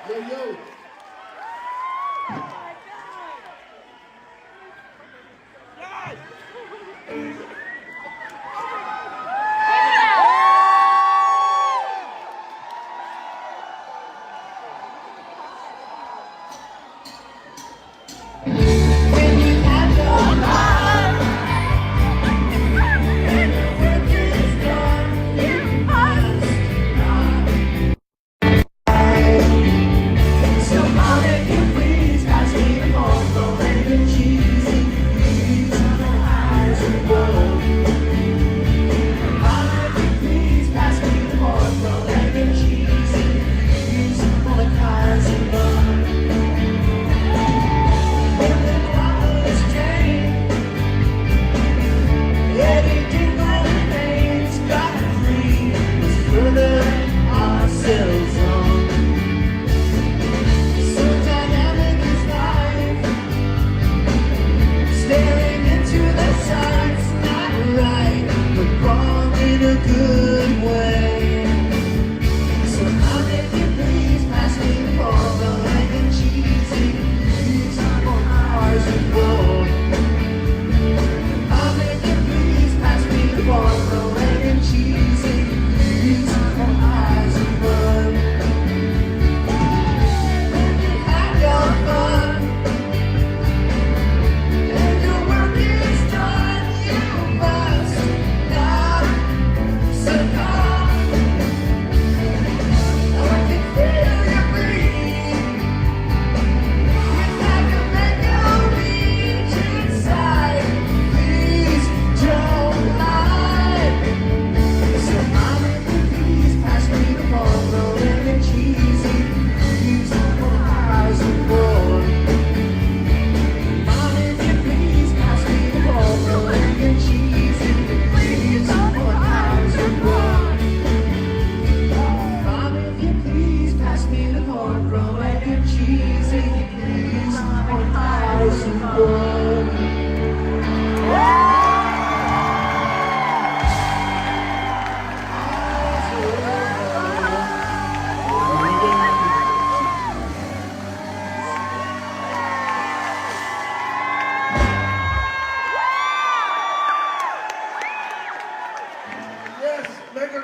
Yo, yo.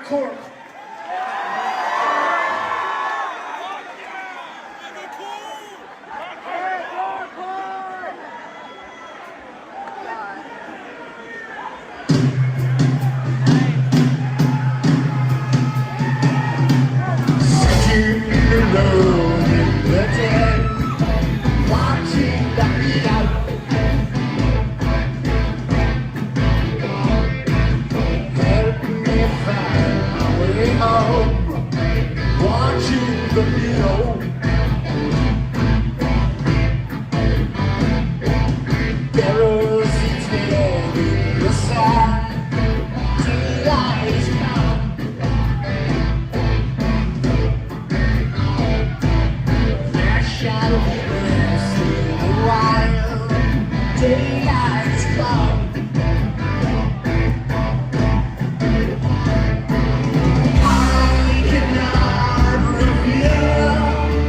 Cork. I cannot reveal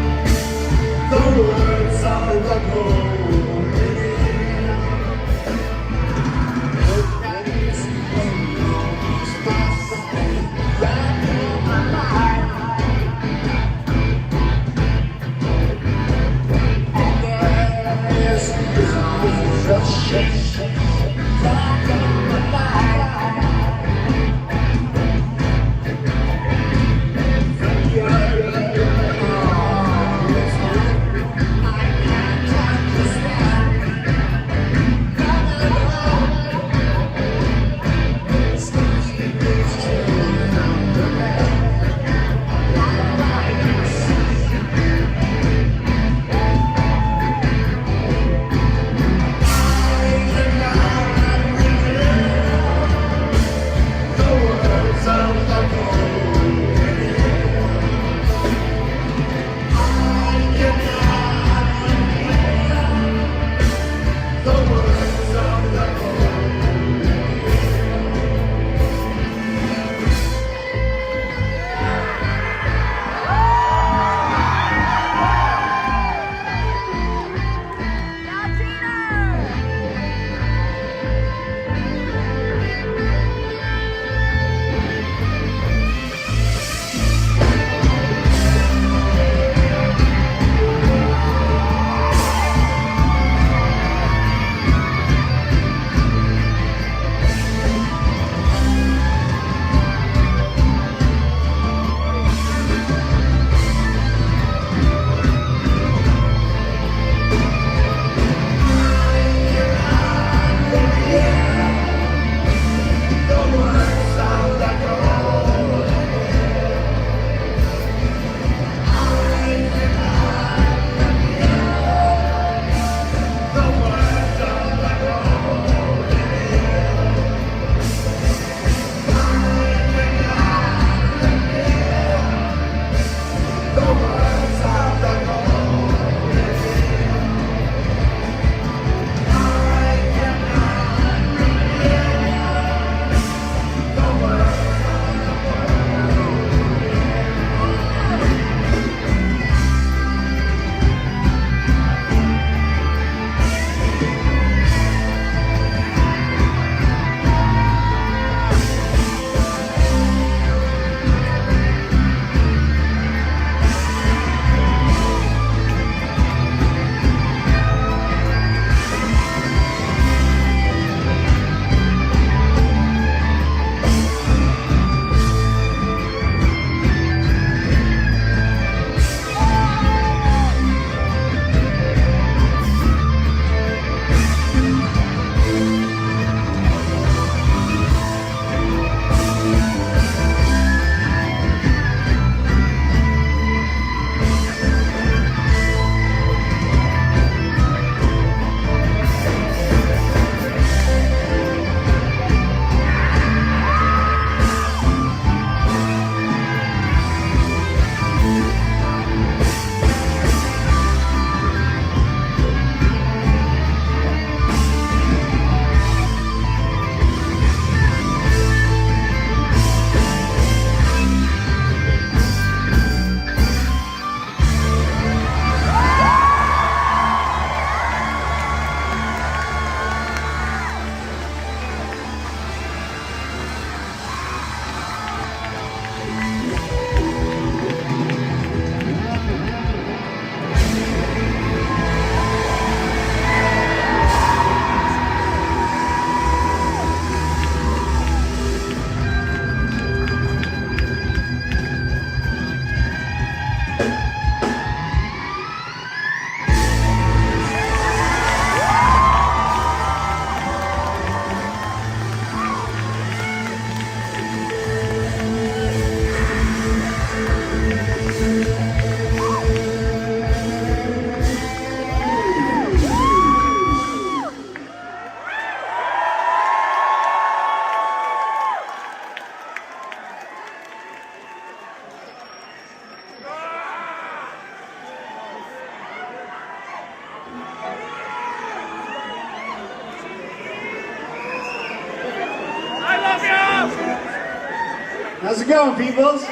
How's it going, peoples?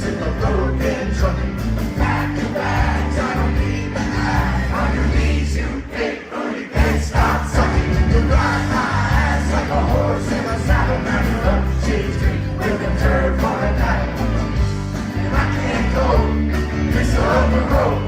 shoes in the broken truck. Pack your bags, I don't need the ag. On your knees, you big booty bitch, stop sucking. You ride my ass like a horse in a saddle. Now you're up Cheese Street with a turd for a paddle. And I can't go piss up the road.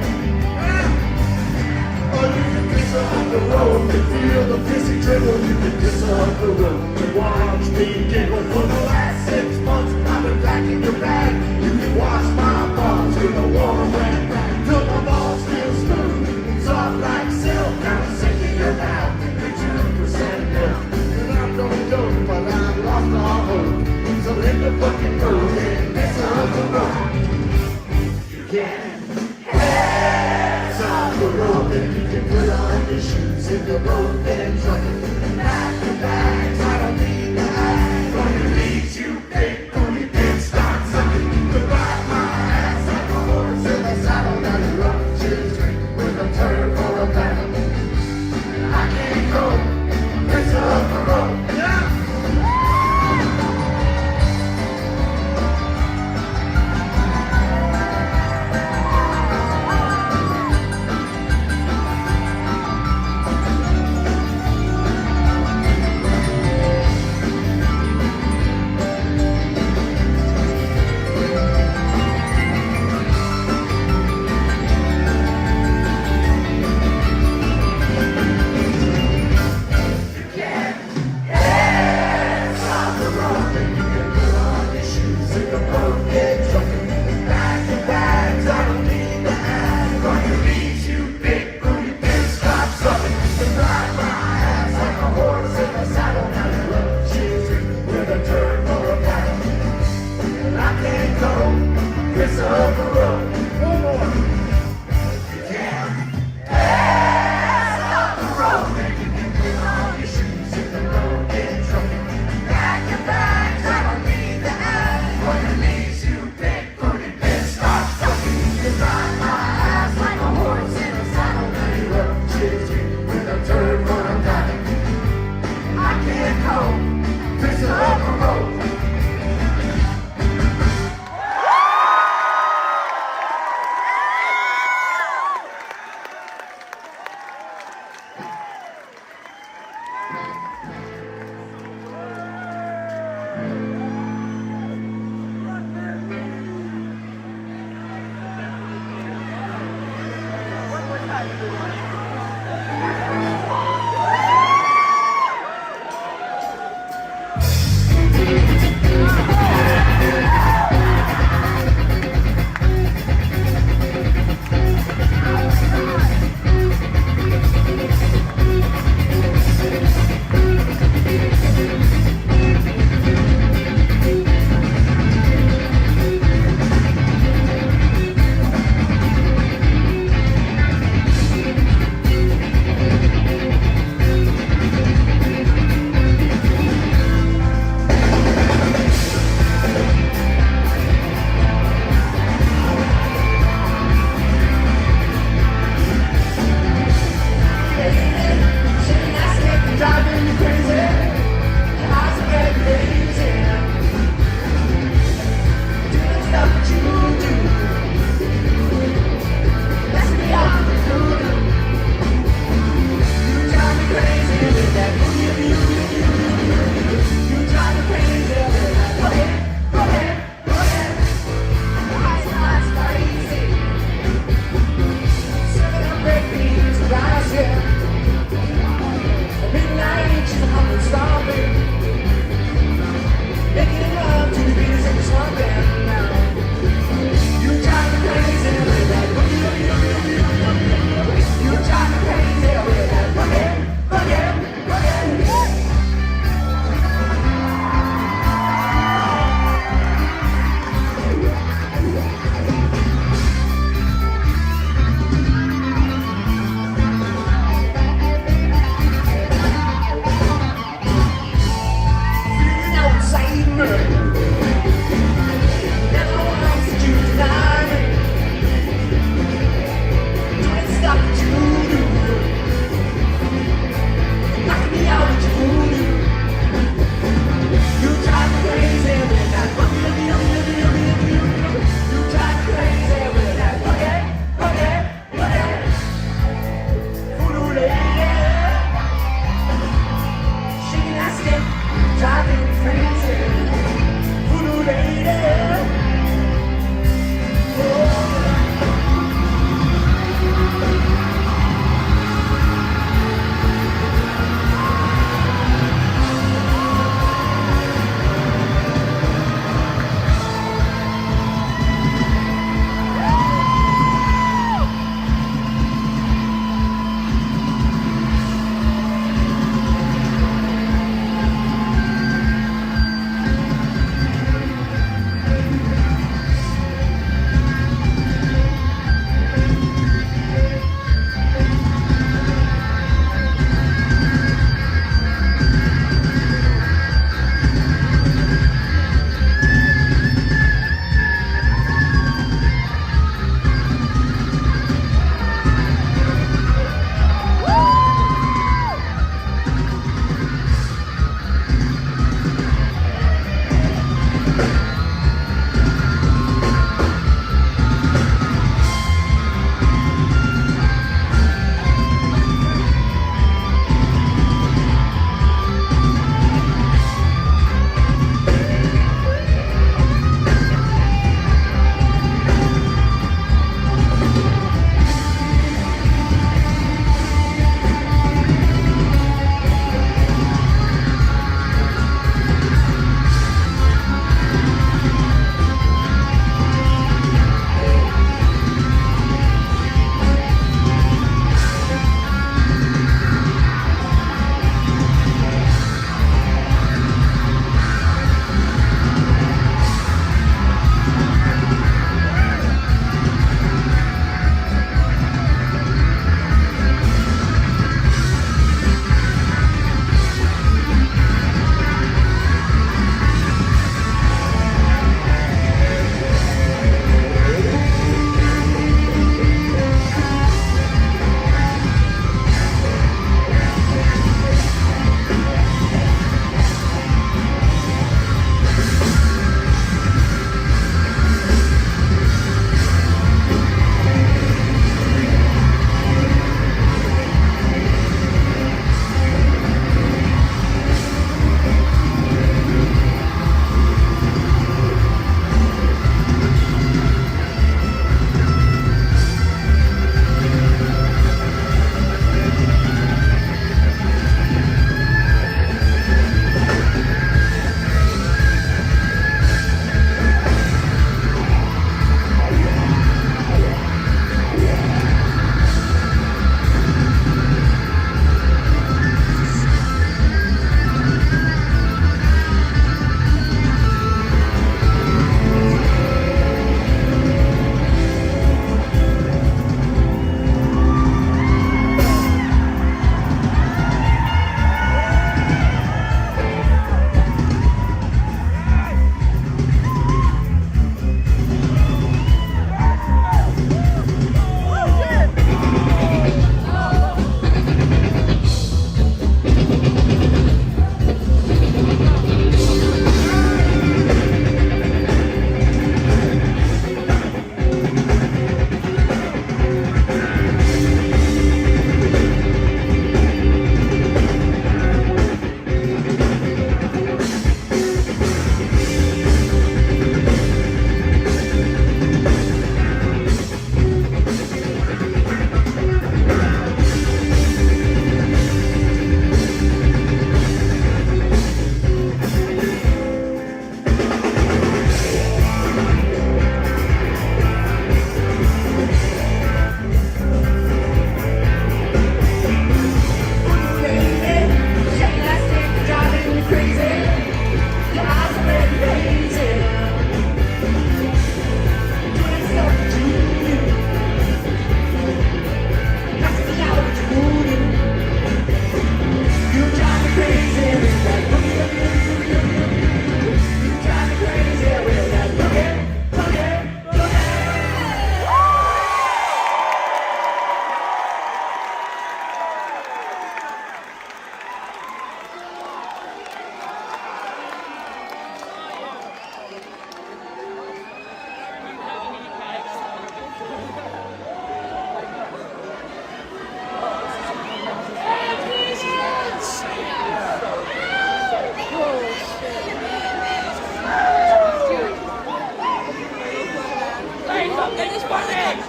Oh, you can piss up the road and feel the pissy dribble. You can piss up the road and watch me giggle. For the last 6 months, I've been packing your bag. You can wash my balls with a warm wet rag. Till my balls feel smooth, soft like silk. I'm sick of your mouth, you're 2% milk. And I'm gonna go, but I've lost all hope. So hit the fucking road and piss up the road. You can piss up the road and you can put on your shoes in the road and truck. Pack your bags, I don't need the ag. On your knees, you big booty bitch, start sucking. You ride my ass like a horse in a saddle. Now you're up Cheese Street with a turd for a paddle. I can't go piss up the road. Yeah.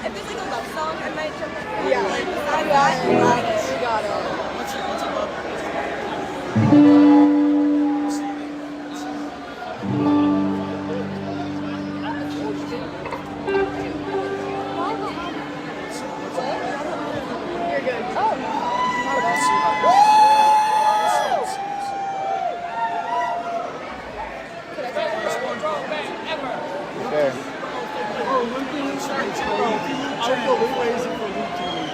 If it's like a love song, I might jump in. Yeah. Besides that, you got it. You got it. What's a love? You're good. Oh, not at Okay. Oh, loopy-loop. I'll go crazy for loop-de-loop.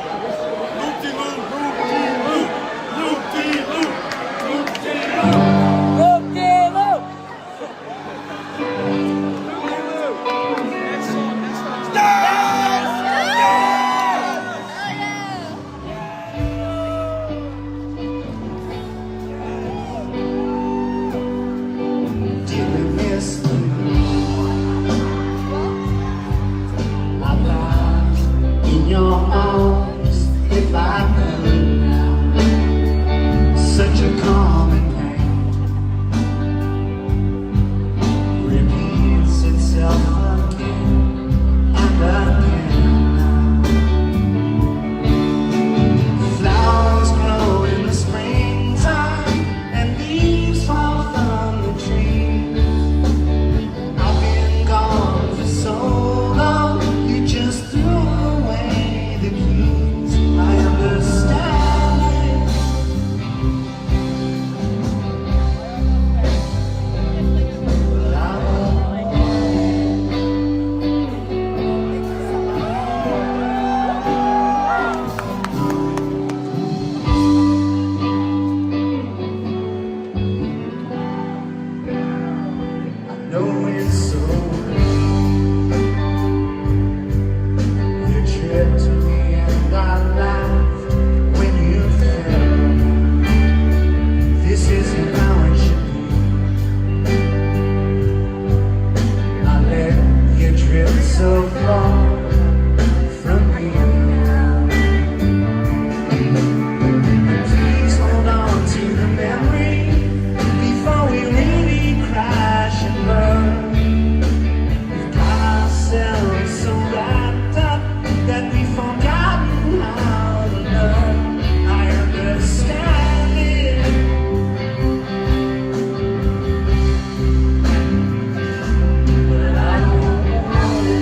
Such a common pain repeats itself again and again. Flowers grow in the springtime and leaves fall from the tree. I've been gone for so long, you just threw away the keys. I understand. No, it's so real. You tripped me and I laughed when you fell. This isn't how it should be. I let you drift so far from me. Please hold on to the memory before we really crash and burn. We've got ourselves so wrapped up that we've forgotten how to learn. I understand it, but I don't want it.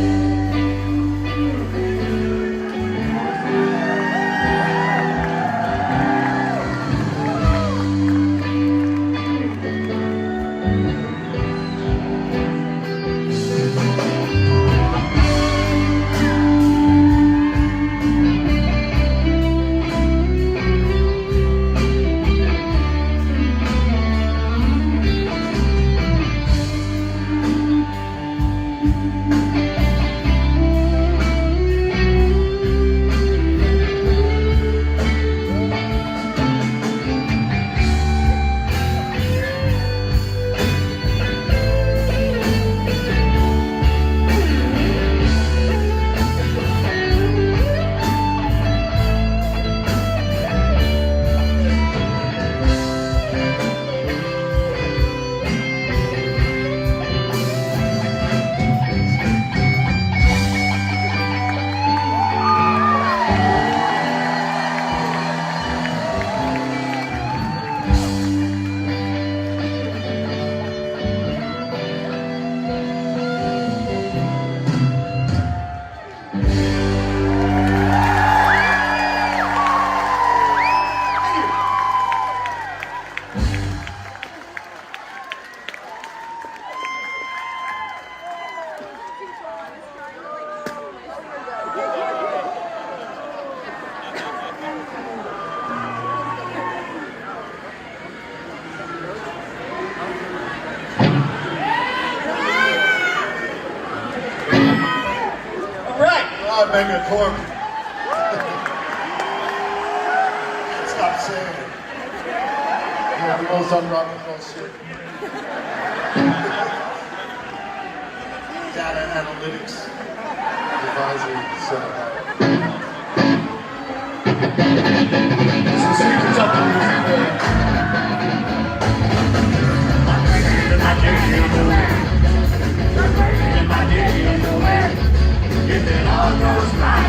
God, baby, a cork. Stop saying it. Yeah, the most unrock and roll shit. Data analytics advisory center. This is Secrets of the Music. If it all goes right.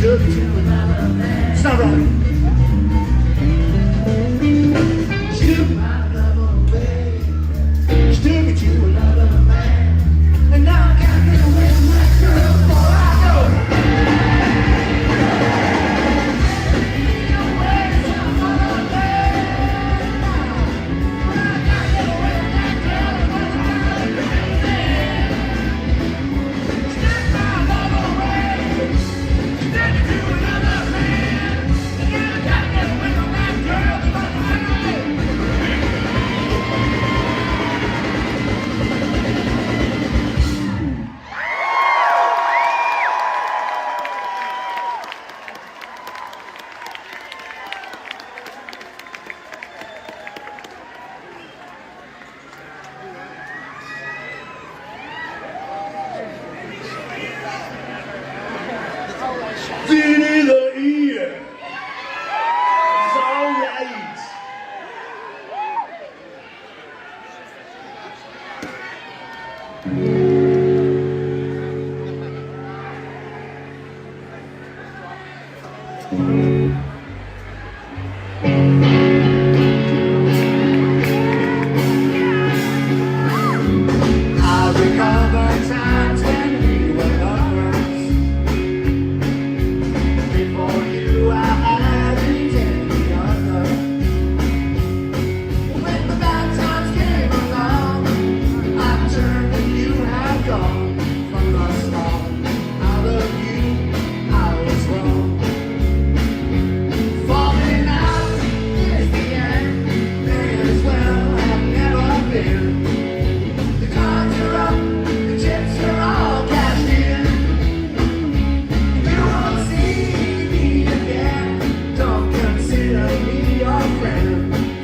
took it to another man. It's not right. She took my love away. She took it to another man. And now I gotta get away from that girl before I go. Vinny the ear. It's all right. I recall the times when we were lovers. Before you, I hadn't any other. When the bad times came along, I turned and you had gone. From the start, out of you, I was wrong. Falling out is the end. May as well have never been. The cards are up, the chips are all cashed in. You won't see me again. Don't consider me your friend.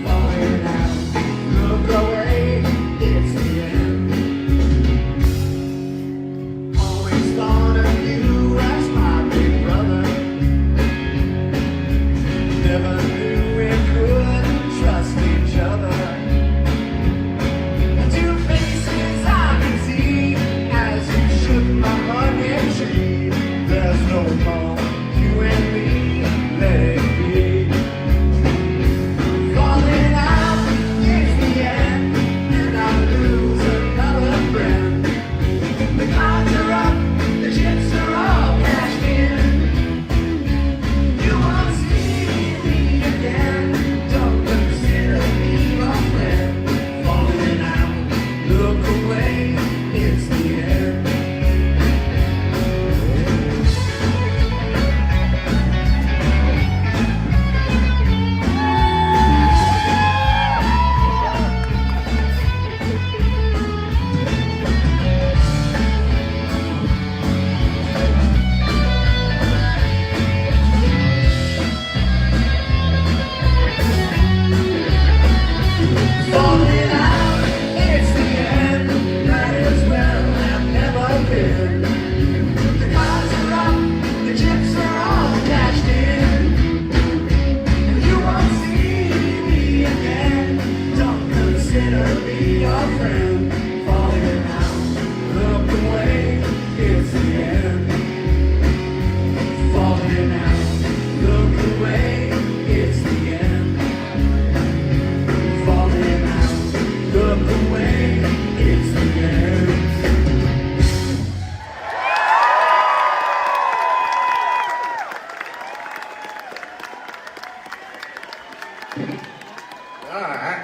Falling out, look away, it's the end. Always thought of you as my big brother. Never knew we could trust each other. Two faces I can see as you shook my money tree. There's no more you and me, let it be. Falling out is the end, and I lose another friend. The cards are up, the chips are all cashed in. You won't see me again. Don't consider me your friend. Falling out, look away, it's the end. Falling out, it's the end. Might as well have never been. The cards are up, the chips are all cashed in. And you won't see me again. Don't consider me your friend. Falling out, look away, it's the end. Falling out, look away, it's the end. Falling out, look away, it's the end. All right.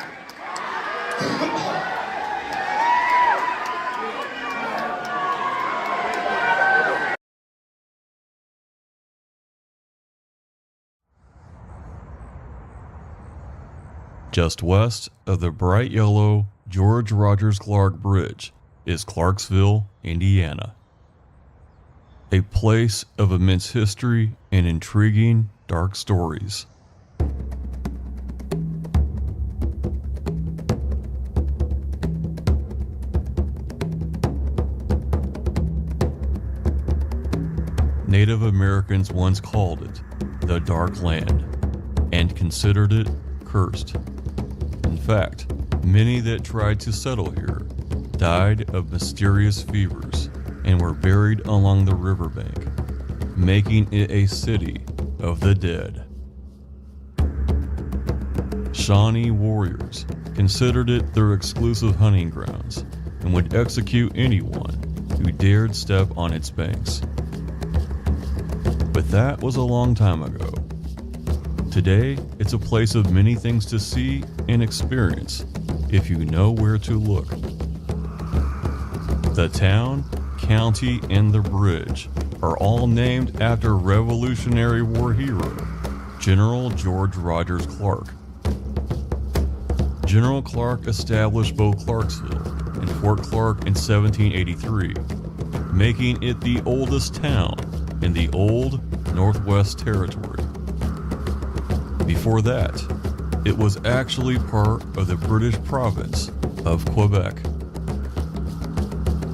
Just west of the bright yellow George Rogers Clark Bridge is Clarksville, Indiana. A place of immense history and intriguing dark stories. Native Americans once called it the Dark Land and considered it cursed. In fact, many that tried to settle here died of mysterious fevers and were buried along the riverbank. making it a city of the dead. Shawnee warriors considered it their exclusive hunting grounds and would execute anyone who dared step on its banks. But that was a long time ago. Today, it's a place of many things to see and experience if you know where to look. The town, county, and the bridge are all named after Revolutionary War hero, General George Rogers Clark. General Clark established both Clarksville and Fort Clark in 1783, making it the oldest town in the old Northwest Territory. Before that, it was actually part of the British province of Quebec.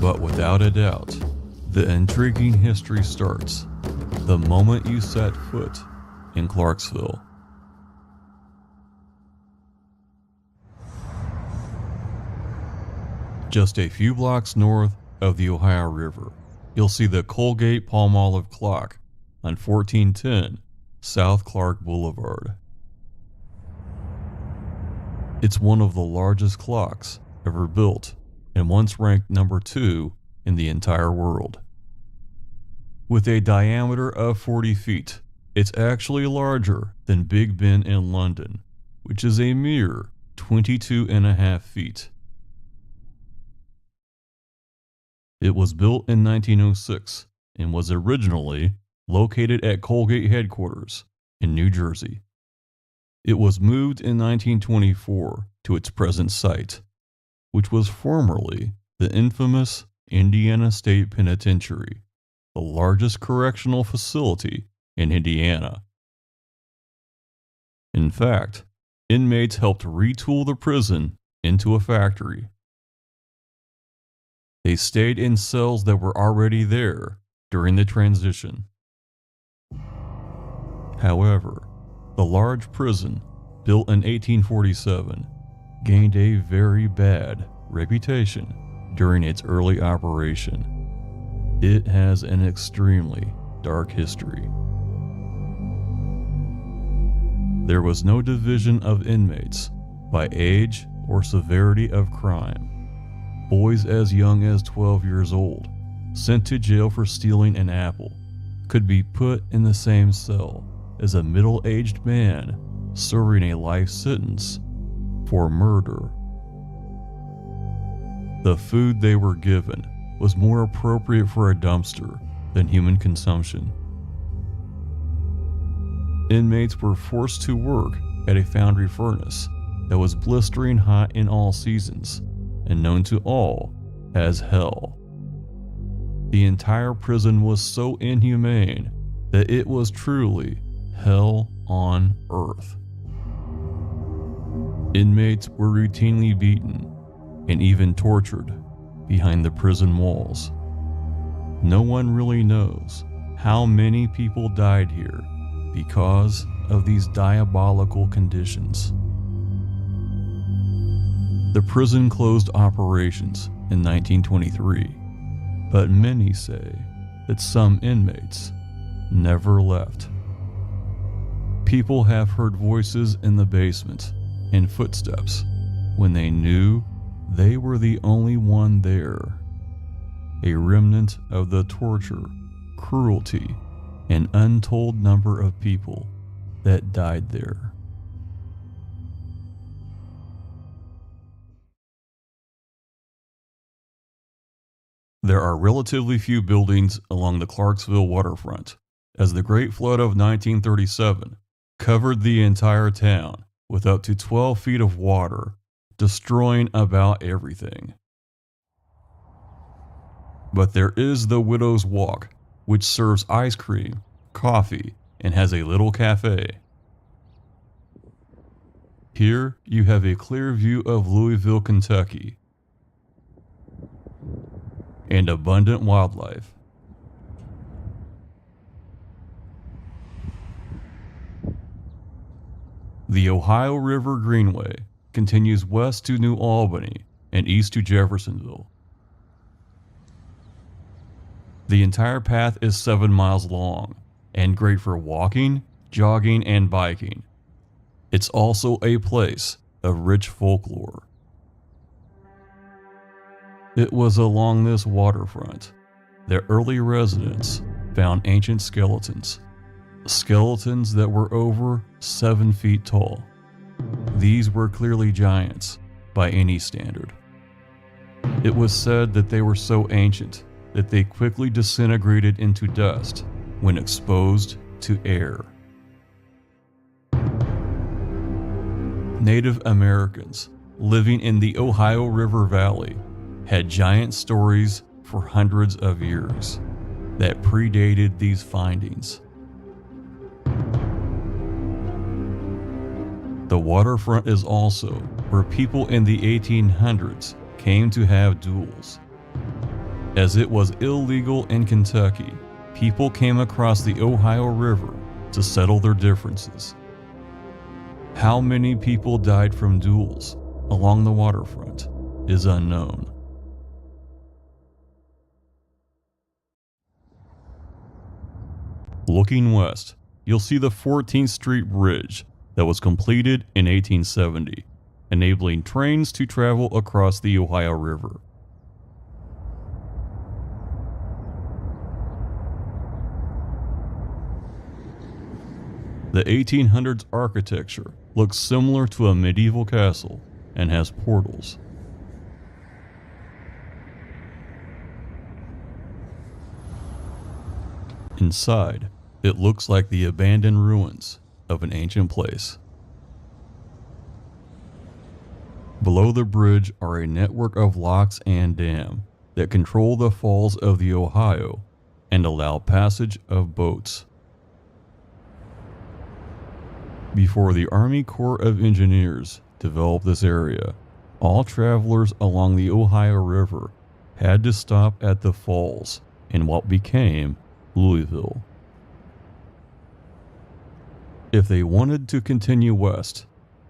But without a doubt, the intriguing history starts the moment you set foot in Clarksville. Just a few blocks north of the Ohio River, you'll see the Colgate Palmolive Clock on 1410 South Clark Boulevard. It's one of the largest clocks ever built and once ranked number 2 in the entire world. With a diameter of 40 feet, it's actually larger than Big Ben in London, which is a mere 22.5 feet. It was built in 1906 and was originally located at Colgate headquarters in New Jersey. It was moved in 1924 to its present site, which was formerly the infamous Indiana State Penitentiary, the largest correctional facility in Indiana. In fact, inmates helped retool the prison into a factory. They stayed in cells that were already there during the transition. However, the large prison, built in 1847, gained a very bad reputation during its early operation. It has an extremely dark history. There was no division of inmates by age or severity of crime. Boys as young as 12 years old, sent to jail for stealing an apple, could be put in the same cell as a middle-aged man serving a life sentence for murder. The food they were given was more appropriate for a dumpster than human consumption. Inmates were forced to work at a foundry furnace that was blistering hot in all seasons and known to all as hell. The entire prison was so inhumane that it was truly hell on earth. Inmates were routinely beaten and even tortured behind the prison walls. No one really knows how many people died here because of these diabolical conditions. The prison closed operations in 1923, but many say that some inmates never left. People have heard voices in the basement and footsteps when they knew they were the only one there. A remnant of the torture, cruelty, and untold number of people that died there. There are relatively few buildings along the Clarksville waterfront, as the Great Flood of 1937 covered the entire town with up to 12 feet of water, destroying about everything. But there is the Widow's Walk, which serves ice cream, coffee, and has a little cafe. Here you have a clear view of Louisville, Kentucky, and abundant wildlife. The Ohio River Greenway continues west to New Albany and east to Jeffersonville. The entire path is 7 miles long and great for walking, jogging, and biking. It's also a place of rich folklore. It was along this waterfront that early residents found ancient skeletons that were over 7 feet tall. These were clearly giants by any standard. It was said that they were so ancient that they quickly disintegrated into dust when exposed to air. Native Americans living in the Ohio River Valley had giant stories for hundreds of years that predated these findings. The waterfront is also where people in the 1800s came to have duels. As it was illegal in Kentucky, people came across the Ohio River to settle their differences. How many people died from duels along the waterfront is unknown. Looking west, you'll see the 14th Street Bridge that was completed in 1870, enabling trains to travel across the Ohio River. The 1800s architecture looks similar to a medieval castle and has portals. Inside, it looks like the abandoned ruins of an ancient place. Below the bridge are a network of locks and dam that control the falls of the Ohio and allow passage of boats. Before the Army Corps of Engineers developed this area, all travelers along the Ohio River had to stop at the falls in what became Louisville. If they wanted to continue west,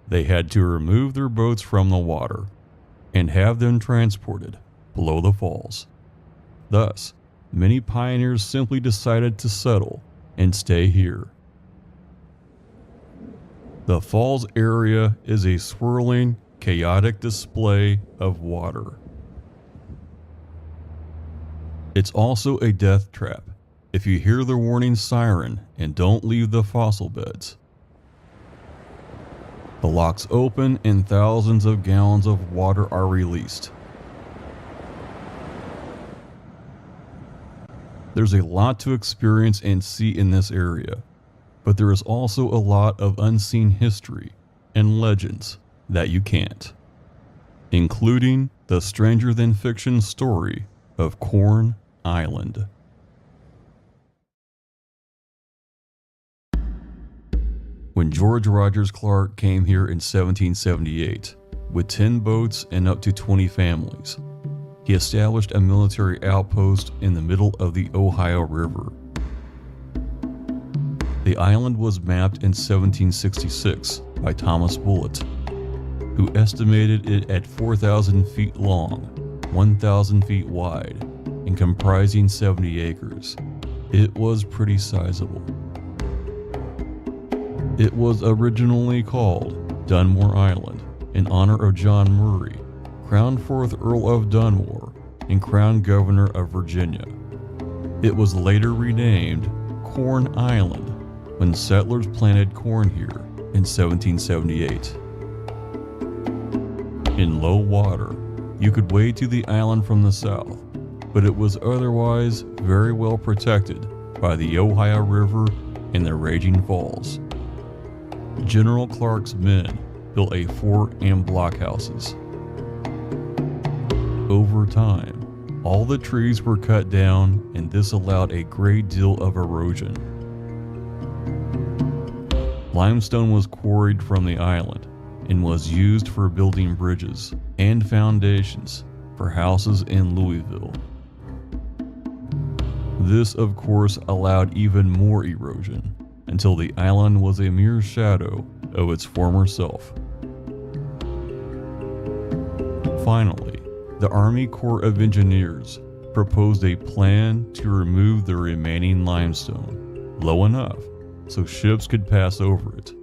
they had to remove their boats from the water and have them transported below the falls. Thus, many pioneers simply decided to settle and stay here. The falls area is a swirling, chaotic display of water. It's also a death trap if you hear the warning siren and don't leave the fossil beds. The locks open and thousands of gallons of water are released. There's a lot to experience and see in this area, but there is also a lot of unseen history and legends that you can't, including the stranger-than-fiction story of Corn Island. When George Rogers Clark came here in 1778, with 10 boats and up to 20 families, he established a military outpost in the middle of the Ohio River. The island was mapped in 1766 by Thomas Bullitt, who estimated it at 4,000 feet long, 1,000 feet wide, and comprising 70 acres. It was pretty sizable. It was originally called Dunmore Island in honor of John Murray, Crown 4th Earl of Dunmore and Crown Governor of Virginia. It was later renamed Corn Island when settlers planted corn here in 1778. In low water, you could wade to the island from the south, but it was otherwise very well protected by the Ohio River and the raging falls. General Clark's men built a fort and blockhouses. Over time, all the trees were cut down, and this allowed a great deal of erosion. Limestone was quarried from the island and was used for building bridges and foundations for houses in Louisville. This, of course, allowed even more erosion until the island was a mere shadow of its former self. Finally, the Army Corps of Engineers proposed a plan to remove the remaining limestone low enough so ships could pass over it.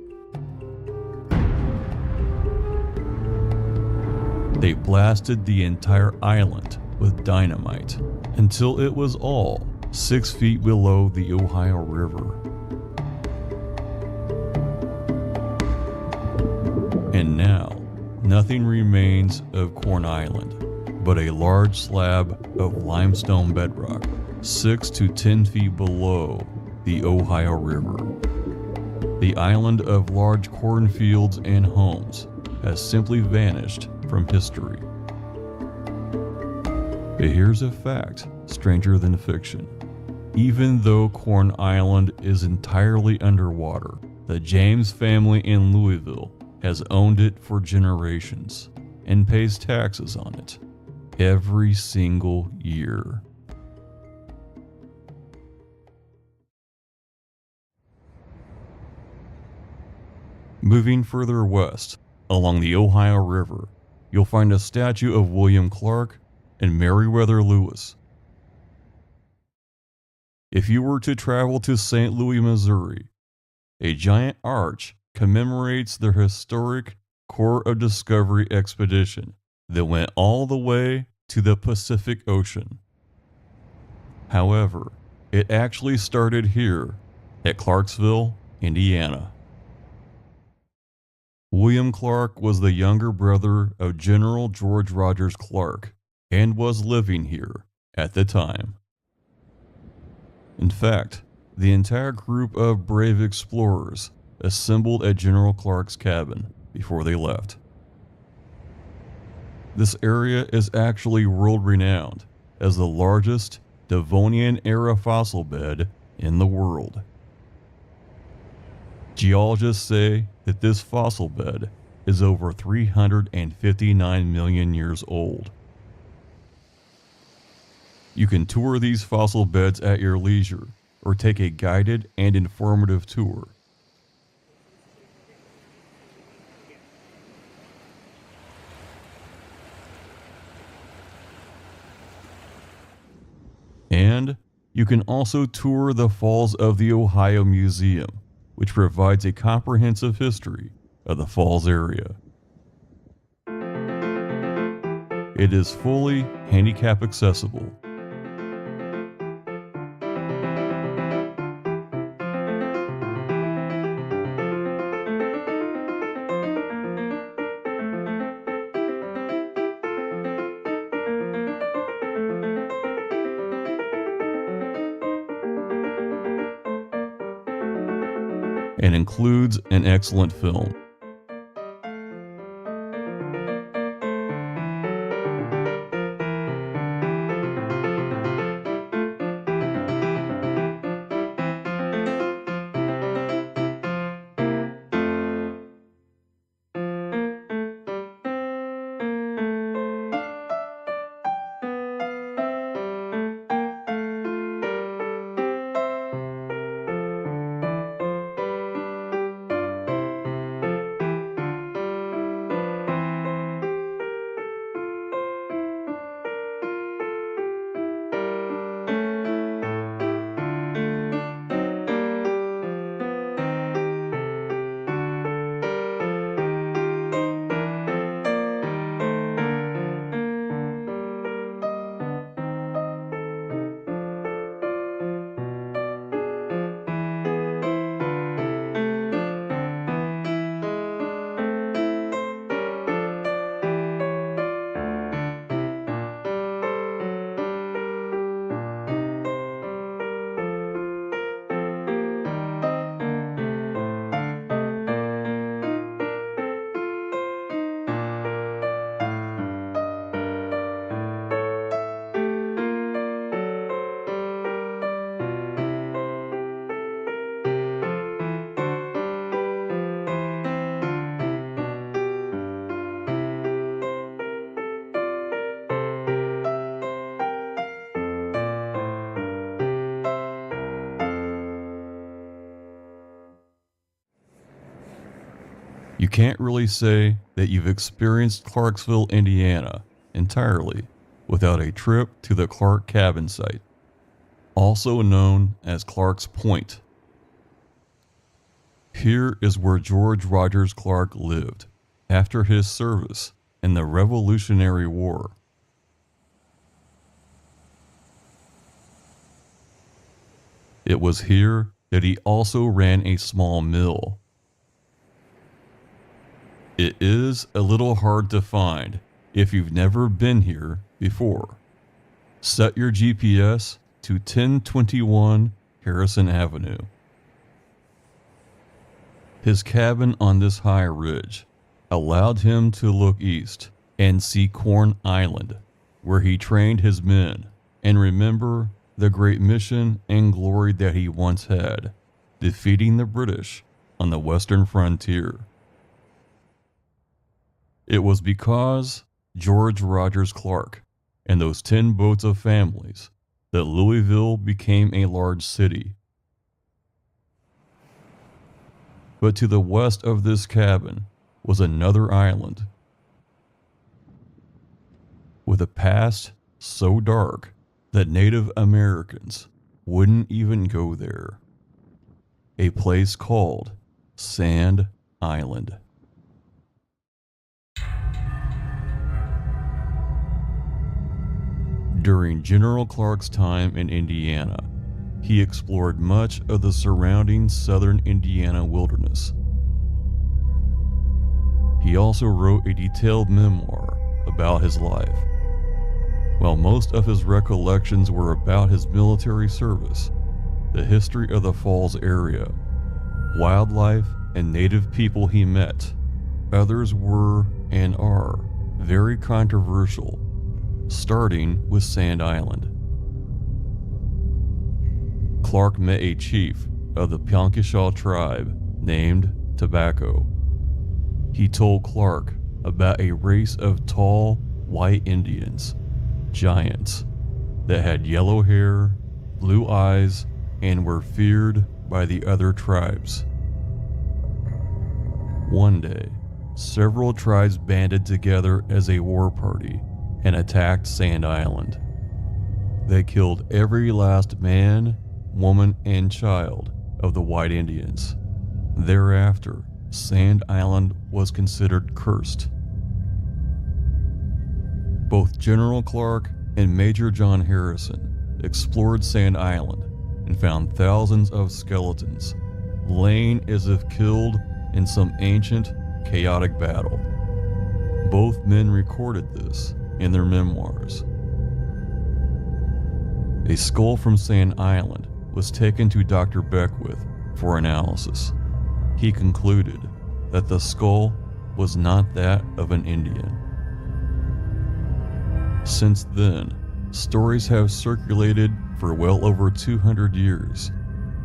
They blasted the entire island with dynamite until it was all 6 feet below the Ohio River. And now, nothing remains of Corn Island but a large slab of limestone bedrock 6 to 10 feet below the Ohio River. The island of large cornfields and homes has simply vanished from history. But here's a fact stranger than fiction. Even though Corn Island is entirely underwater, the James family in Louisville has owned it for generations and pays taxes on it every single year. Moving further west, along the Ohio River, you'll find a statue of William Clark and Meriwether Lewis. If you were to travel to St. Louis, Missouri, a giant arch commemorates their historic Corps of Discovery expedition that went all the way to the Pacific Ocean. However, it actually started here at Clarksville, Indiana. William Clark was the younger brother of General George Rogers Clark and was living here at the time. In fact, the entire group of brave explorers assembled at General Clark's cabin before they left. This area is actually world-renowned as the largest Devonian-era fossil bed in the world. Geologists say that this fossil bed is over 359 million years old. You can tour these fossil beds at your leisure or take a guided and informative tour. And you can also tour the Falls of the Ohio Museum, which provides a comprehensive history of the falls area. It is fully handicap accessible. And includes an excellent film. You can't really say that you've experienced Clarksville, Indiana entirely without a trip to the Clark cabin site, also known as Clark's Point. Here is where George Rogers Clark lived after his service in the Revolutionary War. It was here that he also ran a small mill. It is a little hard to find if you've never been here before. Set your GPS to 1021 Harrison Avenue. His cabin on this high ridge allowed him to look east and see Corn Island, where he trained his men, and remember the great mission and glory that he once had, defeating the British on the western frontier. It was because George Rogers Clark and those 10 boats of families that Louisville became a large city. But to the west of this cabin was another island with a past so dark that Native Americans wouldn't even go there. A place called Sand Island. During General Clark's time in Indiana, he explored much of the surrounding southern Indiana wilderness. He also wrote a detailed memoir about his life. While most of his recollections were about his military service, the history of the Falls area, wildlife, and native people he met, others were and are very controversial, starting with Sand Island. Clark met a chief of the Piankeshaw tribe named Tobacco. He told Clark about a race of tall, white Indians, giants, that had yellow hair, blue eyes, and were feared by the other tribes. One day, several tribes banded together as a war party and attacked Sand Island. They killed every last man, woman, and child of the white Indians. Thereafter, Sand Island was considered cursed. Both General Clark and Major John Harrison explored Sand Island and found thousands of skeletons, laying as if killed in some ancient, chaotic battle. Both men recorded this in their memoirs. A skull from Sand Island was taken to Dr. Beckwith for analysis. He concluded that the skull was not that of an Indian. Since then, stories have circulated for well over 200 years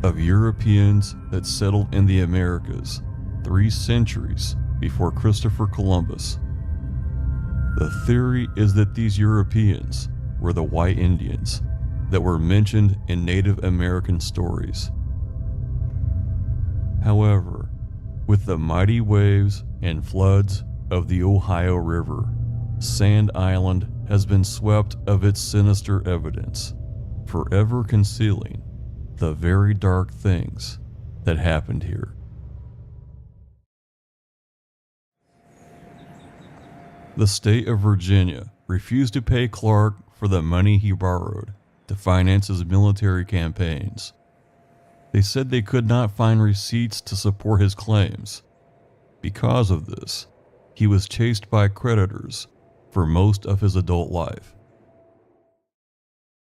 of Europeans that settled in the Americas 3 centuries before Christopher Columbus. The theory is that these Europeans were the white Indians that were mentioned in Native American stories. However, with the mighty waves and floods of the Ohio River, Sand Island has been swept of its sinister evidence, forever concealing the very dark things that happened here. The state of Virginia refused to pay Clark for the money he borrowed to finance his military campaigns. They said they could not find receipts to support his claims. Because of this, he was chased by creditors for most of his adult life.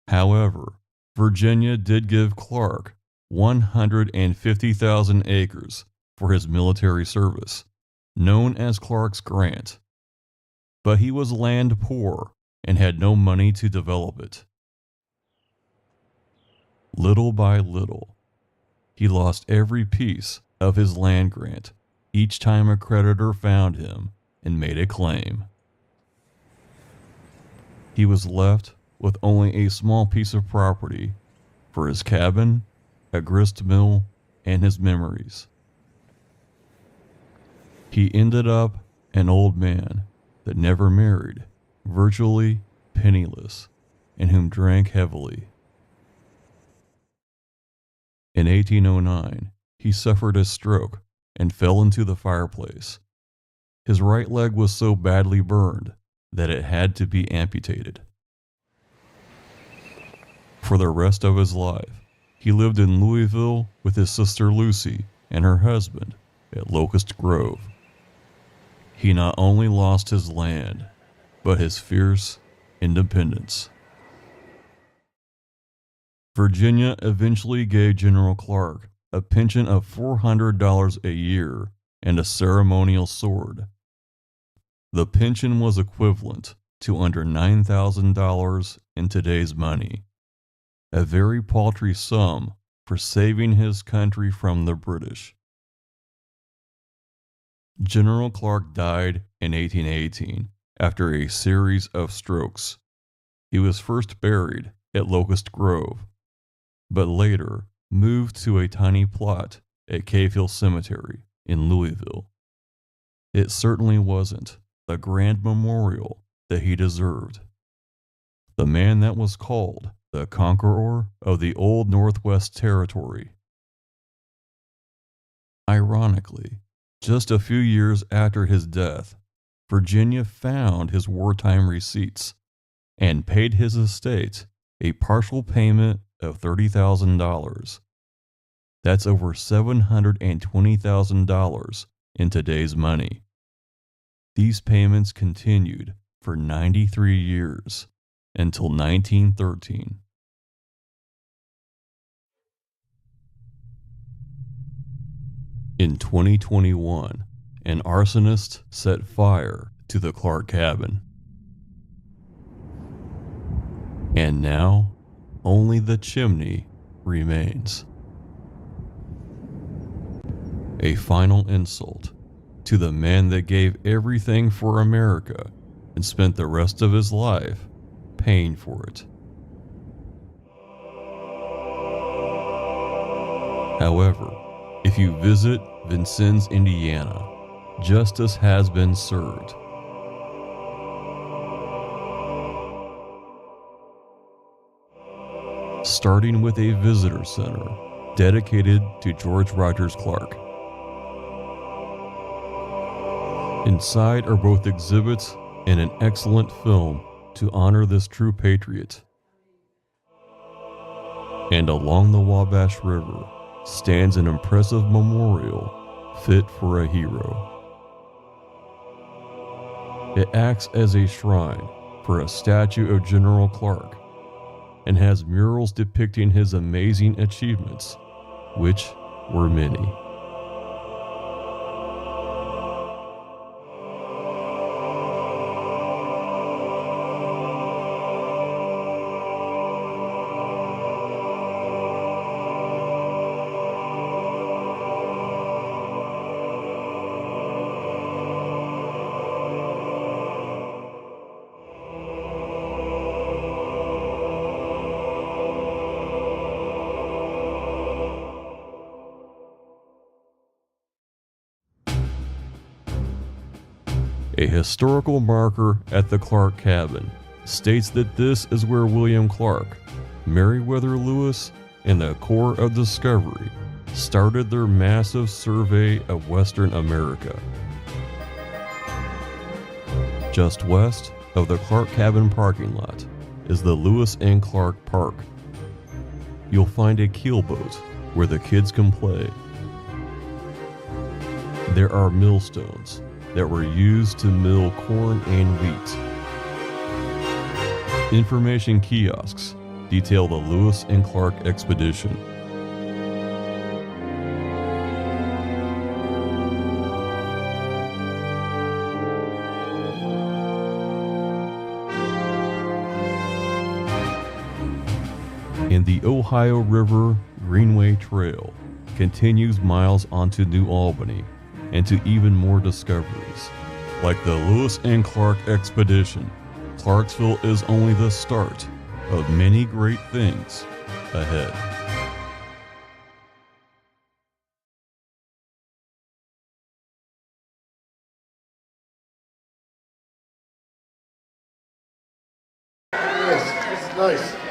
However, Virginia did give Clark 150,000 acres for his military service, known as Clark's Grant. But he was land poor and had no money to develop it. Little by little, he lost every piece of his land grant each time a creditor found him and made a claim. He was left with only a small piece of property for his cabin, a grist mill, and his memories. He ended up an old man that never married, virtually penniless and whom drank heavily. In 1809, he suffered a stroke and fell into the fireplace. His right leg was so badly burned that it had to be amputated. For the rest of his life, he lived in Louisville with his sister Lucy and her husband at Locust Grove. He not only lost his land, but his fierce independence. Virginia eventually gave General Clark a pension of $400 a year and a ceremonial sword. The pension was equivalent to under $9,000 in today's money, a very paltry sum for saving his country from the British. General Clark died in 1818 after a series of strokes. He was first buried at Locust Grove, but later moved to a tiny plot at Cave Hill Cemetery in Louisville. It certainly wasn't the grand memorial that he deserved. The man that was called the conqueror of the old Northwest Territory. Ironically, just a few years after his death, Virginia found his wartime receipts and paid his estate a partial payment of $30,000. That's over $720,000 in today's money. These payments continued for 93 years until 1913. In 2021, an arsonist set fire to the Clark cabin. And now, only the chimney remains. A final insult to the man that gave everything for America and spent the rest of his life paying for it. However, if you visit Vincennes, Indiana, justice has been served. Starting with a visitor center dedicated to George Rogers Clark. Inside are both exhibits and an excellent film to honor this true patriot. And along the Wabash River stands an impressive memorial fit for a hero. It acts as a shrine for a statue of General Clark and has murals depicting his amazing achievements, which were many. A historical marker at the Clark cabin states that this is where William Clark, Meriwether Lewis, and the Corps of Discovery started their massive survey of Western America. Just west of the Clark cabin parking lot is the Lewis and Clark Park. You'll find a keelboat where the kids can play. There are millstones that were used to mill corn and wheat. Information kiosks detail the Lewis and Clark expedition. And the Ohio River Greenway Trail continues miles onto New Albany and to even more discoveries. Like the Lewis and Clark expedition, Clarksville is only the start of many great things ahead. this. This is nice.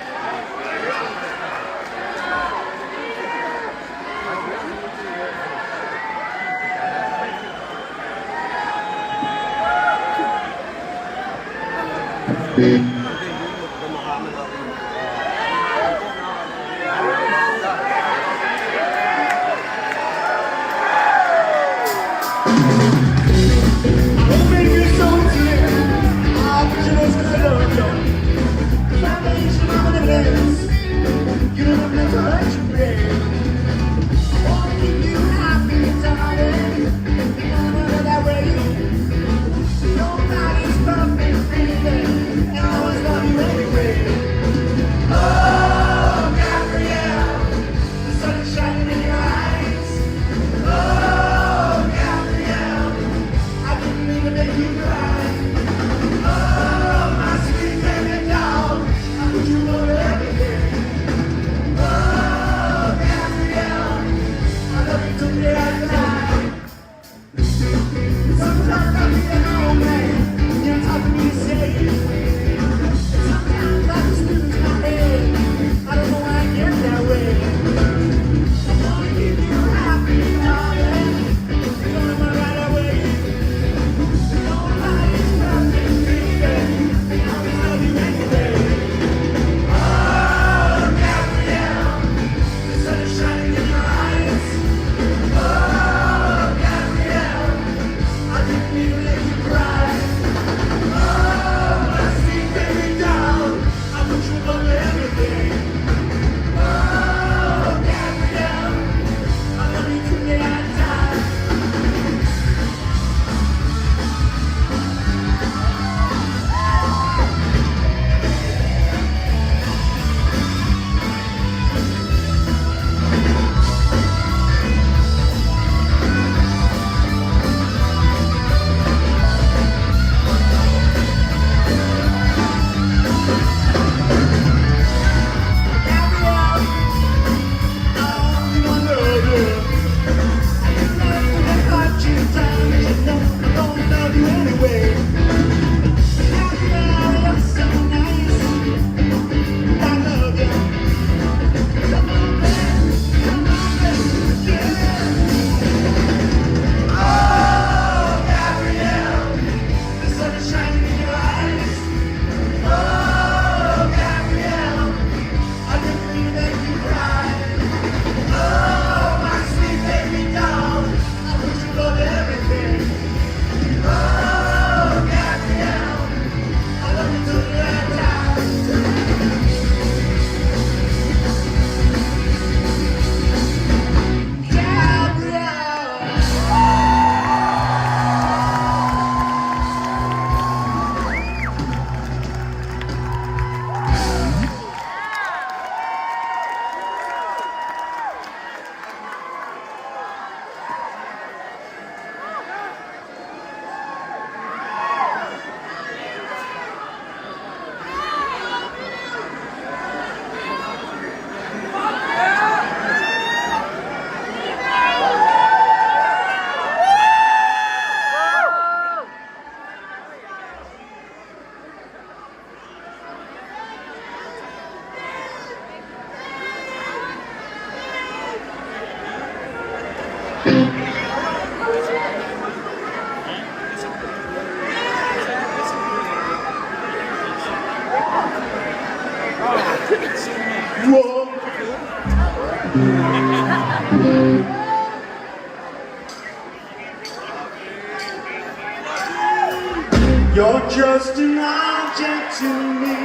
You're just an object to me.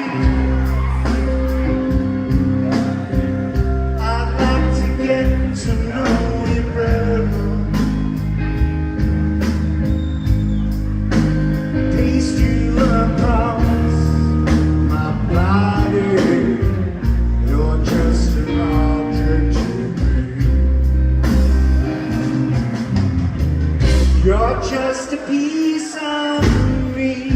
I'd like to get to know you better. Taste you across my body. You're just an object to me. You're just a piece of me.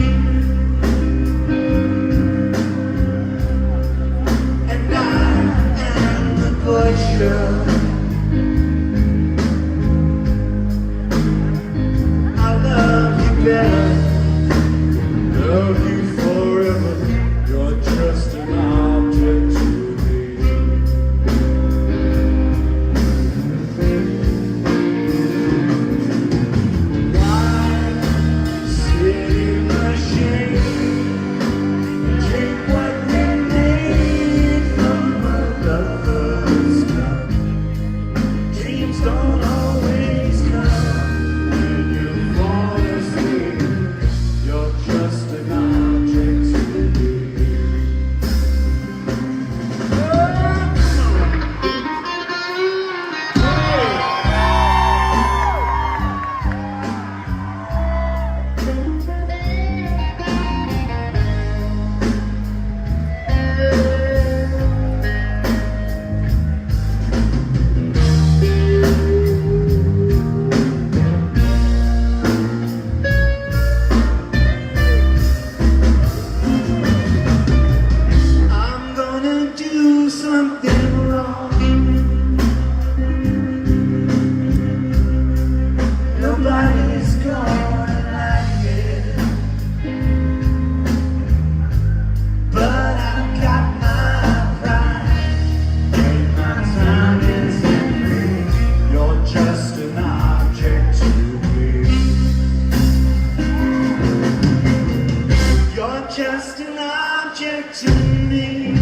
to me.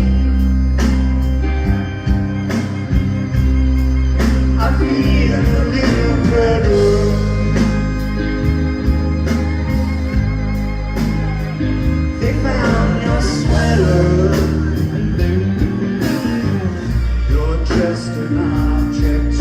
I feel a little better. They found your sweater. You're just an object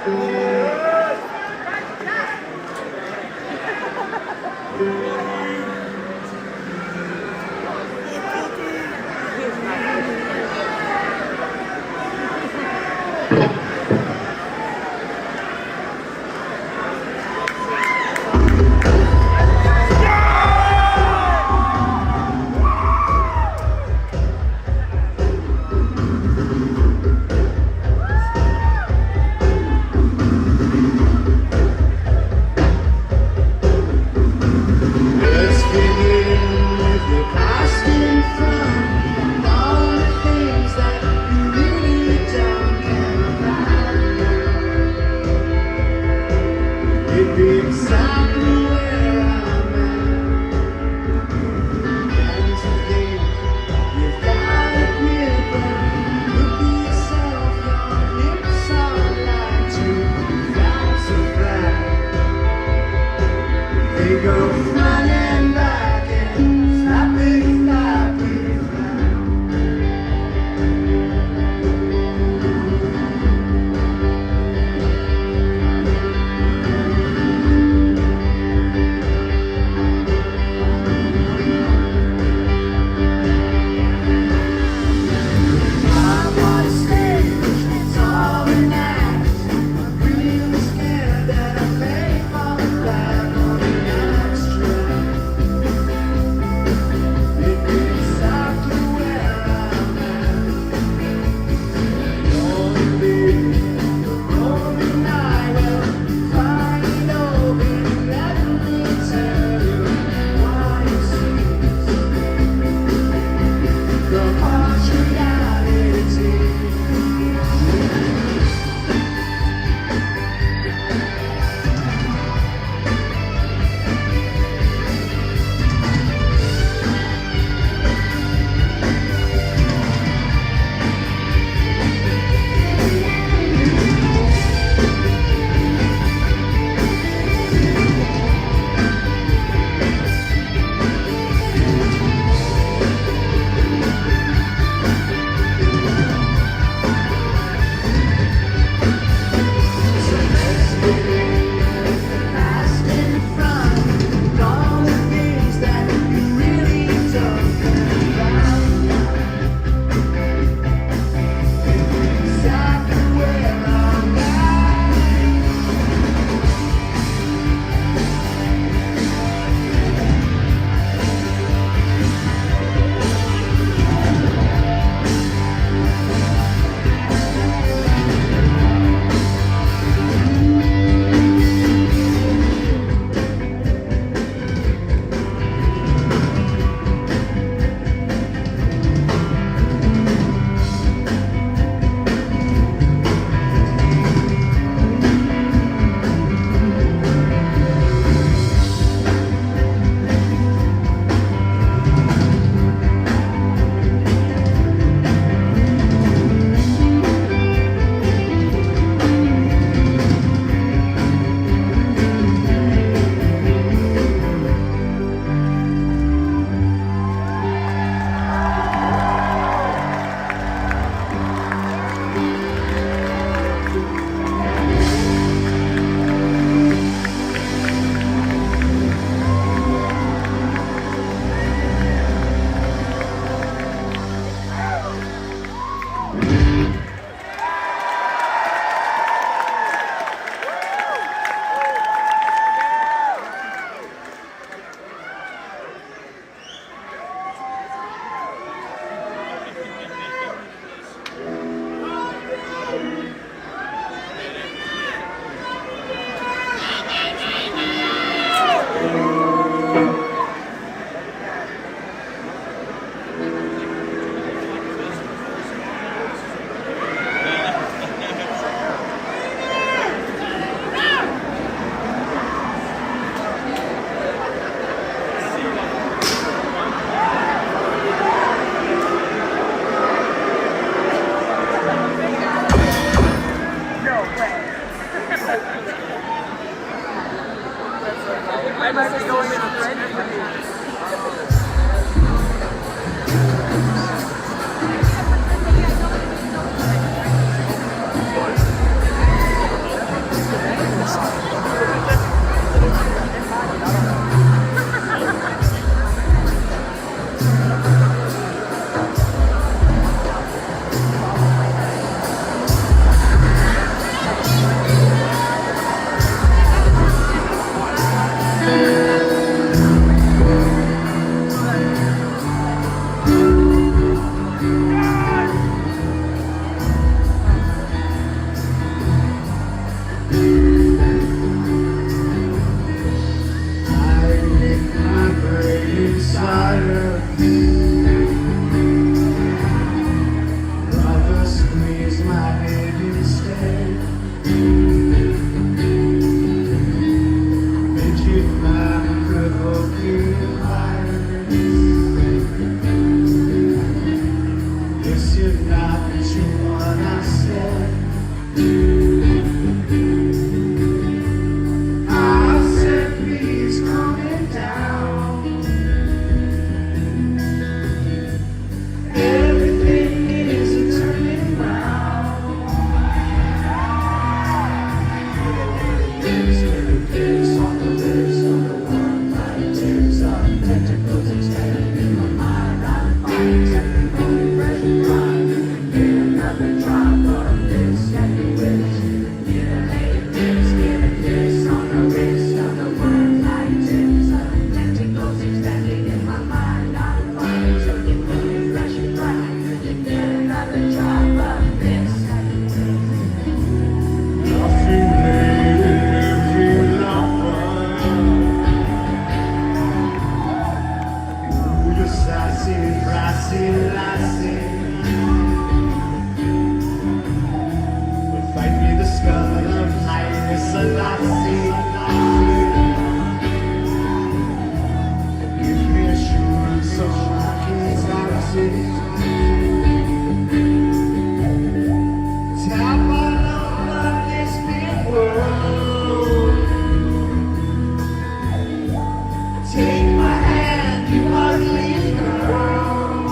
to Assembly's coming down. Everything is turning round. There's on the lips of the one like tears of tentacles expanding in my mind. I'm finding something only fresh and dry. You can get another drop of this and you wish. Get a lady lips, get a kiss on the wrist of the one like tears of tentacles expanding in my mind. I'm finding something only fresh and dry. You can get another drop of this and you wish. Nothing made every lover. Ooh, you're sassy, brassy, lassie. But fight me the skull of Haile Selassie. Give me assurance so I can succeed. Tap all over this big world. Take my hand, you ugly girl.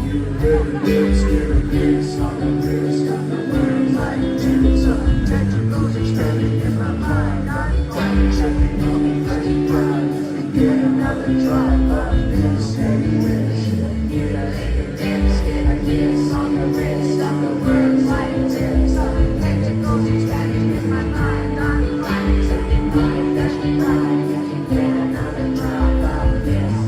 You really did steer a kiss on the wrist of the world like tents of tentacles expanding in my mind. I'm finding something on me fresh and dry. Get another drop of this heavy wish. Get a lady dance, get a kiss on the wrist of the world like tents of tentacles expanding in my mind. I'm finding something on me fresh and dry. Get another drop of this.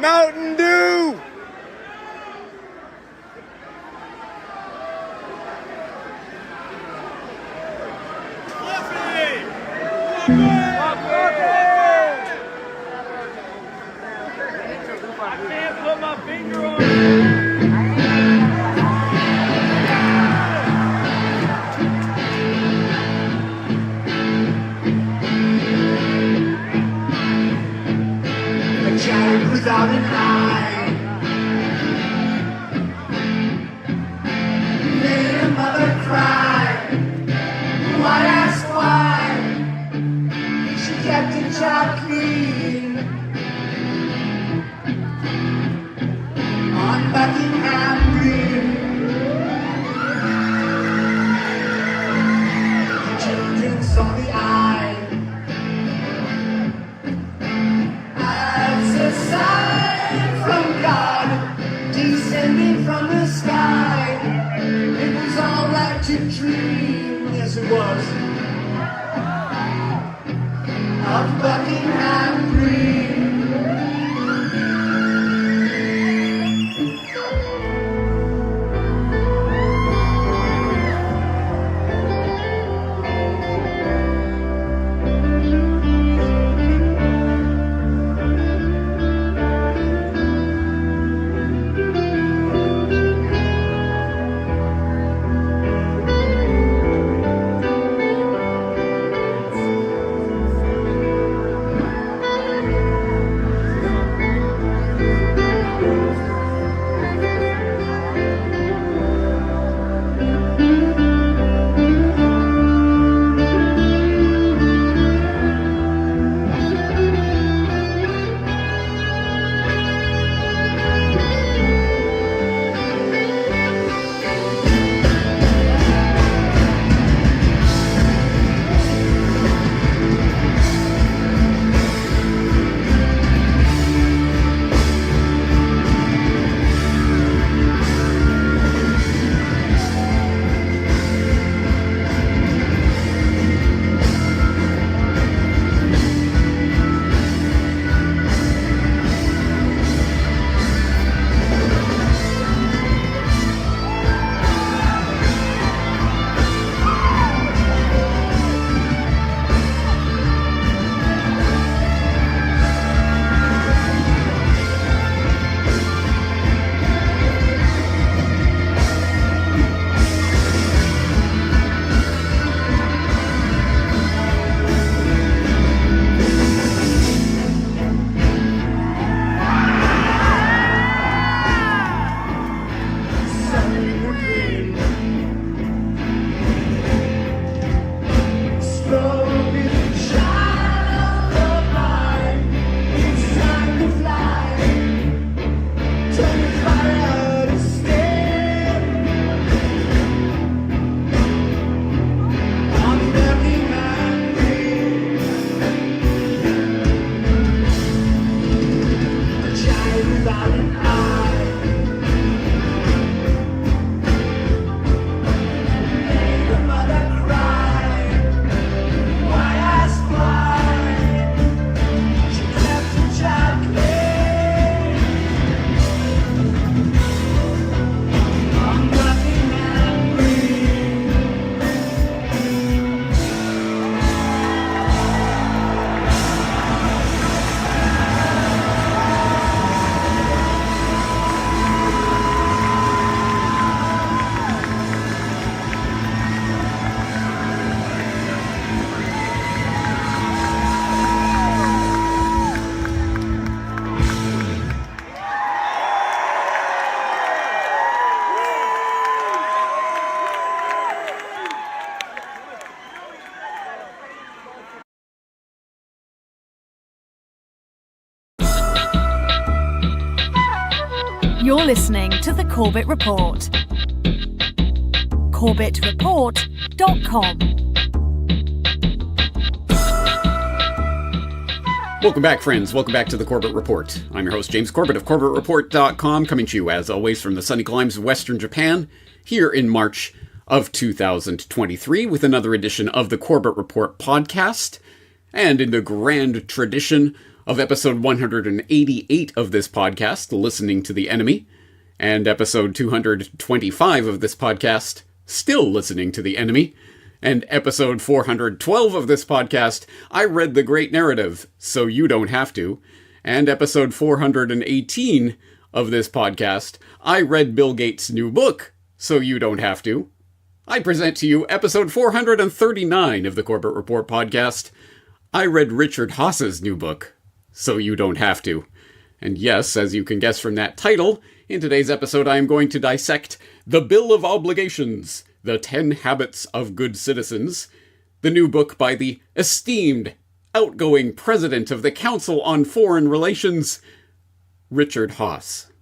Mountain Dew! I can't put my finger on it. A child without an eye. Made her mother cry. Why ask why? She kept the child clean. On Buckingham Green. The children saw the eye. As a sign from God, descending from the sky. It was alright to dream, yes it was, of Buckingham Green. You're listening to The Corbett Report. CorbettReport.com. Welcome back, friends. Welcome back to The Corbett Report. I'm your host, James Corbett of CorbettReport.com, coming to you, as always, from the sunny climes of Western Japan, here in March of 2023, with another edition of the Corbett Report podcast. And in the grand tradition of episode 188 of this podcast, Listening to the Enemy, and episode 225 of this podcast, Still Listening to the Enemy, and episode 412 of this podcast, I Read the Great Narrative, So You Don't Have to, and episode 418 of this podcast, I Read Bill Gates' new book, So You Don't Have to. I present to you episode 439 of the Corbett Report podcast, I Read Richard Haas's new book, So You Don't Have to. And yes, as you can guess from that title, in today's episode I am going to dissect The Bill of Obligations, The 10 Habits of Good Citizens, the new book by the esteemed, outgoing president of the Council on Foreign Relations, Richard Haas.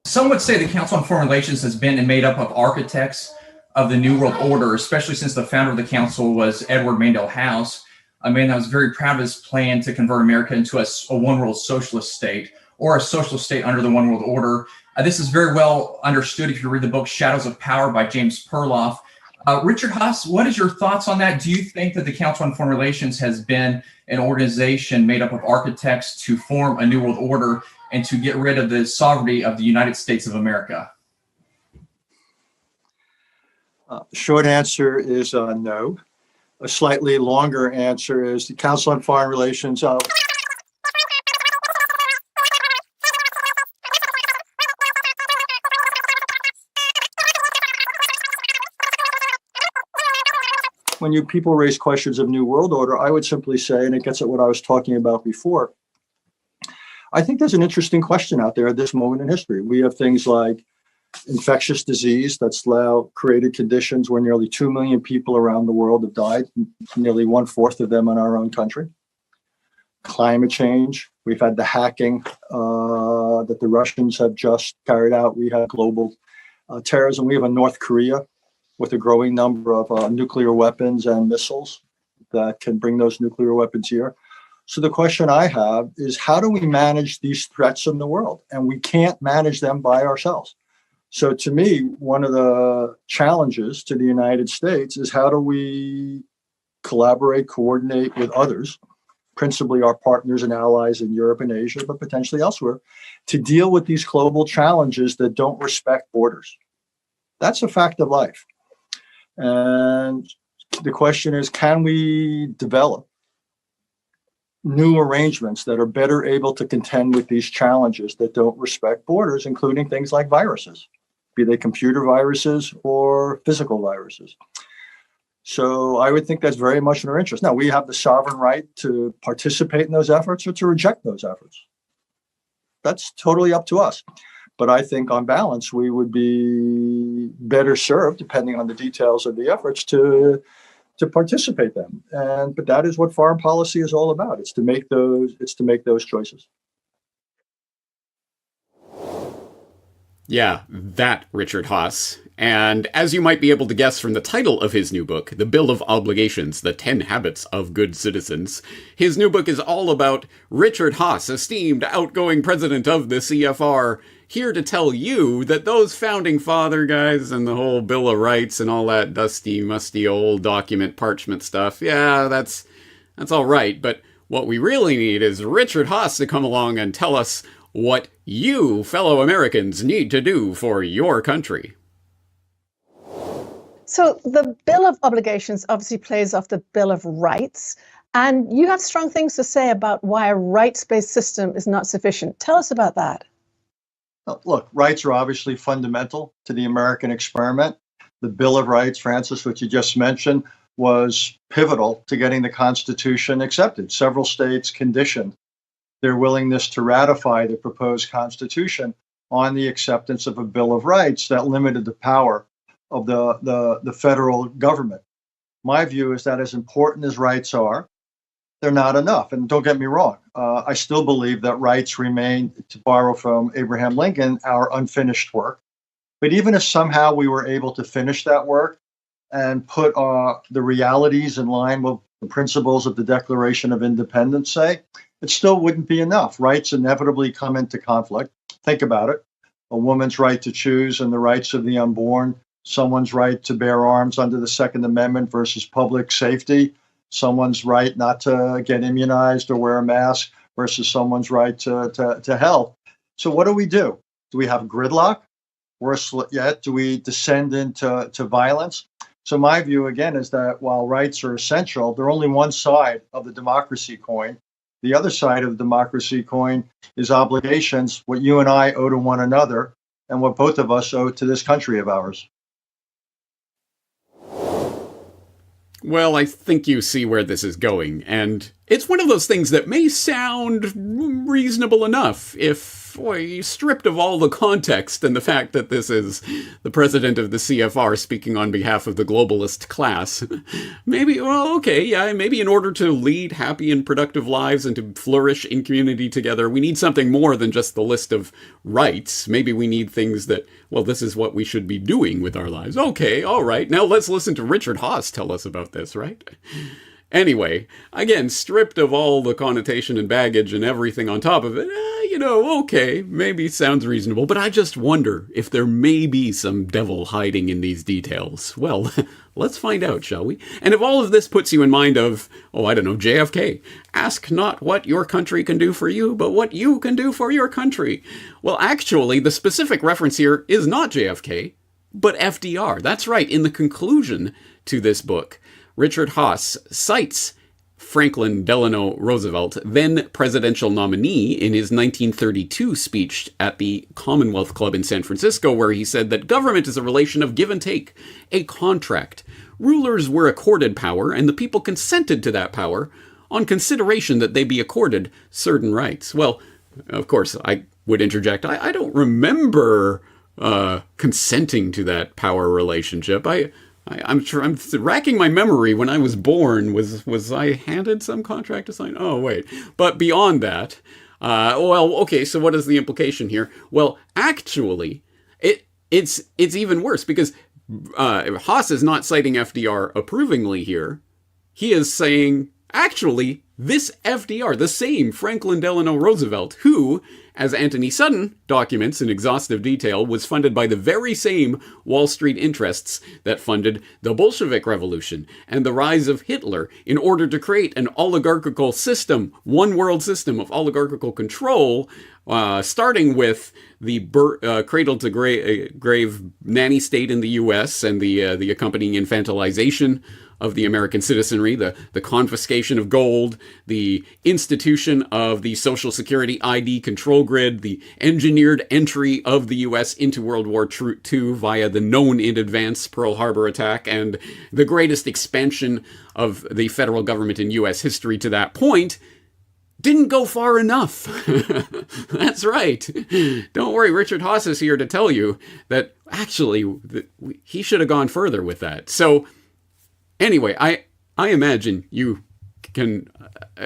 Some would say the Council on Foreign Relations has been made up of architects of the New World Order, especially since the founder of the council was Edward Mandell House, a man that was very proud of his plan to convert America into a one-world socialist state, or a socialist state under the One World Order. This is very well understood if you read the book Shadows of Power by James Perloff. Richard Haas, what is your thoughts on that? Do you think that the Council on Foreign Relations has been an organization made up of architects to form a New World Order and to get rid of the sovereignty of the United States of America? Short answer is no. A slightly longer answer is the Council on Foreign Relations. When you people raise questions of New World Order, I would simply say, and it gets at what I was talking about before, I think there's an interesting question out there at this moment in history. We have things like infectious disease that's now created conditions where nearly 2 million people around the world have died, nearly 1/4 of them in our own country. Climate change. We've had the hacking that the Russians have just carried out. We have global terrorism. We have a North Korea with a growing number of nuclear weapons and missiles that can bring those nuclear weapons here. So the question I have is, how do we manage these threats in the world? And we can't manage them by ourselves. So to me, one of the challenges to the United States is, how do we collaborate, coordinate with others, principally our partners and allies in Europe and Asia, but potentially elsewhere, to deal with these global challenges that don't respect borders? That's a fact of life. And the question is, can we develop new arrangements that are better able to contend with these challenges that don't respect borders, including things like viruses, be they computer viruses or physical viruses? So I would think that's very much in our interest. Now, we have the sovereign right to participate in those efforts or to reject those efforts. That's totally up to us. But I think on balance, we would be better served, depending on the details of the efforts, to participate them. But that is what foreign policy is all about. It's to make those choices. Yeah, that Richard Haas. And as you might be able to guess from the title of his new book, The Bill of Obligations, The 10 Habits of Good Citizens, his new book is all about Richard Haas, esteemed outgoing president of the CFR, here to tell you that those founding father guys and the whole Bill of Rights and all that dusty, musty old document parchment stuff, yeah, that's all right. But what we really need is Richard Haas to come along and tell us what you, fellow Americans, need to do for your country. So the Bill of Obligations obviously plays off the Bill of Rights, and you have strong things to say about why a rights-based system is not sufficient. Tell us about that. Look, rights are obviously fundamental to the American experiment. The Bill of Rights, Francis, which you just mentioned, was pivotal to getting the Constitution accepted. Several states conditioned their willingness to ratify the proposed Constitution on the acceptance of a Bill of Rights that limited the power of the federal government. My view is that, as important as rights are, they're not enough. And don't get me wrong, I still believe that rights remain, to borrow from Abraham Lincoln, our unfinished work. But even if somehow we were able to finish that work and put the realities in line with the principles of the Declaration of Independence, say, it still wouldn't be enough. Rights inevitably come into conflict. Think about it. A woman's right to choose and the rights of the unborn, someone's right to bear arms under the Second Amendment versus public safety, someone's right not to get immunized or wear a mask versus someone's right to health. So what do? Do we have gridlock? Worse yet, do we descend into violence? So my view, again, is that while rights are essential, they're only one side of the democracy coin. The other side of the democracy coin is obligations, what you and I owe to one another, and what both of us owe to this country of ours. Well, I think you see where this is going, and it's one of those things that may sound reasonable enough if stripped of all the context and the fact that this is the president of the CFR speaking on behalf of the globalist class. Maybe in order to lead happy and productive lives and to flourish in community together, we need something more than just the list of rights. Maybe we need things that, well, this is what we should be doing with our lives. Okay, all right. Now let's listen to Richard Haass tell us about this, right? Anyway, again, stripped of all the connotation and baggage and everything on top of it, okay, maybe sounds reasonable, but I just wonder if there may be some devil hiding in these details. Well, let's find out, shall we? And if all of this puts you in mind of, JFK, ask not what your country can do for you, but what you can do for your country. Well, actually, the specific reference here is not JFK, but FDR. That's right, in the conclusion to this book, Richard Haass cites Franklin Delano Roosevelt, then presidential nominee, in his 1932 speech at the Commonwealth Club in San Francisco, where he said that government is a relation of give and take, a contract. Rulers were accorded power, and the people consented to that power on consideration that they be accorded certain rights. Well, of course, I would interject, I don't remember consenting to that power relationship. I'm racking my memory. When I was born, was I handed some contract to sign? Oh, wait. But beyond that, so what is the implication here? Well, actually, it's even worse, because Haass is not citing FDR approvingly here. He is saying, actually, this FDR, the same Franklin Delano Roosevelt, who, as Anthony Sutton documents in exhaustive detail, was funded by the very same Wall Street interests that funded the Bolshevik Revolution and the rise of Hitler in order to create an oligarchical system, one world system of oligarchical control, starting with the cradle-to-grave nanny state in the U.S. and the accompanying infantilization of the American citizenry, the confiscation of gold, the institution of the Social Security ID control grid, the engineered entry of the U.S. into World War II via the known-in-advance Pearl Harbor attack, and the greatest expansion of the federal government in U.S. history to that point, didn't go far enough. That's right. Don't worry, Richard Haass is here to tell you that actually he should have gone further with that. So anyway, I imagine you can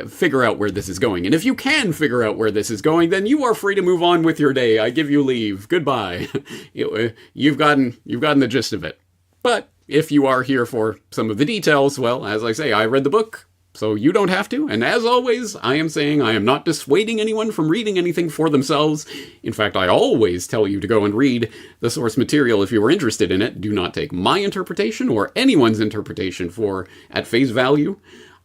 figure out where this is going. And if you can figure out where this is going, then you are free to move on with your day. I give you leave. Goodbye. You've gotten the gist of it. But if you are here for some of the details, well, as I say, I read the book, so you don't have to. And as always, I am saying I am not dissuading anyone from reading anything for themselves. In fact, I always tell you to go and read the source material if you are interested in it. Do not take my interpretation or anyone's interpretation at face value.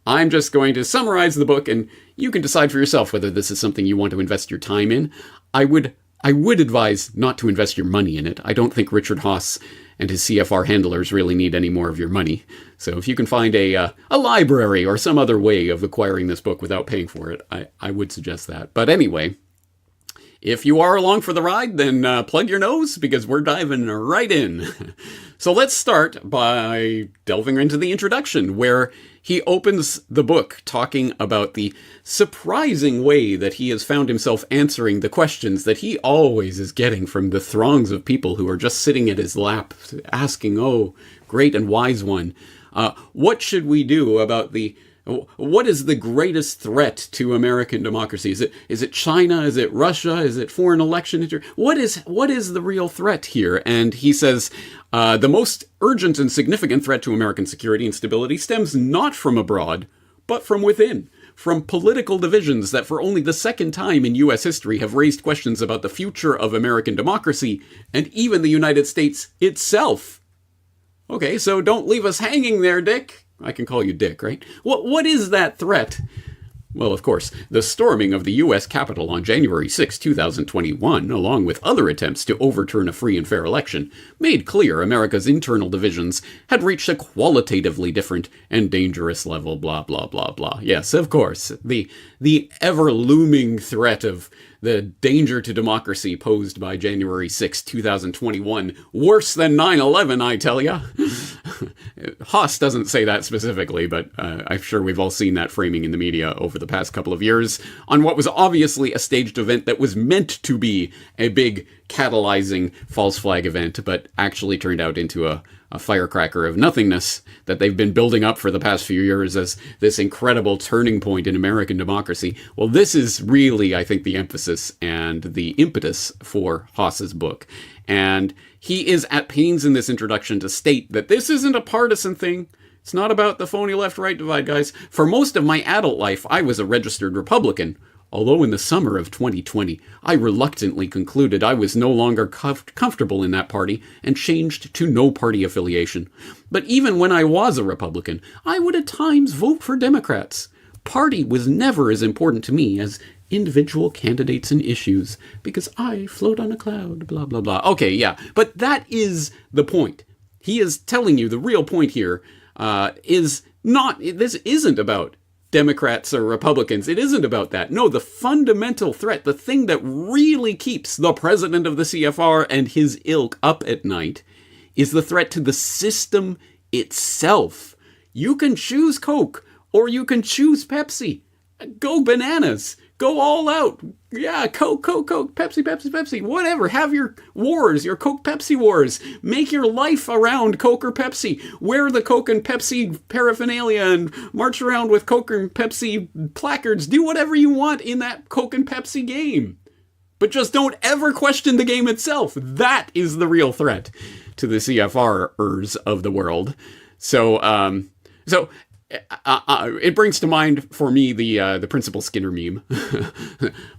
I'm just going to summarize the book, and you can decide for yourself whether this is something you want to invest your time in. I would advise not to invest your money in it. I don't think Richard Haass and his CFR handlers really need any more of your money. So if you can find a library or some other way of acquiring this book without paying for it, I would suggest that. But anyway, if you are along for the ride, then plug your nose, because we're diving right in. So let's start by delving into the introduction, where he opens the book talking about the surprising way that he has found himself answering the questions that he always is getting from the throngs of people who are just sitting at his lap, asking, oh, great and wise one, what should we do about the What is the greatest threat to American democracy? Is it China? Is it Russia? Is it foreign election? What is the real threat here? And he says the most urgent and significant threat to American security and stability stems not from abroad, but from within. From political divisions that for only the second time in U.S. history have raised questions about the future of American democracy and even the United States itself. Okay, so don't leave us hanging there, Dick. I can call you Dick, right? What is that threat? Well, of course, the storming of the U.S. Capitol on January 6, 2021, along with other attempts to overturn a free and fair election, made clear America's internal divisions had reached a qualitatively different and dangerous level, blah, blah, blah, blah. Yes, of course, the ever-looming threat of the danger to democracy posed by January 6, 2021. Worse than 9/11, I tell ya. Haas doesn't say that specifically, but I'm sure we've all seen that framing in the media over the past couple of years on what was obviously a staged event that was meant to be a big catalyzing false flag event, but actually turned out into a firecracker of nothingness that they've been building up for the past few years as this incredible turning point in American democracy. Well, this is really, I think, the emphasis and the impetus for Haas's book. And he is at pains in this introduction to state that this isn't a partisan thing. It's not about the phony left-right divide, guys. For most of my adult life, I was a registered Republican. Although in the summer of 2020, I reluctantly concluded I was no longer comfortable in that party and changed to no party affiliation. But even when I was a Republican, I would at times vote for Democrats. Party was never as important to me as individual candidates and issues, because I float on a cloud, blah, blah, blah. Okay, yeah, but that is the point. He is telling you the real point here is not, this isn't about Democrats or Republicans. It isn't about that. No, the fundamental threat, the thing that really keeps the president of the CFR and his ilk up at night, is the threat to the system itself. You can choose Coke or you can choose Pepsi. Go bananas. Go all out. Yeah, Coke, Pepsi, whatever. Have your wars, your Coke-Pepsi wars. Make your life around Coke or Pepsi. Wear the Coke and Pepsi paraphernalia and march around with Coke and Pepsi placards. Do whatever you want in that Coke and Pepsi game. But just don't ever question the game itself. That is the real threat to the CFRers of the world. So it brings to mind for me the Principal Skinner meme.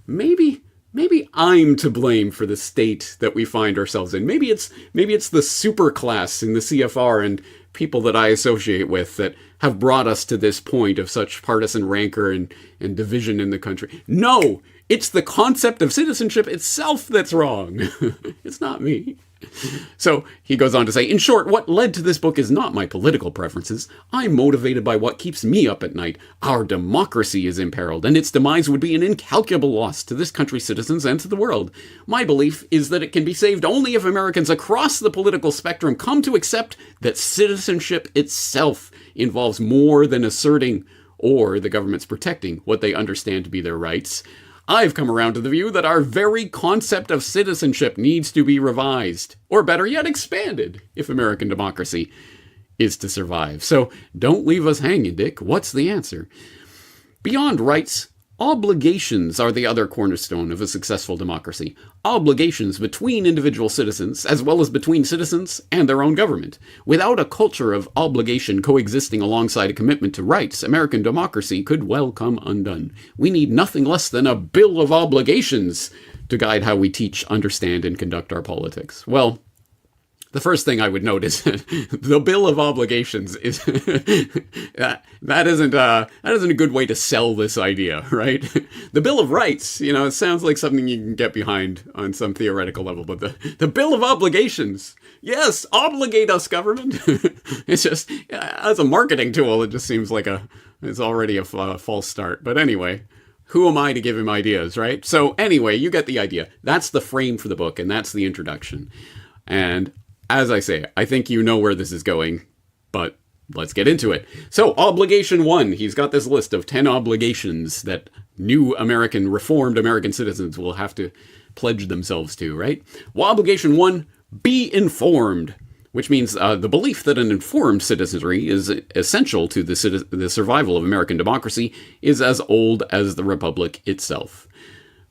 maybe I'm to blame for the state that we find ourselves in. Maybe it's the super class in the CFR and people that I associate with that have brought us to this point of such partisan rancor and division in the country. No, it's the concept of citizenship itself that's wrong. It's not me. So he goes on to say, in short, what led to this book is not my political preferences. I'm motivated by what keeps me up at night. Our democracy is imperiled, and its demise would be an incalculable loss to this country's citizens and to the world. My belief is that it can be saved only if Americans across the political spectrum come to accept that citizenship itself involves more than asserting or the government's protecting what they understand to be their rights. I've come around to the view that our very concept of citizenship needs to be revised, or better yet, expanded, if American democracy is to survive. So don't leave us hanging, Dick. What's the answer? Beyond rights, obligations are the other cornerstone of a successful democracy. Obligations between individual citizens, as well as between citizens and their own government. Without a culture of obligation coexisting alongside a commitment to rights, American democracy could well come undone. We need nothing less than a bill of obligations to guide how we teach, understand, and conduct our politics. Well, the first thing I would note is the Bill of Obligations is that isn't a good way to sell this idea, right? The Bill of Rights, it sounds like something you can get behind on some theoretical level, but the Bill of Obligations, yes, obligate us, government. It's just, as a marketing tool, it just seems like it's already a false start. But anyway, who am I to give him ideas, right? So anyway, you get the idea. That's the frame for the book, and that's the introduction. And as I say, I think you know where this is going, but let's get into it. So, obligation 1, he's got this list of 10 obligations that new reformed American citizens will have to pledge themselves to, right? Well, obligation 1, be informed. which means the belief that an informed citizenry is essential to the survival of American democracy is as old as the Republic itself.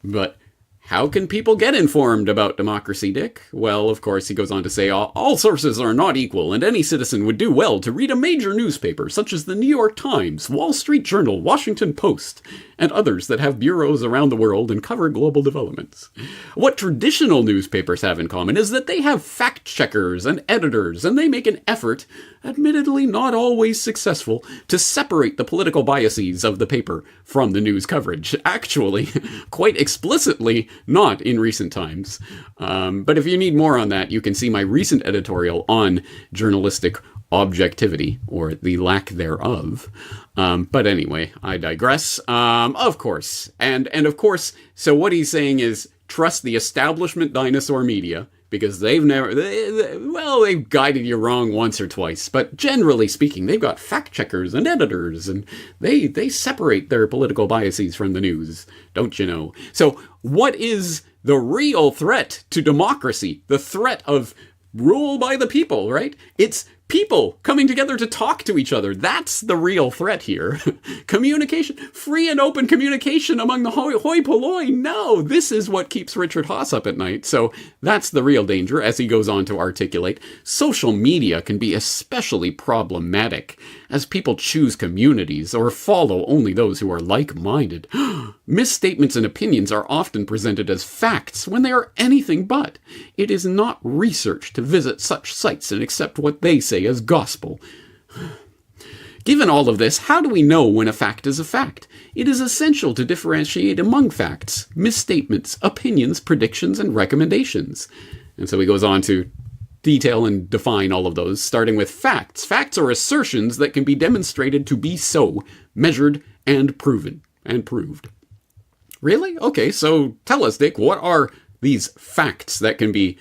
But how can people get informed about democracy, Dick? Well, of course, he goes on to say, all sources are not equal, and any citizen would do well to read a major newspaper, such as the New York Times, Wall Street Journal, Washington Post, and others that have bureaus around the world and cover global developments. What traditional newspapers have in common is that they have fact-checkers and editors, and they make an effort, admittedly not always successful, to separate the political biases of the paper from the news coverage. Actually, quite explicitly, not in recent times. But if you need more on that, you can see my recent editorial on journalistic objectivity, or the lack thereof. But anyway, I digress. Of course. And of course, so what he's saying is trust the establishment dinosaur media, because they've guided you wrong once or twice. But generally speaking, they've got fact checkers and editors, and they separate their political biases from the news, don't you know? So what is the real threat to democracy? The threat of rule by the people, right? It's people coming together to talk to each other. That's the real threat here. Communication, free and open communication among the hoi polloi. No, this is what keeps Richard Haass up at night. So that's the real danger, as he goes on to articulate. Social media can be especially problematic, as people choose communities or follow only those who are like-minded. Misstatements and opinions are often presented as facts when they are anything but. It is not research to visit such sites and accept what they say as gospel. Given all of this, how do we know when a fact is a fact? It is essential to differentiate among facts, misstatements, opinions, predictions, and recommendations. And so he goes on to detail and define all of those, starting with facts. Facts are assertions that can be demonstrated to be so, measured and proven and proved. Really? Okay, so tell us, Dick, what are these facts that can be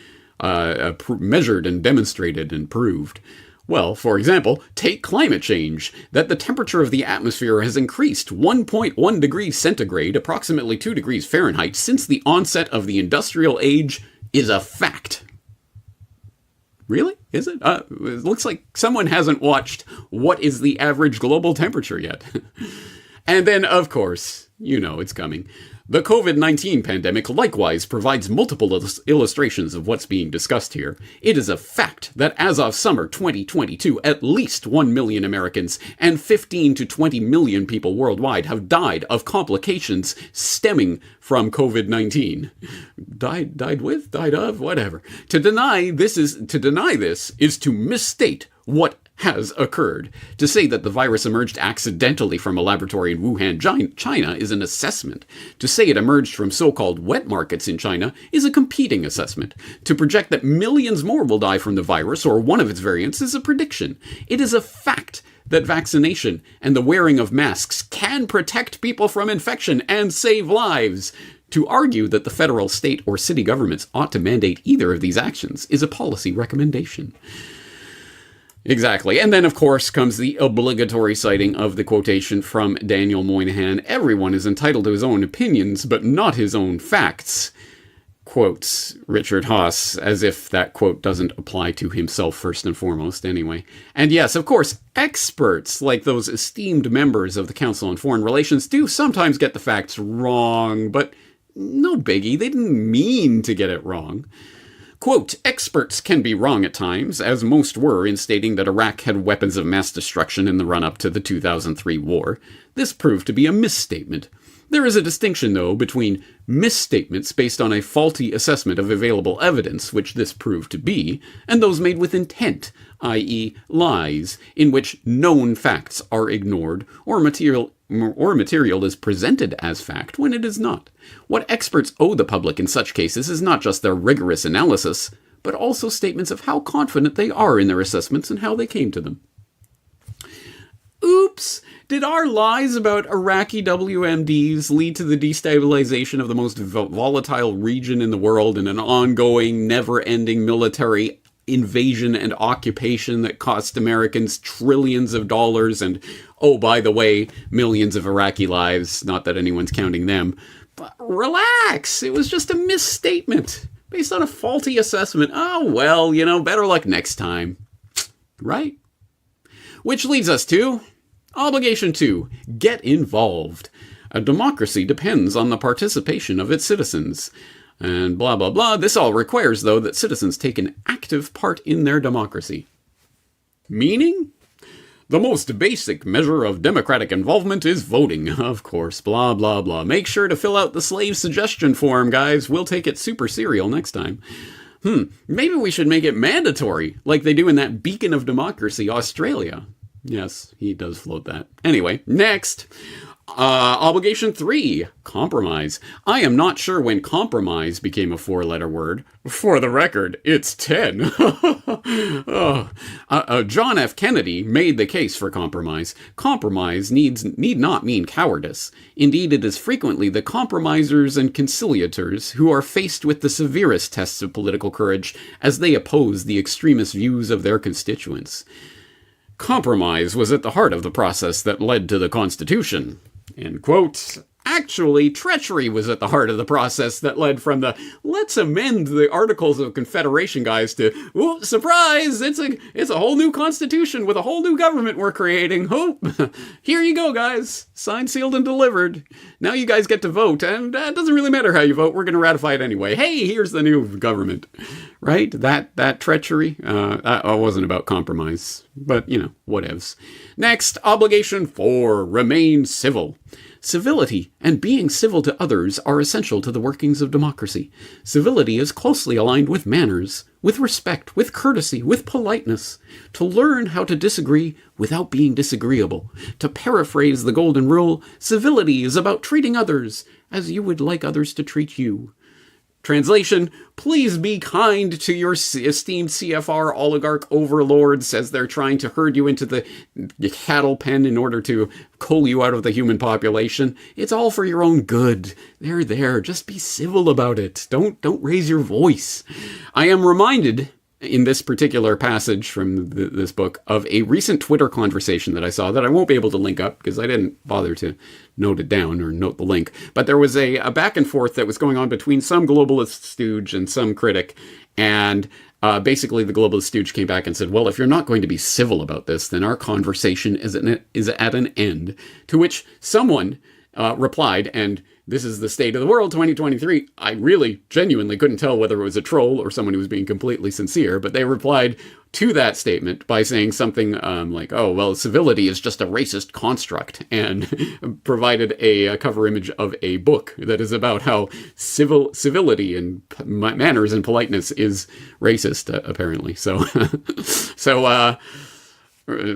measured and demonstrated and proved? Well, for example, take climate change. That the temperature of the atmosphere has increased 1.1 degrees centigrade, approximately 2 degrees Fahrenheit, since the onset of the industrial age is a fact. Really? Is it? It looks like someone hasn't watched What is the Average Global Temperature yet. And then, of course, you know it's coming. The COVID-19 pandemic likewise provides multiple illustrations of what's being discussed here. It is a fact that as of summer 2022, at least 1 million Americans and 15 to 20 million people worldwide have died of complications stemming from COVID-19. Died of, whatever. To deny this is to misstate what has occurred. To say that the virus emerged accidentally from a laboratory in Wuhan, China is an assessment. To say it emerged from so-called wet markets in China is a competing assessment. To project that millions more will die from the virus or one of its variants is a prediction. It is a fact that vaccination and the wearing of masks can protect people from infection and save lives. To argue that the federal, state, or city governments ought to mandate either of these actions is a policy recommendation. Exactly. And then, of course, comes the obligatory citing of the quotation from Daniel Moynihan, "Everyone is entitled to his own opinions, but not his own facts," quotes Richard Haass, as if that quote doesn't apply to himself first and foremost anyway. And yes, of course, experts, like those esteemed members of the Council on Foreign Relations, do sometimes get the facts wrong, but no biggie, they didn't mean to get it wrong. Quote, "Experts can be wrong at times, as most were in stating that Iraq had weapons of mass destruction in the run-up to the 2003 war. This proved to be a misstatement. There is a distinction, though, between misstatements based on a faulty assessment of available evidence, which this proved to be, and those made with intent, i.e. lies, in which known facts are ignored, or material is presented as fact when it is not. What experts owe the public in such cases is not just their rigorous analysis, but also statements of how confident they are in their assessments and how they came to them." Oops! Did our lies about Iraqi WMDs lead to the destabilization of the most volatile region in the world and an ongoing, never-ending military invasion and occupation that cost Americans trillions of dollars and, oh, by the way, millions of Iraqi lives, not that anyone's counting them? But relax, it was just a misstatement. based on a faulty assessment. Oh, well, better luck next time. Right? Which leads us to Obligation 2, get involved. A democracy depends on the participation of its citizens. And blah, blah, blah. This all requires, though, that citizens take an active part in their democracy. Meaning? The most basic measure of democratic involvement is voting, of course, blah, blah, blah. Make sure to fill out the slave suggestion form, guys. We'll take it super serial next time. Maybe we should make it mandatory, like they do in that beacon of democracy, Australia. Yes, he does float that. Anyway, next. Obligation 3, compromise. I am not sure when compromise became a 4-letter word. For the record, it's 10. John F. Kennedy made the case for compromise. Compromise need not mean cowardice. Indeed, it is frequently the compromisers and conciliators who are faced with the severest tests of political courage as they oppose the extremist views of their constituents. Compromise was at the heart of the process that led to the Constitution. End quote. Actually, treachery was at the heart of the process that led from the let's amend the Articles of Confederation guys to, oh, surprise, it's a whole new constitution with a whole new government we're creating. Oh, here you go, guys. Signed, sealed, and delivered. Now you guys get to vote, and it doesn't really matter how you vote. We're going to ratify it anyway. Hey, here's the new government. Right? That treachery wasn't about compromise, but, whatevs. Next, Obligation 4, remain civil. Civility and being civil to others are essential to the workings of democracy. Civility is closely aligned with manners, with respect, with courtesy, with politeness. To learn how to disagree without being disagreeable. To paraphrase the golden rule, civility is about treating others as you would like others to treat you. Translation, please be kind to your esteemed CFR oligarch overlords as they're trying to herd you into the cattle pen in order to cull you out of the human population. It's all for your own good. They're there. Just be civil about it. Don't raise your voice. I am reminded in this particular passage from this book of a recent Twitter conversation that I saw that I won't be able to link up because I didn't bother to note it down or note the link. But there was a back and forth that was going on between some globalist stooge and some critic. And basically the globalist stooge came back and said, well, if you're not going to be civil about this, then our conversation is at an end. To which someone replied, and this is the state of the world 2023. I really genuinely couldn't tell whether it was a troll or someone who was being completely sincere, but they replied to that statement by saying something like, oh, well, civility is just a racist construct, and provided a cover image of a book that is about how civility and manners and politeness is racist, apparently. So,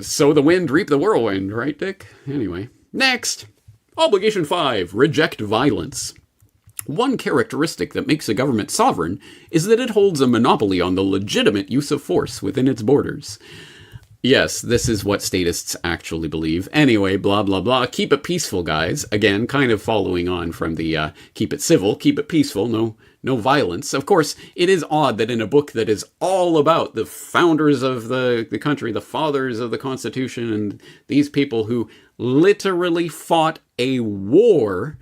sow the wind, reap the whirlwind, right, Dick? Anyway, next. Obligation 5, reject violence. One characteristic that makes a government sovereign is that it holds a monopoly on the legitimate use of force within its borders. Yes, this is what statists actually believe. Anyway, blah, blah, blah. Keep it peaceful, guys. Again, kind of following on from the keep it civil, keep it peaceful, no violence. Of course, it is odd that in a book that is all about the founders of the country, the fathers of the Constitution, and these people who literally fought a war,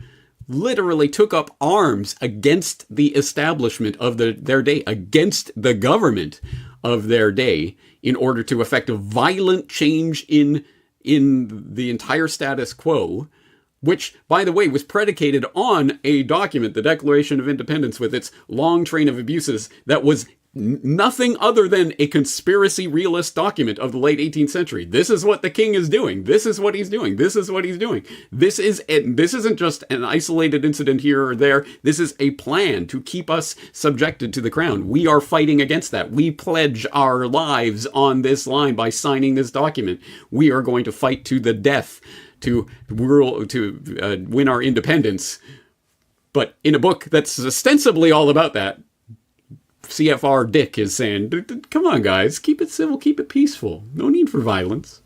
literally took up arms against the establishment of their day, against the government of their day, in order to effect a violent change in the entire status quo, which, by the way, was predicated on a document, the Declaration of Independence, with its long train of abuses, that was nothing other than a conspiracy realist document of the late 18th century. This is what the king is doing. This is what he's doing. This is what he's doing. This isn't just an isolated incident here or there. This is a plan to keep us subjected to the crown. We are fighting against that. We pledge our lives on this line by signing this document. We are going to fight to the death to win our independence. But in a book that's ostensibly all about that, CFR Dick is saying, come on, guys, keep it civil, keep it peaceful. No need for violence.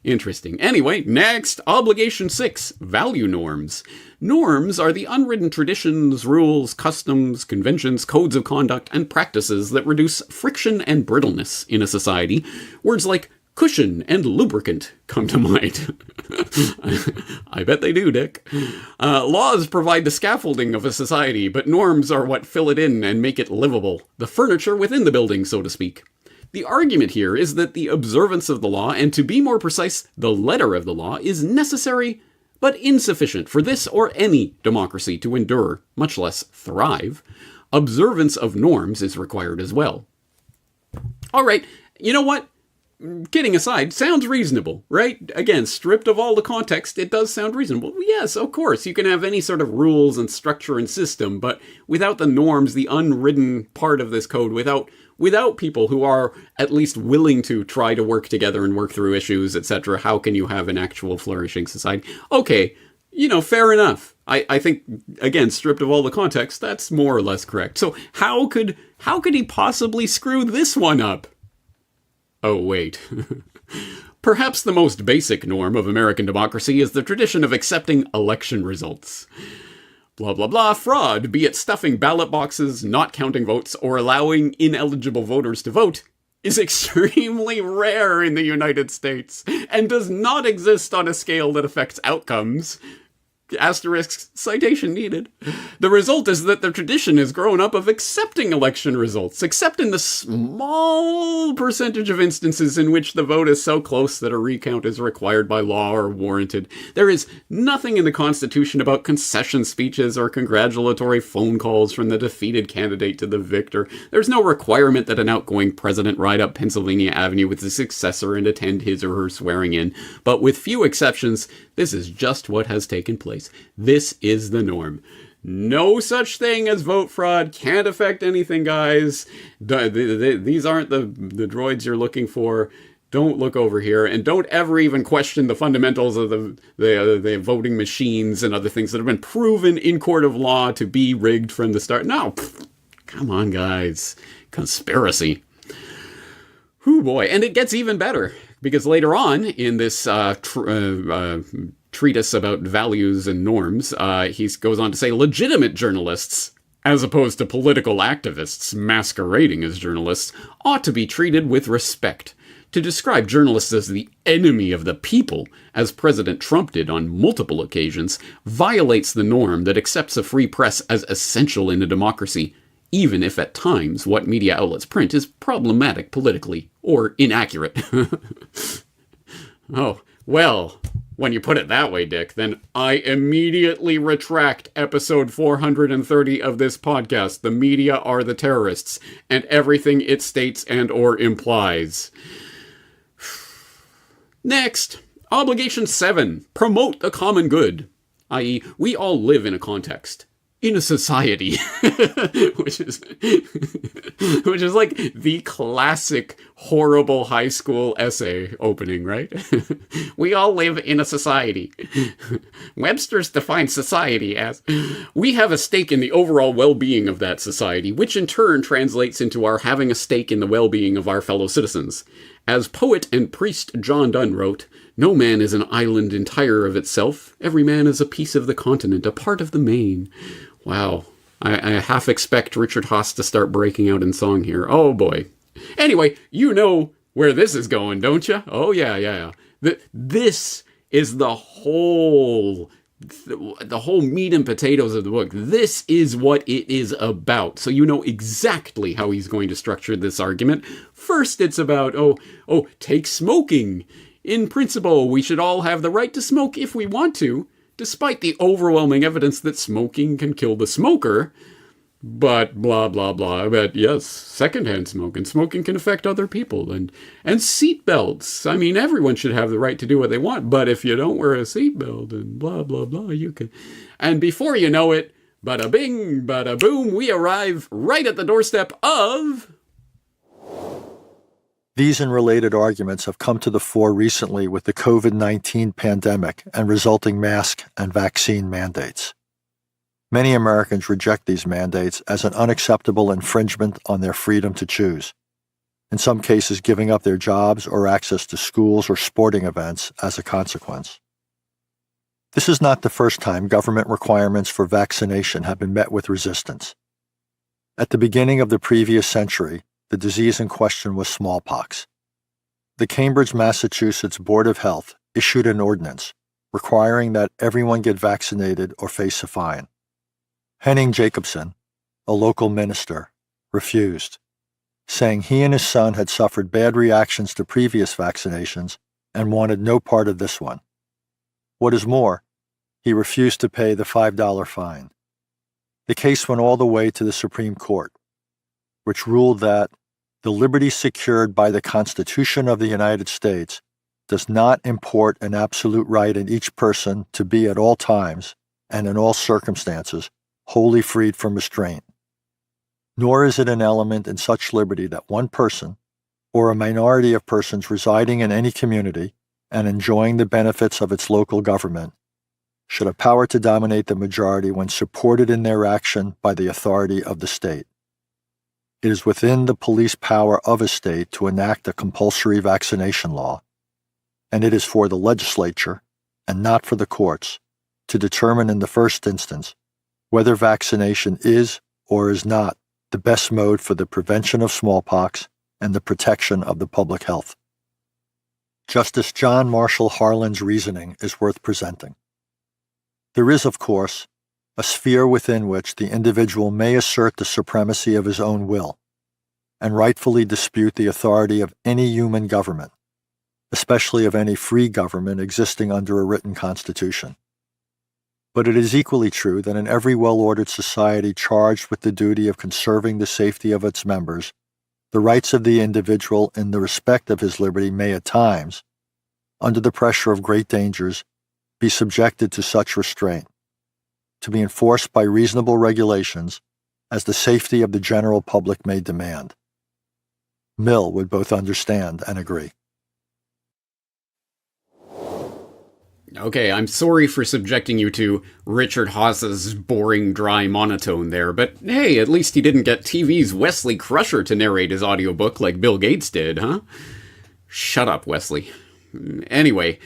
Interesting. Anyway, next, Obligation 6, value norms. Norms are the unwritten traditions, rules, customs, conventions, codes of conduct, and practices that reduce friction and brittleness in a society. Words like cushion, and lubricant come to mind. I bet they do, Dick. Laws provide the scaffolding of a society, but norms are what fill it in and make it livable. The furniture within the building, so to speak. The argument here is that the observance of the law, and to be more precise, the letter of the law, is necessary but insufficient for this or any democracy to endure, much less thrive. Observance of norms is required as well. All right, you know what? Kidding aside, sounds reasonable, right? Again, stripped of all the context, it does sound reasonable. Yes, of course, you can have any sort of rules and structure and system, but without the norms, the unwritten part of this code, without people who are at least willing to try to work together and work through issues, etc., how can you have an actual flourishing society? Okay, fair enough. I think, again, stripped of all the context, that's more or less correct. So how could he possibly screw this one up? Oh, wait. Perhaps the most basic norm of American democracy is the tradition of accepting election results. Blah, blah, blah, fraud, be it stuffing ballot boxes, not counting votes, or allowing ineligible voters to vote, is extremely rare in the United States and does not exist on a scale that affects outcomes. Asterisk citation needed. The result is that the tradition has grown up of accepting election results, except in the small percentage of instances in which the vote is so close that a recount is required by law or warranted. There is nothing in the Constitution about concession speeches or congratulatory phone calls from the defeated candidate to the victor. There's no requirement that an outgoing president ride up Pennsylvania Avenue with his successor and attend his or her swearing in. But with few exceptions, this is just what has taken place. This is the norm. No such thing as vote fraud. Can't affect anything, guys. These aren't the droids you're looking for. Don't look over here. And don't ever even question the fundamentals of the voting machines and other things that have been proven in court of law to be rigged from the start. No. Come on, guys. Conspiracy. Whew, boy. And it gets even better. Because later on in this treatise about values and norms, he goes on to say legitimate journalists, as opposed to political activists masquerading as journalists, ought to be treated with respect. To describe journalists as the enemy of the people, as President Trump did on multiple occasions, violates the norm that accepts a free press as essential in a democracy, even if at times what media outlets print is problematic politically or inaccurate. Oh, well, when you put it that way, Dick, then I immediately retract episode 430 of this podcast. The media are the terrorists, and everything it states and or implies. Next, obligation 7, promote the common good, i.e., we all live in a context. In a society, which is like the classic horrible high school essay opening, right? We all live in a society. Webster's defines society as, we have a stake in the overall well-being of that society, which in turn translates into our having a stake in the well-being of our fellow citizens. As poet and priest John Donne wrote, no man is an island entire of itself. Every man is a piece of the continent, a part of the main. Wow. I half expect Richard Haas to start breaking out in song here. Oh, boy. Anyway, you know where this is going, don't you? Oh, yeah. This is the whole meat and potatoes of the book. This is what it is about. So you know exactly how he's going to structure this argument. First, it's about, take smoking. In principle, we should all have the right to smoke if we want to, despite the overwhelming evidence that smoking can kill the smoker. But blah, blah, blah. But yes, secondhand smoking can affect other people. And seatbelts. I mean, everyone should have the right to do what they want. But if you don't wear a seatbelt and blah, blah, blah, you can. And before you know it, bada bing, bada boom, we arrive right at the doorstep of... These and related arguments have come to the fore recently with the COVID-19 pandemic and resulting mask and vaccine mandates. Many Americans reject these mandates as an unacceptable infringement on their freedom to choose, in some cases giving up their jobs or access to schools or sporting events as a consequence. This is not the first time government requirements for vaccination have been met with resistance. At the beginning of the previous century, the disease in question was smallpox. the Cambridge, Massachusetts Board of Health issued an ordinance requiring that everyone get vaccinated or face a fine. Henning Jacobson, a local minister, refused, saying he and his son had suffered bad reactions to previous vaccinations and wanted no part of this one. What is more, he refused to pay the $5 fine. The case went all the way to the Supreme Court, which ruled that the liberty secured by the Constitution of the United States does not import an absolute right in each person to be at all times and in all circumstances wholly freed from restraint. Nor is it an element in such liberty that one person, or a minority of persons residing in any community and enjoying the benefits of its local government, should have power to dominate the majority when supported in their action by the authority of the state. It is within the police power of a state to enact a compulsory vaccination law, and it is for the legislature, and not for the courts, to determine in the first instance whether vaccination is or is not the best mode for the prevention of smallpox and the protection of the public health. Justice John Marshall Harlan's reasoning is worth presenting. There is, of course, a sphere within which the individual may assert the supremacy of his own will, and rightfully dispute the authority of any human government, especially of any free government existing under a written constitution. But it is equally true that in every well-ordered society charged with the duty of conserving the safety of its members, the rights of the individual in the respect of his liberty may at times, under the pressure of great dangers, be subjected to such restraint, to be enforced by reasonable regulations as the safety of the general public may demand. Mill would both understand and agree. Okay, I'm sorry for subjecting you to Richard Haas's boring, dry monotone there, but hey, at least he didn't get TV's Wesley Crusher to narrate his audiobook like Bill Gates did, huh? Shut up, Wesley. Anyway,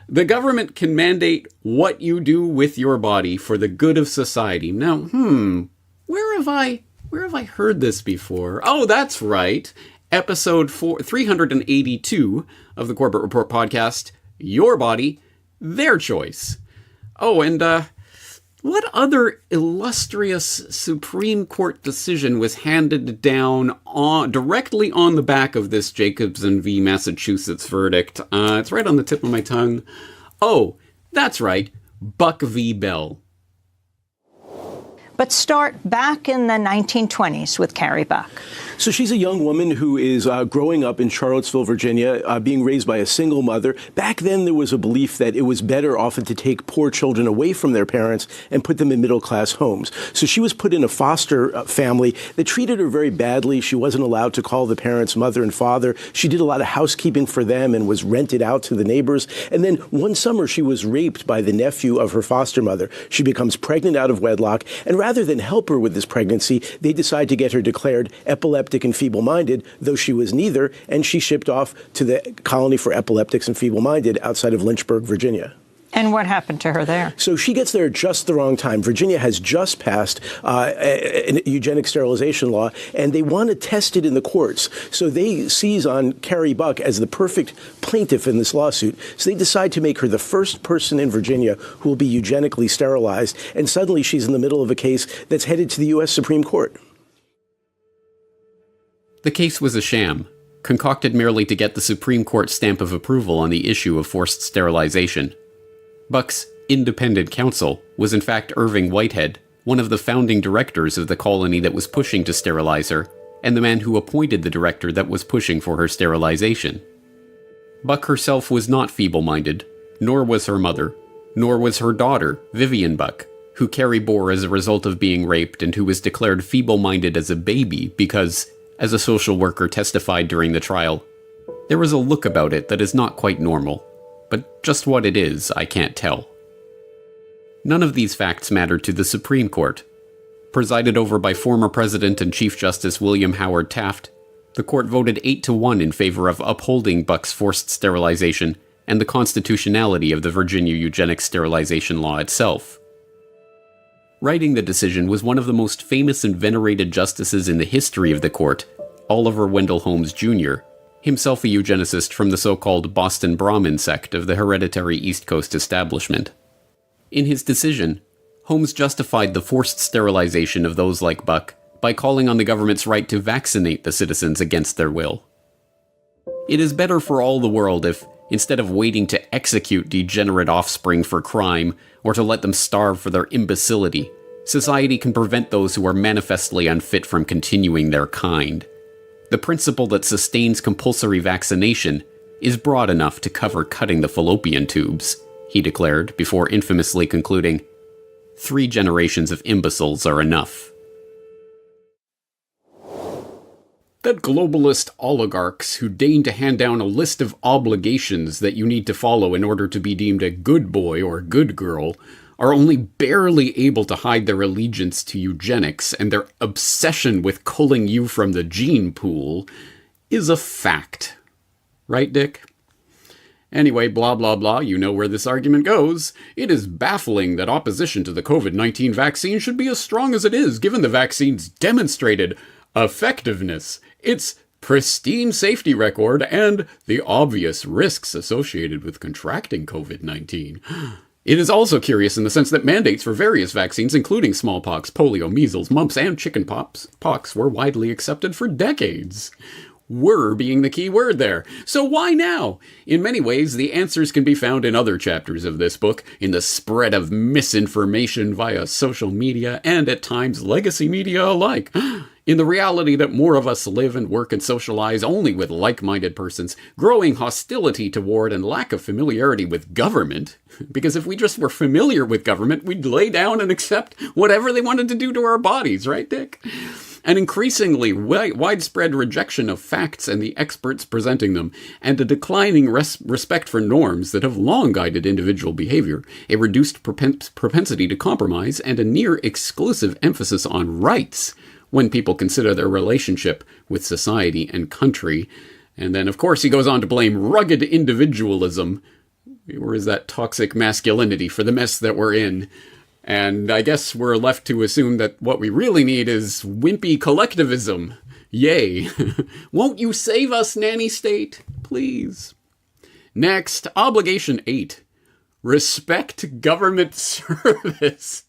the government can mandate what you do with your body for the good of society. Now, where have I heard this before? Oh, that's right. Episode 382 of the Corbett Report podcast, Your Body, Their Choice. Oh, and what other illustrious Supreme Court decision was handed down directly on the back of this Jacobson v. Massachusetts verdict? It's right on the tip of my tongue. Oh, that's right, Buck v. Bell. But start back in the 1920s with Carrie Buck. So she's a young woman who is growing up in Charlottesville, Virginia, being raised by a single mother. Back then, there was a belief that it was better often to take poor children away from their parents and put them in middle-class homes. So she was put in a foster family that treated her very badly. She wasn't allowed to call the parents mother and father. She did a lot of housekeeping for them and was rented out to the neighbors. And then one summer, she was raped by the nephew of her foster mother. She becomes pregnant out of wedlock, and rather than help her with this pregnancy, they decide to get her declared epileptic and feeble-minded, though she was neither, and she shipped off to the colony for epileptics and feeble-minded outside of Lynchburg, Virginia. And what happened to her there? So she gets there at just the wrong time. Virginia has just passed an eugenic sterilization law, and they want to test it in the courts. So they seize on Carrie Buck as the perfect plaintiff in this lawsuit. So they decide to make her the first person in Virginia who will be eugenically sterilized. And suddenly she's in the middle of a case that's headed to the U.S. Supreme Court. The case was a sham, concocted merely to get the Supreme Court stamp of approval on the issue of forced sterilization. Buck's independent counsel was in fact Irving Whitehead, one of the founding directors of the colony that was pushing to sterilize her, and the man who appointed the director that was pushing for her sterilization. Buck herself was not feeble-minded, nor was her mother, nor was her daughter, Vivian Buck, who Carrie bore as a result of being raped and who was declared feeble-minded as a baby because, as a social worker testified during the trial, there was a look about it that is not quite normal, but just what it is, I can't tell. None of these facts mattered to the Supreme Court. Presided over by former President and Chief Justice William Howard Taft, the court voted 8-1 in favor of upholding Buck's forced sterilization and the constitutionality of the Virginia eugenic sterilization law itself. Writing the decision was one of the most famous and venerated justices in the history of the court, Oliver Wendell Holmes Jr., himself a eugenicist from the so-called Boston Brahmin sect of the hereditary East Coast establishment. In his decision, Holmes justified the forced sterilization of those like Buck by calling on the government's right to vaccinate the citizens against their will. It is better for all the world if, instead of waiting to execute degenerate offspring for crime, or to let them starve for their imbecility, society can prevent those who are manifestly unfit from continuing their kind. The principle that sustains compulsory vaccination is broad enough to cover cutting the fallopian tubes, he declared, before infamously concluding, 3 generations of imbeciles are enough. That globalist oligarchs who deign to hand down a list of obligations that you need to follow in order to be deemed a good boy or good girl are only barely able to hide their allegiance to eugenics and their obsession with culling you from the gene pool is a fact. Right, Dick? Anyway, blah blah blah, you know where this argument goes. It is baffling that opposition to the COVID-19 vaccine should be as strong as it is, given the vaccine's demonstrated effectiveness, its pristine safety record, and the obvious risks associated with contracting COVID-19. It is also curious in the sense that mandates for various vaccines, including smallpox, polio, measles, mumps, and chickenpox, were widely accepted for decades. Were being the key word there. So why now? In many ways, the answers can be found in other chapters of this book, in the spread of misinformation via social media and, at times, legacy media alike. In the reality that more of us live and work and socialize only with like-minded persons, growing hostility toward and lack of familiarity with government. Because if we just were familiar with government, we'd lay down and accept whatever they wanted to do to our bodies, right, Dick? An increasingly widespread rejection of facts and the experts presenting them, and a declining respect for norms that have long guided individual behavior, a reduced propensity to compromise, and a near-exclusive emphasis on rights when people consider their relationship with society and country. And then, of course, he goes on to blame rugged individualism, or is that toxic masculinity, for the mess that we're in. And I guess we're left to assume that what we really need is wimpy collectivism. Yay. Won't you save us, nanny state? Please. Next, obligation 8. Respect government service.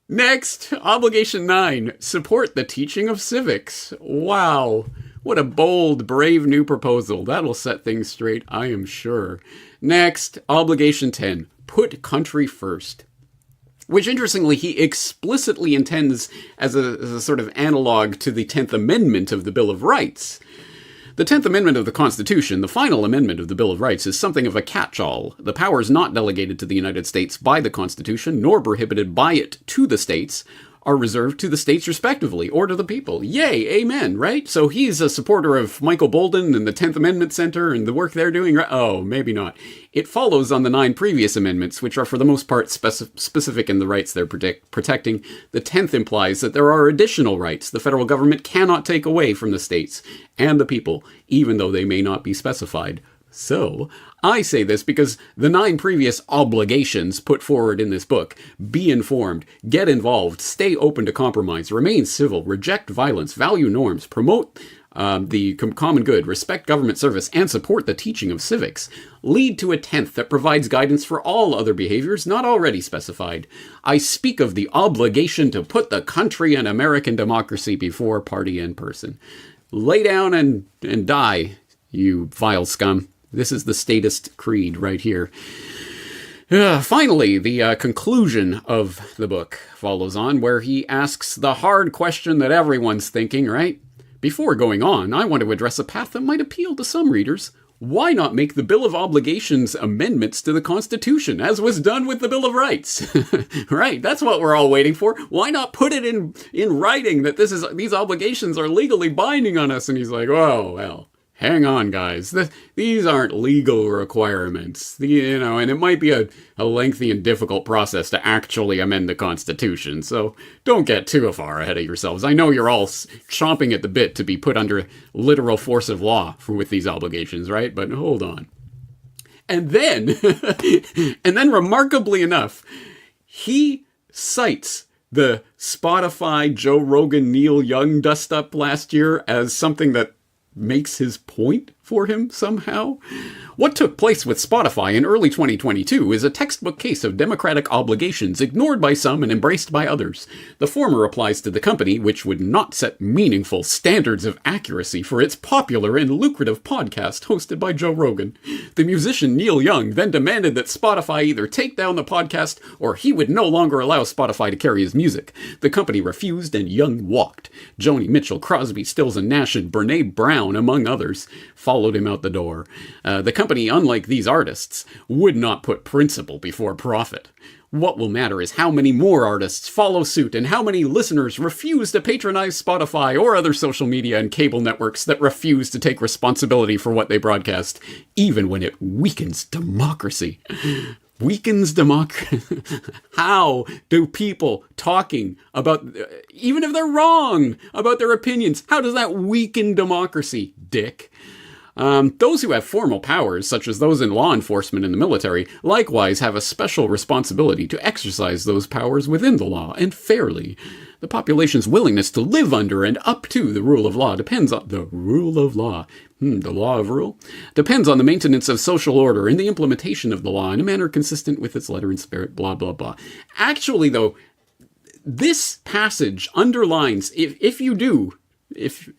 Next, obligation 9. Support the teaching of civics. Wow. What a bold, brave new proposal. That'll set things straight, I am sure. Next, obligation 10. Put country first. Which, interestingly, he explicitly intends as a sort of analog to the 10th Amendment of the Bill of Rights. The 10th Amendment of the Constitution, the final amendment of the Bill of Rights, is something of a catch-all. The powers not delegated to the United States by the Constitution, nor prohibited by it to the states, are reserved to the states respectively, or to the people. Yay, amen, right? So he's a supporter of Michael Bolden and the 10th Amendment Center and the work they're doing, right? Oh, maybe not. It follows on the 9 previous amendments, which are for the most part specific in the rights they're protecting. The 10th implies that there are additional rights the federal government cannot take away from the states and the people, even though they may not be specified. So, I say this because the 9 previous obligations put forward in this book, be informed, get involved, stay open to compromise, remain civil, reject violence, value norms, promote the common good, respect government service, and support the teaching of civics, lead to a 10th that provides guidance for all other behaviors not already specified. I speak of the obligation to put the country and American democracy before party and person. Lay down and die, you vile scum. This is the statist creed right here. Finally, the conclusion of the book follows on, where he asks the hard question that everyone's thinking, right? Before going on, I want to address a path that might appeal to some readers. Why not make the Bill of Obligations amendments to the Constitution, as was done with the Bill of Rights? Right, that's what we're all waiting for. Why not put it in writing that these obligations are legally binding on us? And he's like, oh, well, hang on, guys. These aren't legal requirements. And it might be a lengthy and difficult process to actually amend the Constitution, so don't get too far ahead of yourselves. I know you're all chomping at the bit to be put under literal force of law with these obligations, right? But hold on. And then, remarkably enough, he cites the Spotify Joe Rogan Neil Young dust up last year as something that makes his point for him somehow? What took place with Spotify in early 2022 is a textbook case of democratic obligations ignored by some and embraced by others. The former applies to the company, which would not set meaningful standards of accuracy for its popular and lucrative podcast hosted by Joe Rogan. The musician Neil Young then demanded that Spotify either take down the podcast or he would no longer allow Spotify to carry his music. The company refused and Young walked. Joni Mitchell, Crosby, Stills and Nash, and Brene Brown, among others, followed him out the door. The company, unlike these artists, would not put principle before profit. What will matter is how many more artists follow suit and how many listeners refuse to patronize Spotify or other social media and cable networks that refuse to take responsibility for what they broadcast, even when it weakens democracy. Weakens democracy. How do people talking about, even if they're wrong about their opinions, how does that weaken democracy, dick? Those who have formal powers, such as those in law enforcement and the military, likewise have a special responsibility to exercise those powers within the law and fairly. The population's willingness to live under and up to the rule of law depends on the rule of law. The law of rule? Depends on the maintenance of social order and the implementation of the law in a manner consistent with its letter and spirit, blah, blah, blah. Actually, though, this passage underlines, if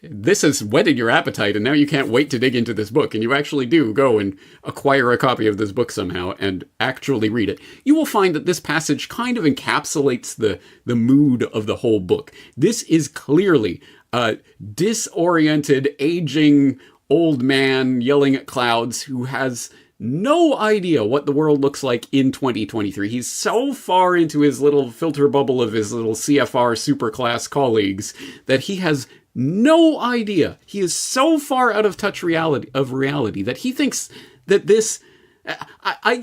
this has whetted your appetite and now you can't wait to dig into this book and you actually do go and acquire a copy of this book somehow and actually read it, you will find that this passage kind of encapsulates the mood of the whole book. This is clearly a disoriented, aging old man yelling at clouds who has no idea what the world looks like in 2023. He's so far into his little filter bubble of his little CFR superclass colleagues that he has no idea. He is so far out of touch reality that he thinks that this,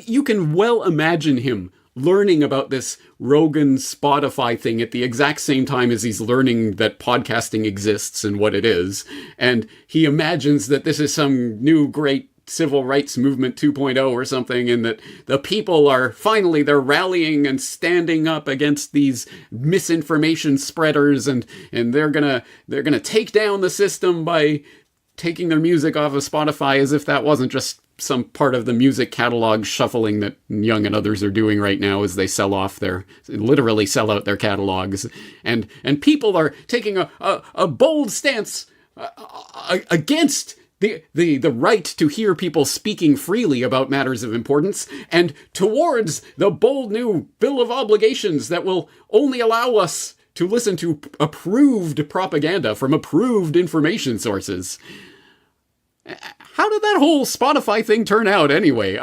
you can well imagine him learning about this Rogan Spotify thing at the exact same time as he's learning that podcasting exists and what it is. And he imagines that this is some new great civil rights movement 2.0 or something, and that the people are finally, they're rallying and standing up against these misinformation spreaders, and they're gonna take down the system by taking their music off of Spotify, as if that wasn't just some part of the music catalog shuffling that Young and others are doing right now as they literally sell out their catalogs. And people are taking a bold stance against the right to hear people speaking freely about matters of importance, and towards the bold new Bill of Obligations that will only allow us to listen to approved propaganda from approved information sources. How did that whole Spotify thing turn out anyway?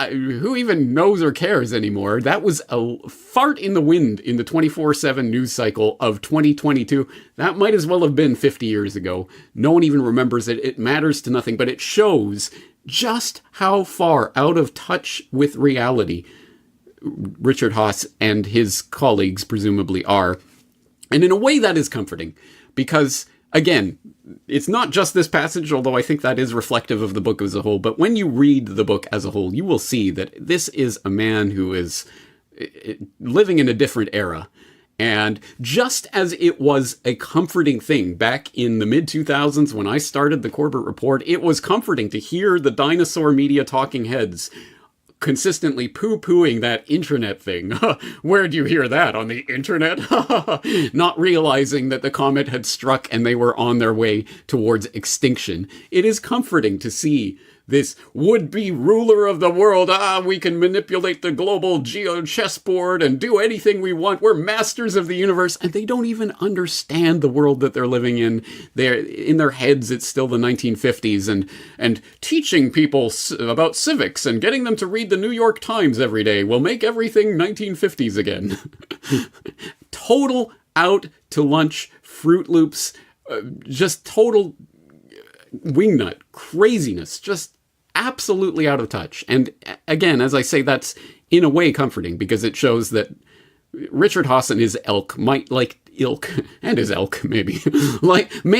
Who even knows or cares anymore? That was a fart in the wind in the 24/7 news cycle of 2022. That might as well have been 50 years ago. No one even remembers it. It matters to nothing, but it shows just how far out of touch with reality Richard Haass and his colleagues presumably are. And in a way that is comforting, because again, it's not just this passage, although I think that is reflective of the book as a whole, but when you read the book as a whole, you will see that this is a man who is living in a different era. And just as it was a comforting thing back in the mid-2000s when I started the Corbett Report, it was comforting to hear the dinosaur media talking heads consistently poo-pooing that internet thing. Where'd you hear that? On the internet? Not realizing that the comet had struck and they were on their way towards extinction. It is comforting to see this would-be ruler of the world. We can manipulate the global geo-chessboard and do anything we want. We're masters of the universe. And they don't even understand the world that they're living in. In their heads, it's still the 1950s. And teaching people about civics and getting them to read the New York Times every day will make everything 1950s again. Total out to lunch, Fruit Loops, just total wingnut craziness, just absolutely out of touch. And again, as I say, that's in a way comforting, because it shows that Richard Haass and his ilk may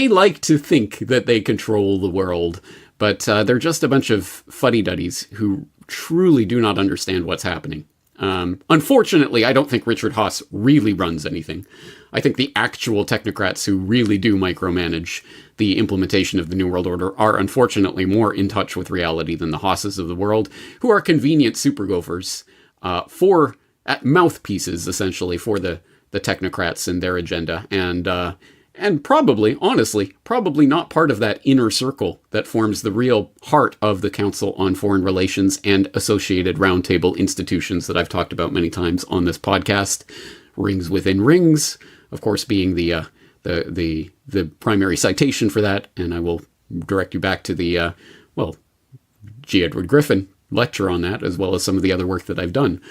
like to think that they control the world, but they're just a bunch of fuddy-duddies who truly do not understand what's happening. Unfortunately, I don't think Richard Haass really runs anything. I think the actual technocrats who really do micromanage the implementation of the New World Order are unfortunately more in touch with reality than the Haasses of the world, who are convenient super gophers for mouthpieces, essentially, for the technocrats and their agenda. And probably, honestly, probably not part of that inner circle that forms the real heart of the Council on Foreign Relations and associated roundtable institutions that I've talked about many times on this podcast. Rings within rings, of course, being the primary citation for that. And I will direct you back to the, G. Edward Griffin lecture on that, as well as some of the other work that I've done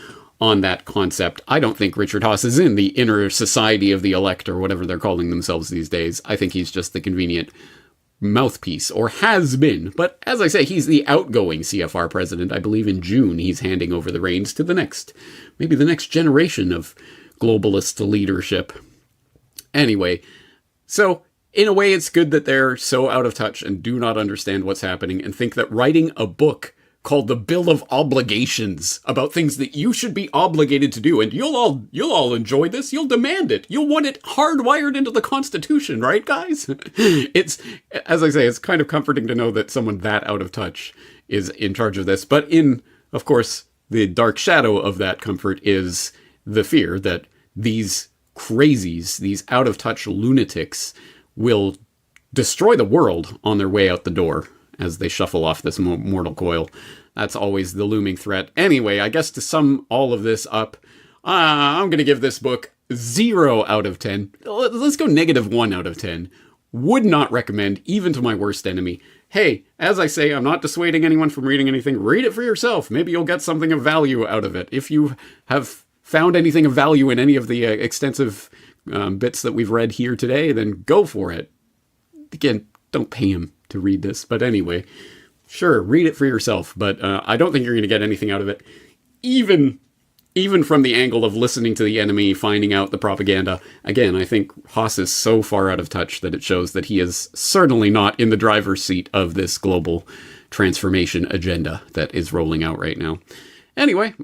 on that concept. I don't think Richard Haass is in the inner society of the elect, or whatever they're calling themselves these days. I think he's just the convenient mouthpiece, or has been. But as I say, he's the outgoing CFR president. I believe in June he's handing over the reins to the next generation of globalist leadership. Anyway, so in a way it's good that they're so out of touch and do not understand what's happening and think that writing a book called the Bill of Obligations about things that you should be obligated to do, and you'll all enjoy this, you'll demand it, you'll want it hardwired into the Constitution, right, guys? It's, as I say, it's kind of comforting to know that someone that out of touch is in charge of this. But of course, the dark shadow of that comfort is the fear that these crazies, these out of touch lunatics, will destroy the world on their way out the door as they shuffle off this mortal coil. That's always the looming threat. Anyway, I guess to sum all of this up, I'm going to give this book 0 out of 10. Let's go -1 out of 10. Would not recommend, even to my worst enemy. Hey, as I say, I'm not dissuading anyone from reading anything. Read it for yourself. Maybe you'll get something of value out of it. If you have found anything of value in any of the extensive bits that we've read here today, then go for it. Again, don't pay him to read this, but anyway, sure, read it for yourself, but I don't think you're going to get anything out of it, even from the angle of listening to the enemy, finding out the propaganda. Again, I think Haass is so far out of touch that it shows that he is certainly not in the driver's seat of this global transformation agenda that is rolling out right now. Anyway,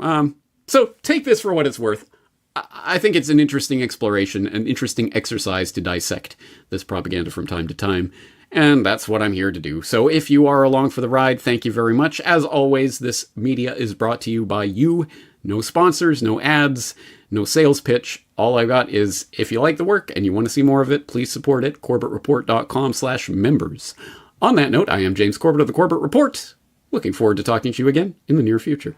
so take this for what it's worth. I think it's an interesting exploration, an interesting exercise to dissect this propaganda from time to time. And that's what I'm here to do. So if you are along for the ride, thank you very much. As always, this media is brought to you by you. No sponsors, no ads, no sales pitch. All I got is, if you like the work and you want to see more of it, please support it. CorbettReport.com/members. On that note, I am James Corbett of the Corbett Report. Looking forward to talking to you again in the near future.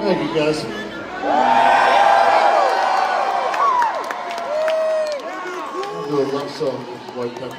Thank you, guys. I'll do a love song with White Pepper.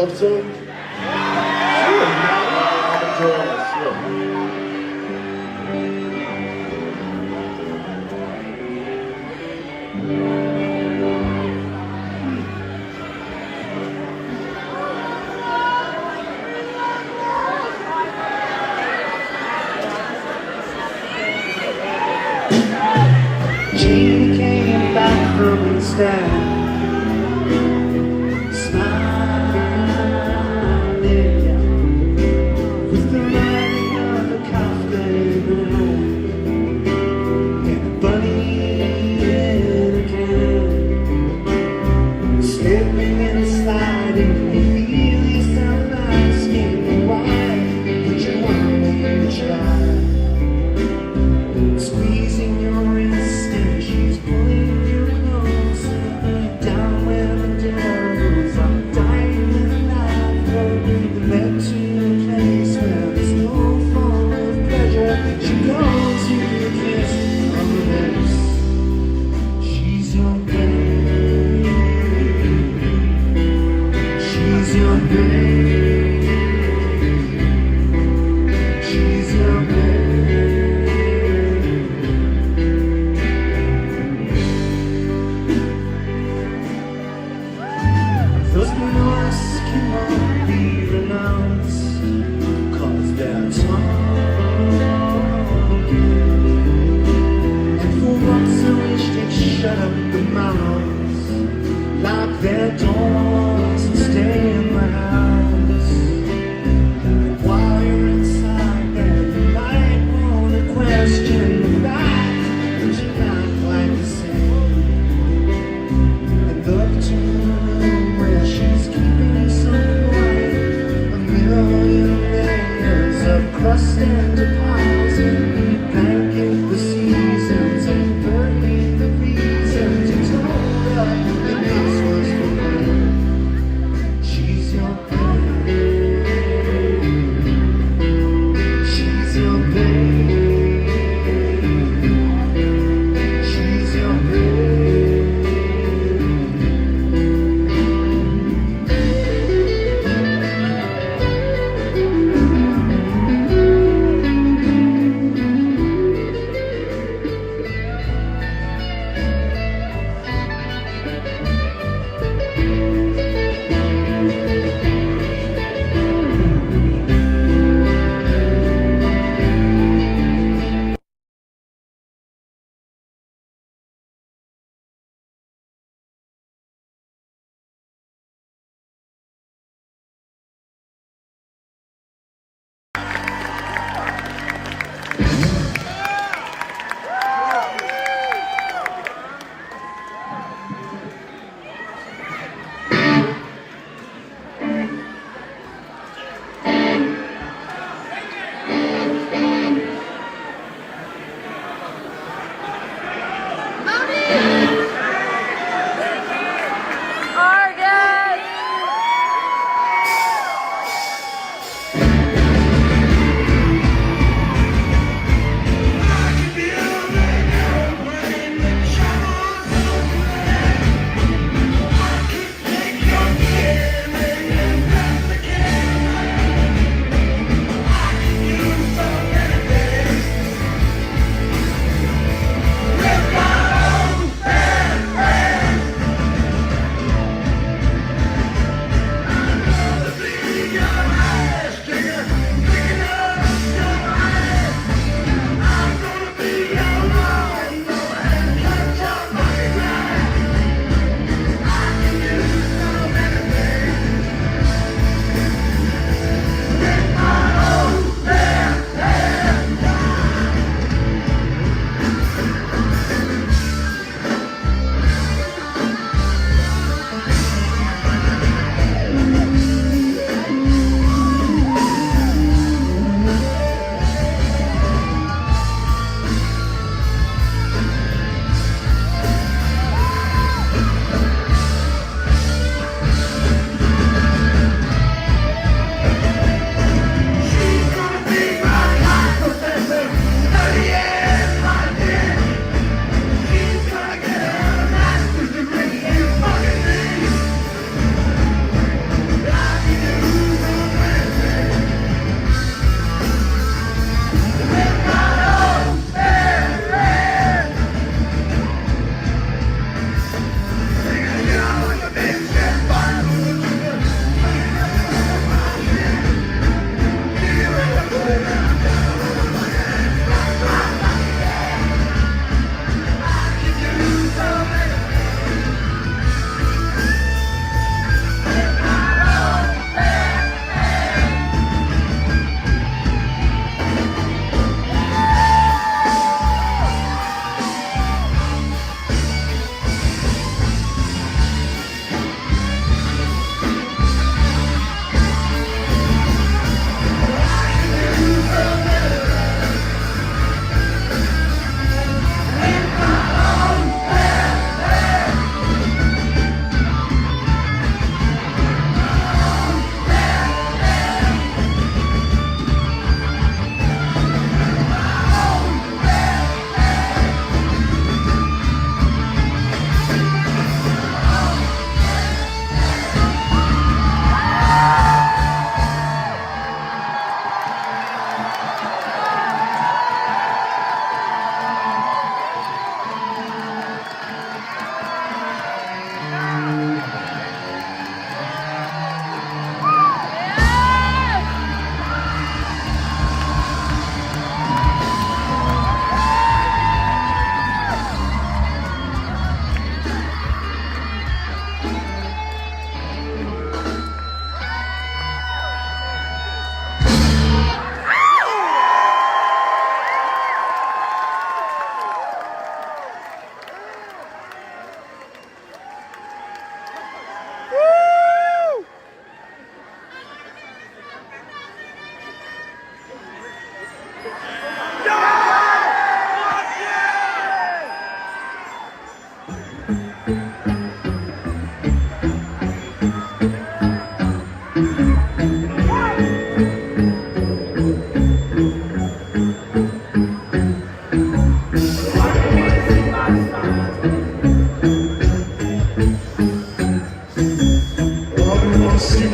love some? Sure, I'm enjoying this, sure. She came back from the stand, smiling with the writing of the coffin and a bunny in a can, slipping and sliding. You feel yourself asking why, but you want me to try. Squeezing your wrist and she's pulling you closer.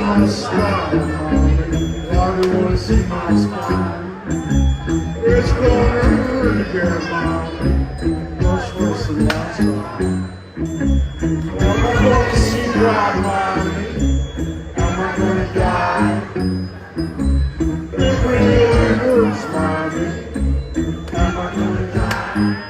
my spine, mommy, wanna see my spine. It's gonna hurt again, mommy, much worse than last time. Am I gonna see right, mommy? Am I gonna die? It really hurts, mommy. Am I gonna die?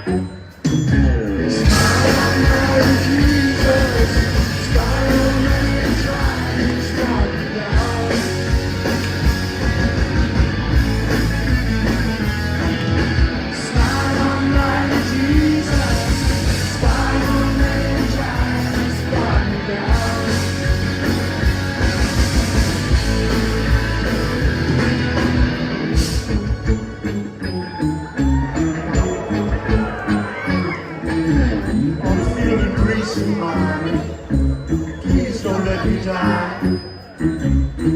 Please don't let me die.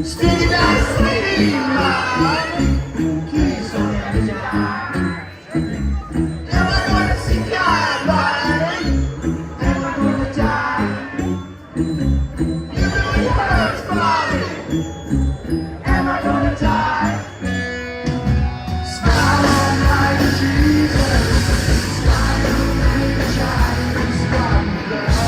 Sticky down, sweetie, mommy. Please don't let me die. Am I gonna see God, mommy? Am I gonna die? It really hurts, mommy. Am I gonna die? Smile all night, Jesus. Smile all night, child. Smile me down.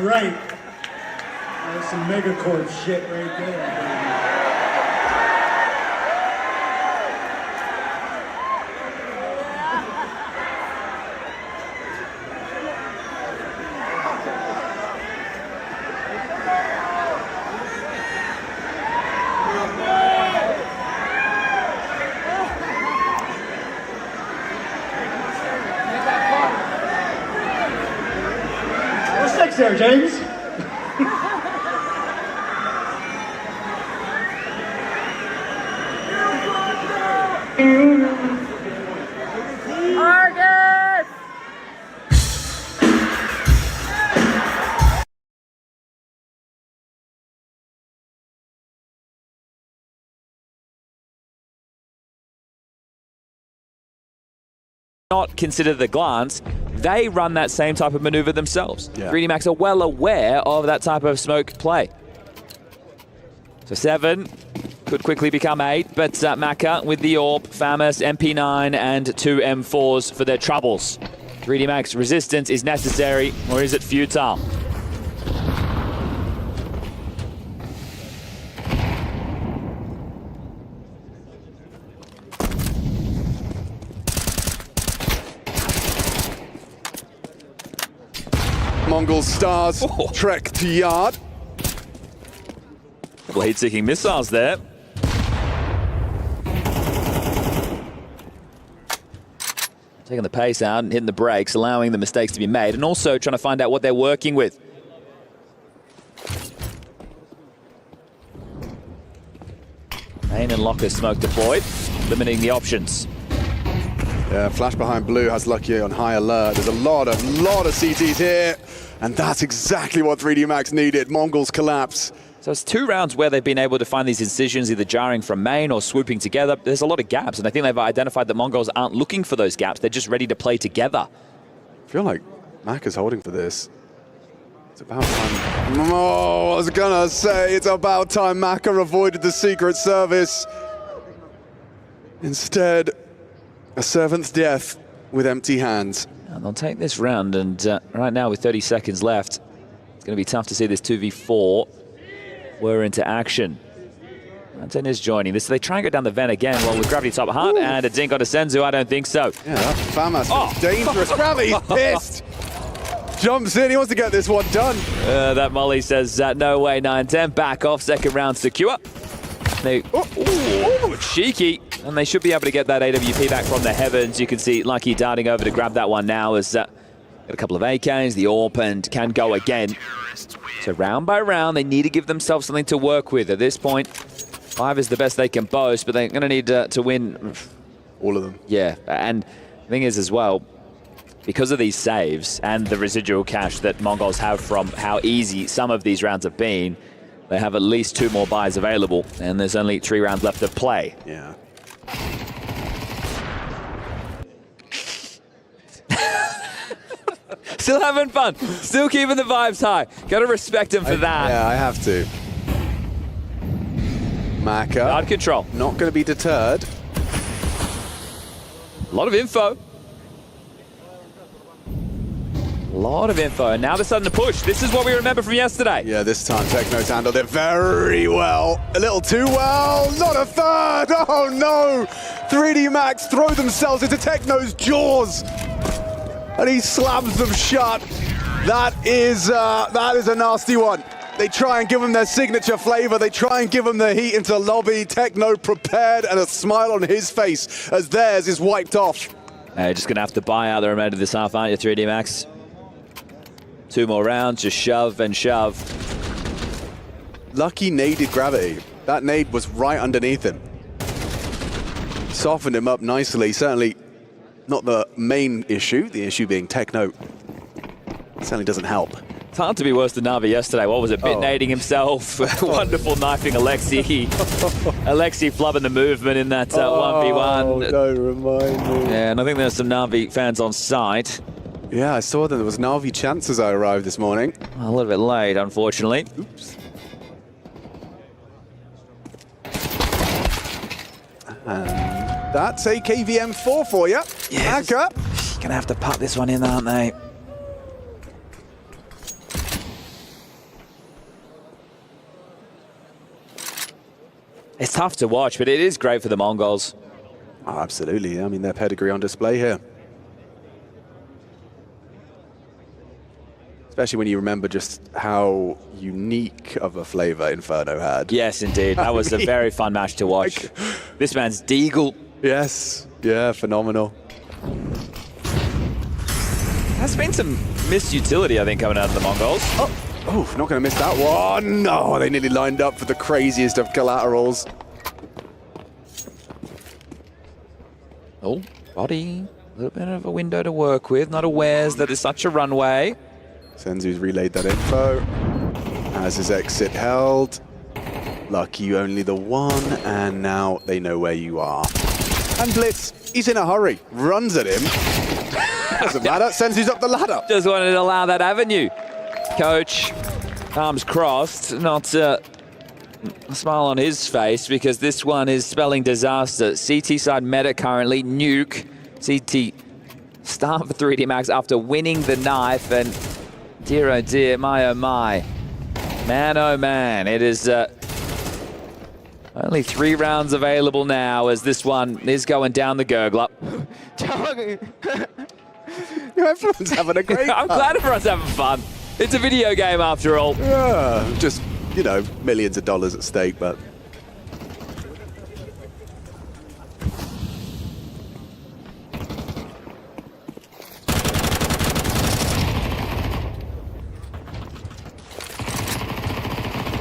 right. That's some megacorp shit right there. What's next there, James? Argus! Not consider the glance, they run that same type of maneuver themselves. Yeah. 3D Max are well aware of that type of smoke play. So 7 could quickly become 8, but Maka with the AWP, Famus, MP9, and 2 M4s for their troubles. 3D Max, resistance is necessary, or is it futile? Mongol stars trek to yard. Couple of heat-seeking missiles there. Taking the pace out and hitting the brakes, allowing the mistakes to be made, and also trying to find out what they're working with. Main and Locker smoke deployed, limiting the options. Yeah, flash behind blue has Lucky on high alert. There's a lot of CTs here, and that's exactly what 3D Max needed. Mongols collapse. So it's 2 rounds where they've been able to find these incisions, either jarring from main or swooping together. There's a lot of gaps, and I think they've identified that Mongols aren't looking for those gaps. They're just ready to play together. I feel like Mac is holding for this. It's about time. Oh, I was gonna say, it's about time Maka avoided the Secret Service. Instead, a servant's death with empty hands. And they'll take this round, and right now with 30 seconds left, it's going to be tough to see this 2v4 were into action. Anten is joining this. So they try and go down the vent again. Well, with Gravity top hard and a dink onto Senzu, I don't think so. Yeah, that Famas dangerous. Gravity's pissed. Jumps in, he wants to get this one done. That Molly says, no way, 9-10. Back off, second round secure. They, cheeky. And they should be able to get that AWP back from the heavens. You can see Lucky darting over to grab that one now as got a couple of AKs, the AWP, and can go again. So round by round, they need to give themselves something to work with. At this point, 5 is the best they can boast, but they're going to need to win. All of them. Yeah, and the thing is as well, because of these saves and the residual cash that Mongols have from how easy some of these rounds have been, they have at least 2 more buys available, and there's only 3 rounds left to play. Yeah. Still having fun. Still keeping the vibes high. Got to respect him for that. Yeah, I have to. Maka. Guard control. Not going to be deterred. A lot of info. A lot of info. And now they're starting to push. This is what we remember from yesterday. Yeah, this time Techno's handled it very well. A little too well. Not a third. Oh, no. 3D Max throw themselves into Techno's jaws. And he slams them shut. That is a nasty one. They try and give him their signature flavor. They try and give him the heat into lobby. Techno prepared and a smile on his face as theirs is wiped off. You're just going to have to buy out the remainder of this half, aren't you, 3D Max? 2 more rounds, just shove and shove. Lucky naded Gravity. That nade was right underneath him. Softened him up nicely. Certainly not the main issue, the issue being Techno. Certainly doesn't help. It's hard to be worse than Na'Vi yesterday. What was it? Bit-nading himself. Wonderful knifing Alexi. Alexi flubbing the movement in that 1v1. Oh, don't remind me. Yeah, and I think there's some Na'Vi fans on site. Yeah, I saw that there was Na'Vi chance as I arrived this morning. A little bit late, unfortunately. Oops. And that's a KVM4 for you. Yeah, Back up. Gonna have to putt this one in, aren't they? It's tough to watch, but it is great for the Mongols. Oh, absolutely. I mean, their pedigree on display here. Especially when you remember just how unique of a flavor Inferno had. Yes, indeed. That was a very fun match to watch. This man's Deagle. Yes. Yeah, phenomenal. There's been some missed utility, I think, coming out of the Mongols. Oh, not going to miss that one. No, they nearly lined up for the craziest of collaterals. Oh, body. A little bit of a window to work with. Not aware that it's such a runway. Senzu's relayed that info. Has his exit held. Lucky only the one, and now they know where you are. And Blitz, he's in a hurry. Runs at him. Doesn't matter. Senzu's up the ladder. Just wanted to allow that avenue. Coach, arms crossed, not a smile on his face because this one is spelling disaster. CT side meta currently, nuke. CT start for 3D Max after winning the knife, and dear oh dear, my oh my. Man oh man, it is only 3 rounds available now as this one is going down the gurgler. Everyone's having a great I'm glad everyone's having fun. It's a video game after all. Yeah, just you know, millions of dollars at stake, but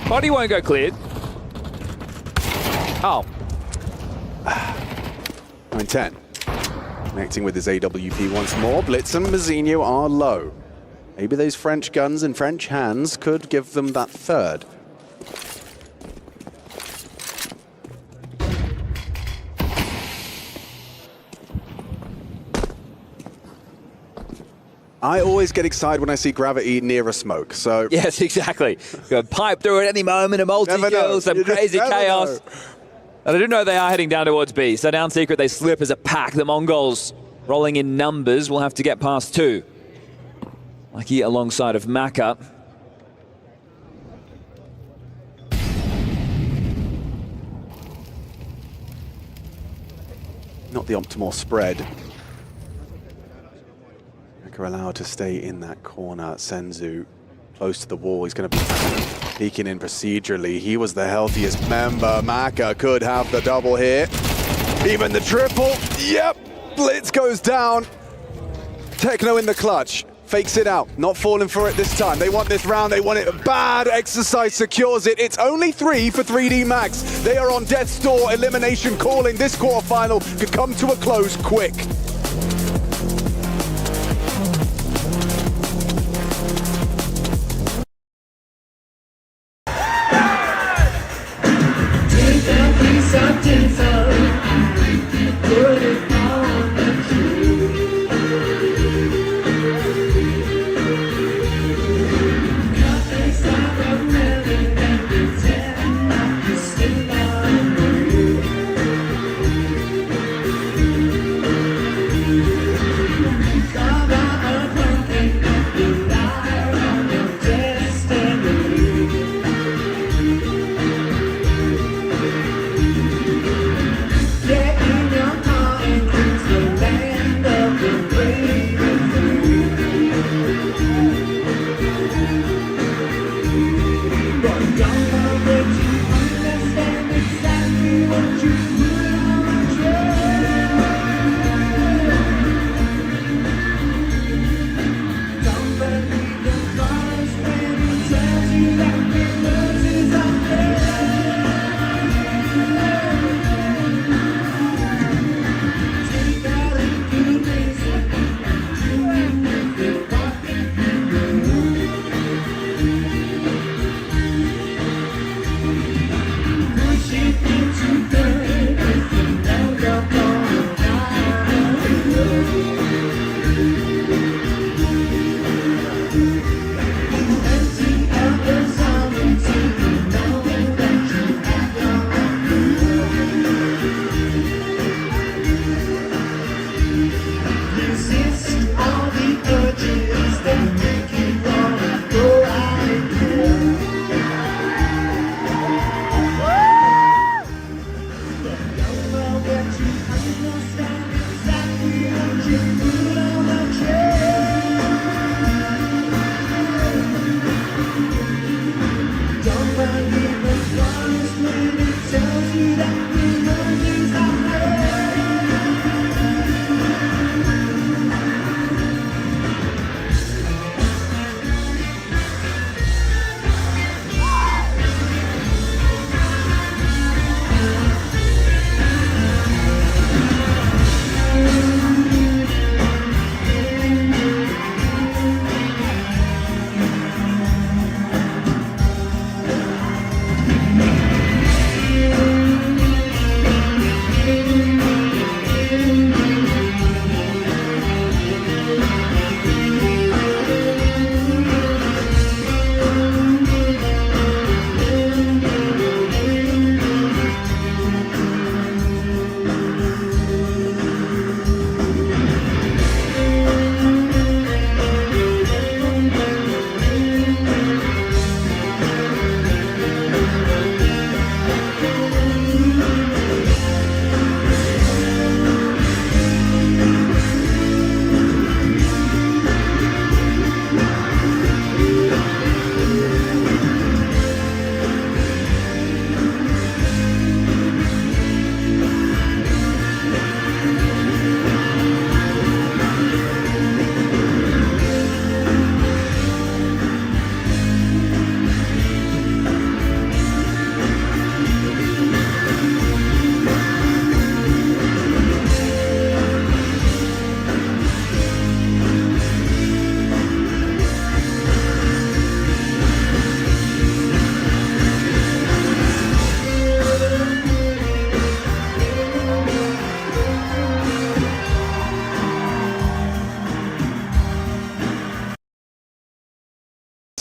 Body won't go cleared. Oh. 9-10. Connecting with his AWP once more. Blitz and Mazinho are low. Maybe those French guns in French hands could give them that third. I always get excited when I see gravity near a smoke, so... Yes, exactly. Go pipe through at any moment, a multi-kill, some crazy chaos. And I do know they are heading down towards B. So down secret, they slip as a pack. The Mongols, rolling in numbers, will have to get past 2. Lucky alongside of Maka. Not the optimal spread. Maka allowed to stay in that corner. Senzu close to the wall. He's going to be peeking in procedurally. He was the healthiest member. Maka could have the double here. Even the triple. Yep. Blitz goes down. Techno in the clutch. Fakes it out. Not falling for it this time. They want this round. They want it bad. Exercise secures it. It's only 3 for 3D Max. They are on death's door. Elimination calling. This quarterfinal could come to a close quick.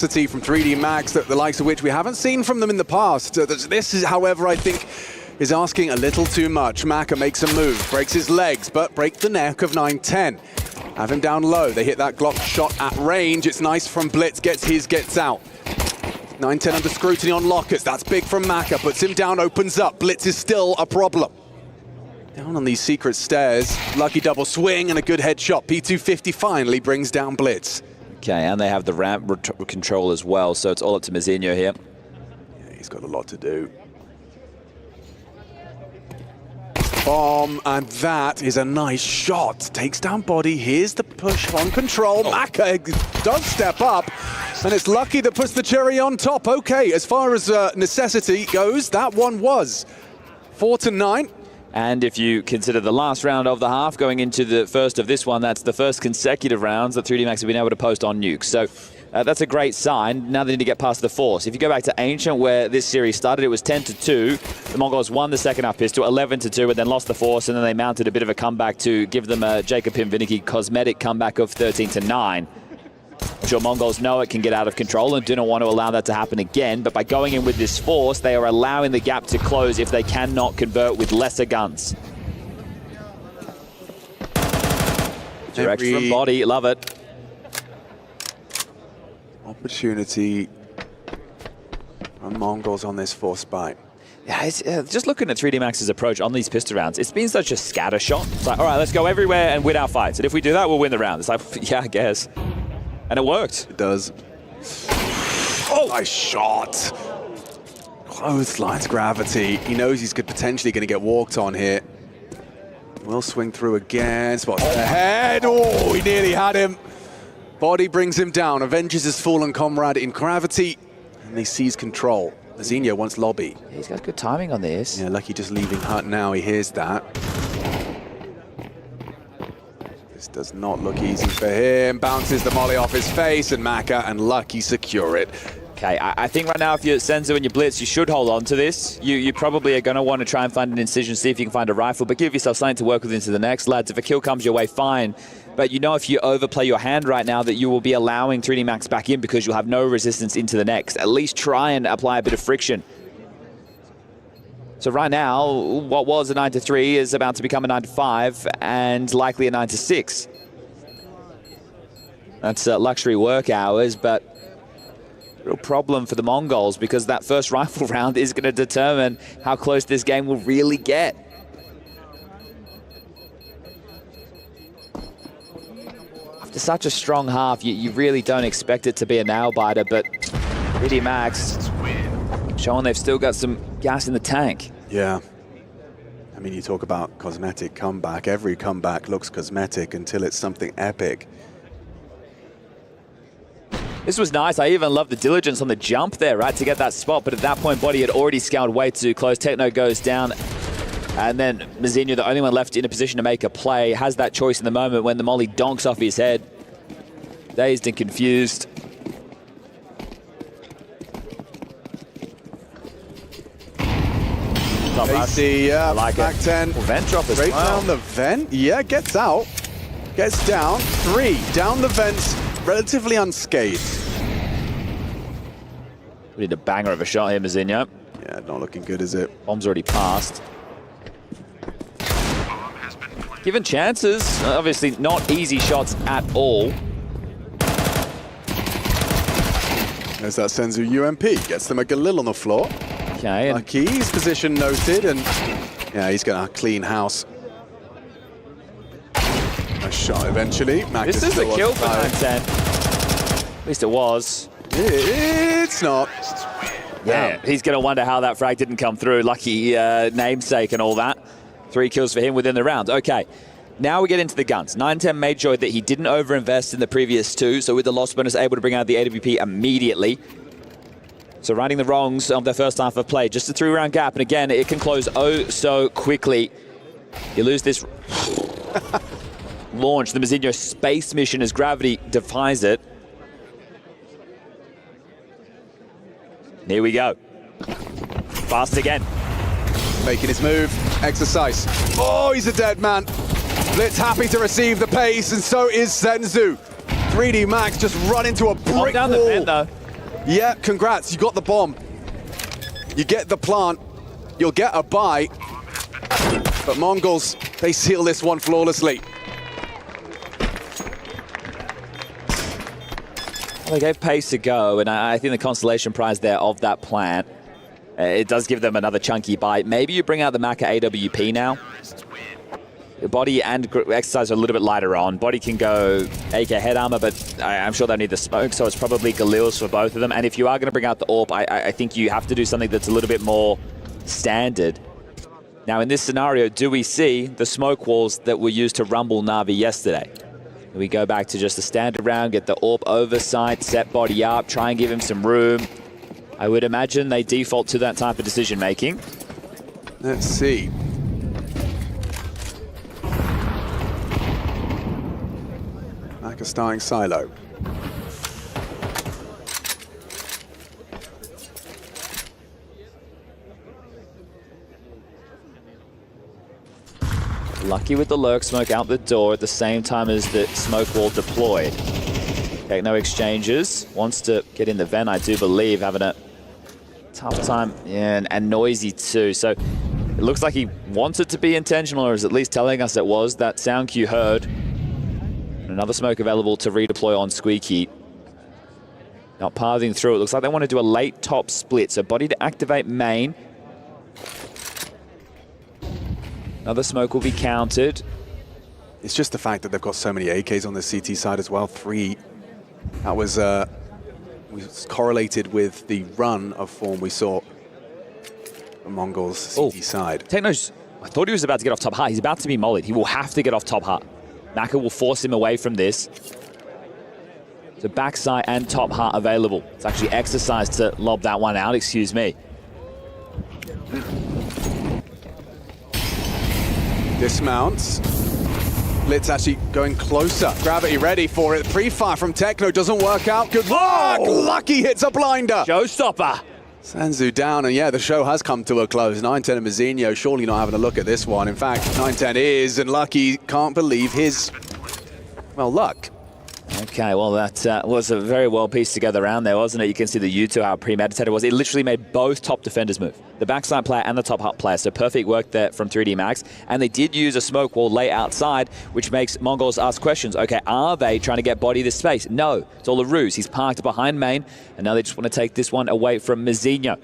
from 3D Max, the likes of which we haven't seen from them in the past. This is, however, I think is asking a little too much. Maka makes a move, breaks his legs, but break the neck of 910. Have him down low. They hit that Glock shot at range. It's nice from Blitz, gets his, gets out. 910 under scrutiny on Lockers. That's big from Maka, puts him down, opens up. Blitz is still a problem. Down on these secret stairs, lucky double swing and a good headshot. P250 finally brings down Blitz. Okay, and they have the ramp control as well, so it's all up to Mazinho here. Yeah, he's got a lot to do. Bomb, and that is a nice shot. Takes down body, here's the push on control. Maka does step up, and it's Lucky that puts the cherry on top. Okay, as far as necessity goes, that one was 4-9. And if you consider the last round of the half going into the first of this one, that's the first consecutive rounds that 3D Max have been able to post on nukes. So that's a great sign. Now they need to get past the force. If you go back to Ancient, where this series started, it was 10-2. The Mongols won the second half pistol, 11-2, and then lost the force, and then they mounted a bit of a comeback to give them a Jacob Pim-Vinicky cosmetic comeback of 13-9. I'm sure Mongols know it can get out of control and do not want to allow that to happen again, but by going in with this force, they are allowing the gap to close if they cannot convert with lesser guns. Direct from body, love it. Opportunity on Mongols on this force bite. Yeah, it's, just looking at 3D Max's approach on these pistol rounds, it's been such a scatter shot. It's like, all right, let's go everywhere and win our fights. And if we do that, we'll win the round. It's like, yeah, I guess. And it worked. It does. Oh, nice shot. Clotheslines gravity. He knows he's potentially going to get walked on here. Will swing through again. Spots the head. Oh, he nearly had him. Body brings him down. Avenges his fallen comrade in gravity. And they seize control. Mazinho wants lobby. Yeah, he's got good timing on this. Yeah, Lucky just leaving hut now. He hears that. This does not look easy for him. Bounces the molly off his face, and Maka and Lucky secure it. Okay, I think right now if you're Senzu and you blitz, you should hold on to this. You probably are going to want to try and find an incision, see if you can find a rifle, but give yourself something to work with into the next. Lads, if a kill comes your way, fine. But you know if you overplay your hand right now that you will be allowing 3D Max back in because you'll have no resistance into the next. At least try and apply a bit of friction. So right now, what was a 9-3 is about to become a 9-5 and likely a 9-6. That's luxury work hours, but real problem for the Mongols because that first rifle round is going to determine how close this game will really get. After such a strong half, you really don't expect it to be a nail-biter, but 3D Max showing they've still got some gas in the tank. Yeah. I mean, you talk about cosmetic comeback. Every comeback looks cosmetic until it's something epic. This was nice. I even love the diligence on the jump there, right, to get that spot. But at that point, Body had already scaled way too close. Techno goes down. And then Mazinho, the only one left in a position to make a play, has that choice in the moment when the molly donks off his head. Dazed and confused. Casey, yeah, like back it. 10. Well, vent drop as Straight well. down the vent. Yeah, gets out. Gets down. 3 down the vents. Relatively unscathed. We need a banger of a shot here, Mazinho. Yeah, not looking good, is it? Bomb's already passed. Given chances, obviously not easy shots at all. There's that Senzu UMP. Gets them a Galil on the floor. Okay. Lucky's position noted, and yeah, he's going to clean house. A shot eventually. This is a kill for 910. At least it was. It's not. Yeah, he's going to wonder how that frag didn't come through. Lucky namesake and all that. 3 kills for him within the round. Okay, now we get into the guns. 910 made sure that he didn't overinvest in the previous 2, so with the loss bonus, able to bring out the AWP immediately. So righting the wrongs of the first half of play. Just a 3-round gap, and again, it can close oh so quickly. You lose this launch, the Mazinho space mission as gravity defies it. Here we go. Fast again. Making his move. Exercise. Oh, he's a dead man. Blitz happy to receive the pace, and so is Senzu. 3D Max just run into a brick down wall. the vent, though. Yeah, congrats, you got the bomb. You get the plant, you'll get a buy. But Mongols, they seal this one flawlessly. Well, they gave pace a go, and I think the consolation prize there of that plant, it does give them another chunky bite. Maybe you bring out the Maka AWP now. Body and exercise are a little bit lighter on. Body can go AK head armor, but I'm sure they'll need the smoke, so it's probably Galil's for both of them. And if you are going to bring out the AWP, I think you have to do something that's a little bit more standard. Now, in this scenario, do we see the smoke walls that were used to rumble Na'Vi yesterday? We go back to just a standard round, get the AWP oversight, set body up, try and give him some room. I would imagine they default to that type of decision making. Let's see. Maka starting silo. Lucky with the lurk smoke out the door at the same time as the smoke wall deployed. Okay, no exchanges. Wants to get in the vent, I do believe, having a tough time. Yeah, and noisy too. So it looks like he wants it to be intentional, or is at least telling us it was. That sound cue heard. Another smoke available to redeploy on Squeaky. Not pathing through. It looks like they want to do a late top split. So body to activate main. Another smoke will be counted. It's just the fact that they've got so many AKs on the CT side as well. 3. That was correlated with the run of form we saw on Mongols' CT side. Techno's, I thought he was about to get off top hut. He's about to be mollied. He will have to get off top hut. Maka will force him away from this. So backside and top hut available. It's actually exercise to lob that one out, excuse me. Dismounts. Blitz actually going closer. Gravity ready for it. Pre-fire from Techno doesn't work out. Good luck! Lucky hits a blinder. Showstopper. Sanzu down, and yeah, the show has come to a close. 910 and Mazinho surely not having a look at this one. In fact, 910 is, and Lucky can't believe his, well, luck. Okay, well, that was a very well pieced together round there, wasn't it? You can see the U2, how premeditated it was. It literally made both top defenders move. The backside player and the top hut player. So perfect work there from 3D Max. And they did use a smoke wall lay outside, which makes Mongols ask questions. Okay, are they trying to get body this space? No, it's all a ruse. He's parked behind main, and now they just want to take this one away from Mazinho.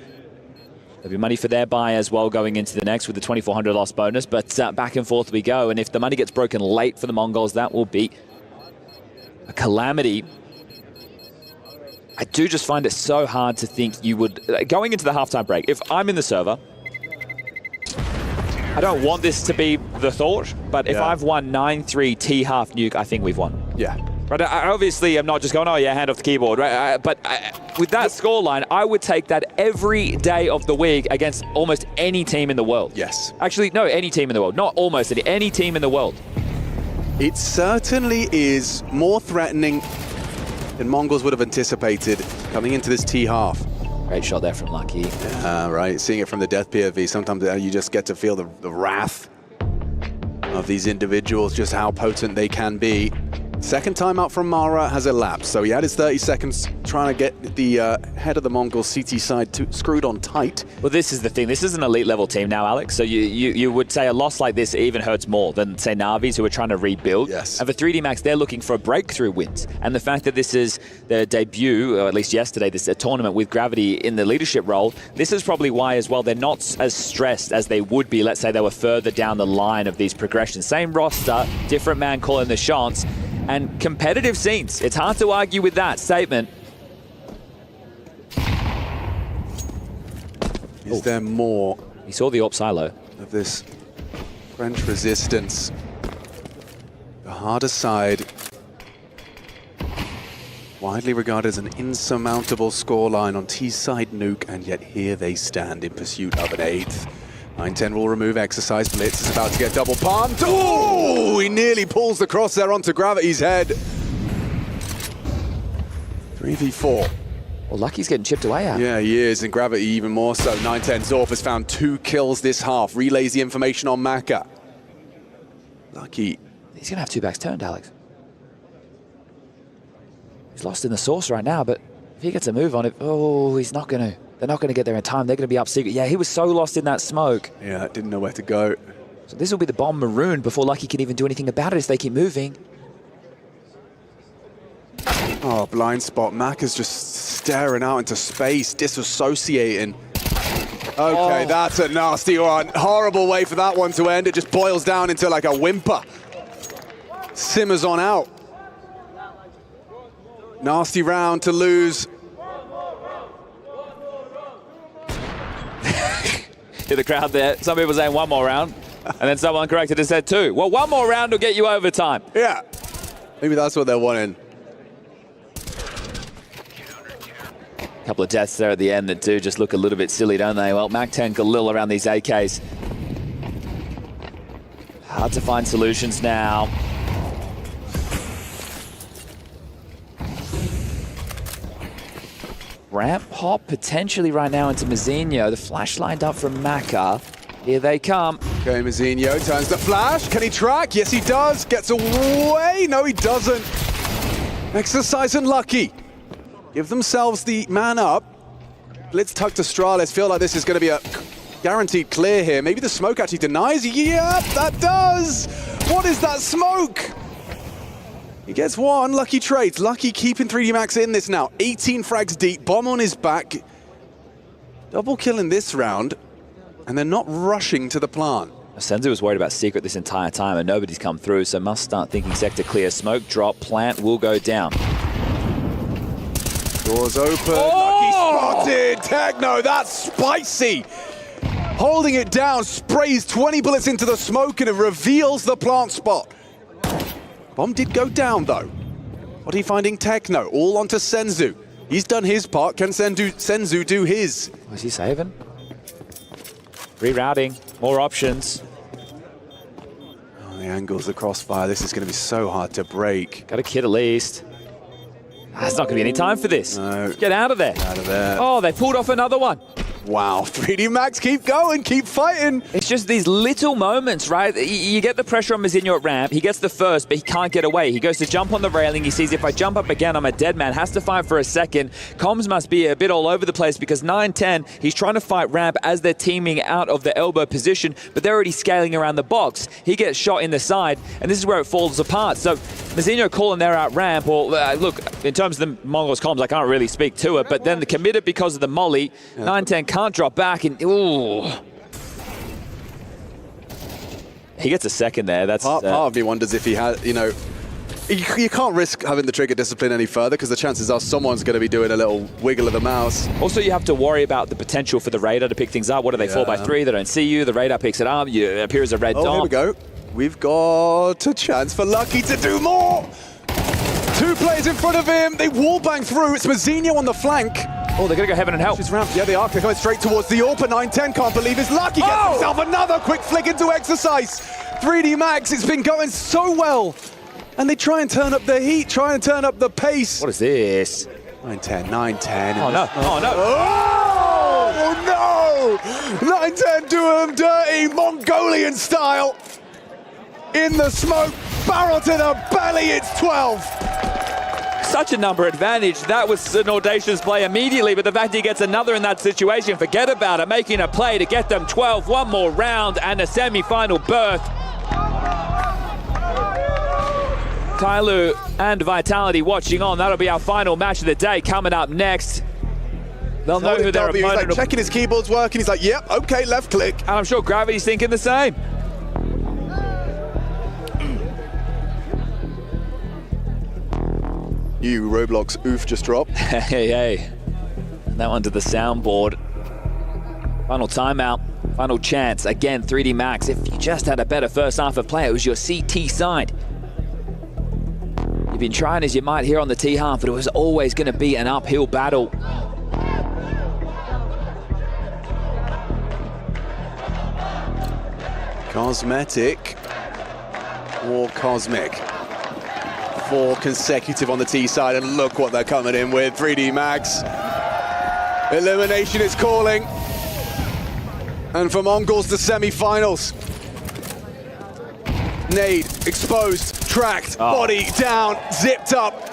There'll be money for their buy as well going into the next with the 2,400 loss bonus. But back and forth we go. And if the money gets broken late for the Mongols, that will be a calamity. I do just find it so hard to think you would... Going into the halftime break, if I'm in the server, I don't want this to be the thought, but if I've won 9-3 T-half nuke, I think we've won. Yeah. Right, I obviously am not just going, oh yeah, hand off the keyboard, right? But with that scoreline, I would take that every day of the week against almost any team in the world. Yes. Actually, no, any team in the world. Not almost any team in the world. It certainly is more threatening than Mongols would have anticipated coming into this T-half. Great shot there from Lucky. Right, seeing it from the death POV, sometimes you just get to feel the wrath of these individuals, just how potent they can be. Second timeout from Mara has elapsed, so he had his 30 seconds trying to get the head of the Mongol CT side screwed on tight. Well, this is the thing. This is an elite level team now, Alex. So you would say a loss like this even hurts more than, say, Na'Vis, who are trying to rebuild. Yes. And for 3D Max, they're looking for breakthrough wins. And the fact that this is their debut, or at least yesterday, this is a tournament with Gravity in the leadership role, this is probably why as well they're not as stressed as they would be. Let's say they were further down the line of these progressions. Same roster, different man calling the shots. And competitive scenes. It's hard to argue with that statement. Is there more? He saw the AWP silo. Of this French resistance. The harder side. Widely regarded as an insurmountable scoreline on T-side nuke, and yet here they stand in pursuit of an 8th. 910 will remove exercise. Blitz is about to get double palmed. Oh, he nearly pulls the crosshair onto Gravity's head. 3v4. Well, Lucky's getting chipped away at. Yeah, he is, and Gravity even more so. 910 Zorf has found 2 kills this half. Relays the information on Maka. Lucky. He's going to have 2 backs turned, Alex. He's lost in the source right now, but if he gets a move on it, oh, he's not going to. They're not going to get there in time. They're going to be up secret. Yeah, he was so lost in that smoke. Yeah, didn't know where to go. So this will be the bomb marooned before Lucky can even do anything about it if they keep moving. Oh, blind spot. Mac is just staring out into space, disassociating. Okay, that's a nasty one. Horrible way for that one to end. It just boils down into like a whimper. Simmers on out. Nasty round to lose. Hear the crowd there. Some people saying one more round. And then someone corrected and said 2. Well, one more round will get you overtime. Yeah. Maybe that's what they're wanting. A couple of deaths there at the end that do just look a little bit silly, don't they? Well, Mac-10 Galil around these AKs. Hard to find solutions now. Ramp hop potentially right now into Mazzinho. The flash lined up from Maka. Here they come. Okay, Mazzinho turns the flash. Can he track? Yes, he does. Gets away. No, he doesn't. Exercise and Lucky give themselves the man up. Blitz tuck to Stralis. Feel like this is going to be a guaranteed clear here. Maybe the smoke actually denies. Yep, that does. What is that smoke? He gets one. Lucky trades. Lucky keeping 3D Max in this now. 18 frags deep. Bomb on his back. Double kill in this round. And they're not rushing to the plant. Senzu was worried about secret this entire time and nobody's come through, so must start thinking sector clear. Smoke drop. Plant will go down. Doors open. Lucky spotted. Techno. That's spicy. Holding it down. Sprays 20 bullets into the smoke and it reveals the plant spot. Bomb did go down, though. What are you finding? Techno, all onto Senzu. He's done his part. Can Senzu do his? Was he saving? Rerouting, more options. Oh, the angles, the crossfire. This is going to be so hard to break. Got a kid at least. There's not going to be any time for this. No. Get out of there. Out of there. Oh, they pulled off another one. Wow, 3D Max, keep going, keep fighting. It's just these little moments, right? You get the pressure on Mazzinho at ramp. He gets the first, but he can't get away. He goes to jump on the railing. He sees if I jump up again, I'm a dead man. Has to fight for a second. Comms must be a bit all over the place because 9-10, he's trying to fight ramp as they're teaming out of the elbow position, but they're already scaling around the box. He gets shot in the side, and this is where it falls apart. So Mazzinho calling there out ramp, or look, in terms of the Mongols comms, I can't really speak to it, but then the committed because of the molly. 9-10 can't drop back, and ooh. He gets a second there. That's part of me wonders if he had, you know, you can't risk having the trigger discipline any further because the chances are someone's going to be doing a little wiggle of the mouse. Also, you have to worry about the potential for the radar to pick things up. What do they 4x3? They don't see you. The radar picks it up. You appear as a red dot. Here we go. We've got a chance for Lucky to do more. 2 players in front of him. They wallbang through. It's Mazzinho on the flank. Oh, they're going to go heaven and help. Yeah, they are. They're going straight towards the AWP. 9-10 can't believe his Lucky gets himself another quick flick into exercise. 3D Max, it's been going so well. And they try and turn up the heat, try and turn up the pace. What is this? 9-10, 9-10. Oh, no. Oh, no. Oh, no! 9-10 do him dirty, Mongolian style. In the smoke, barrel to the belly, it's 12. Such a number advantage. That was an audacious play immediately, but the fact he gets another in that situation, forget about it. Making a play to get them 12, one more round and a semi-final berth. Tyloo and Vitality watching on. That'll be our final match of the day coming up next. They'll know who their opponent He's like checking his keyboard's working. He's like, yep, okay, left click. And I'm sure Gravity's thinking the same. You Roblox oof just dropped. Hey. That one to the soundboard. Final timeout, final chance. Again, 3D Max. If you just had a better first half of play, it was your CT side. You've been trying as you might here on the T half, but it was always going to be an uphill battle. Cosmetic or Cosmic. 4 consecutive on the T side, and look what they're coming in with. 3D Max. Elimination is calling. And for Mongols, the semi-finals. Nade, exposed, tracked, body down, zipped up.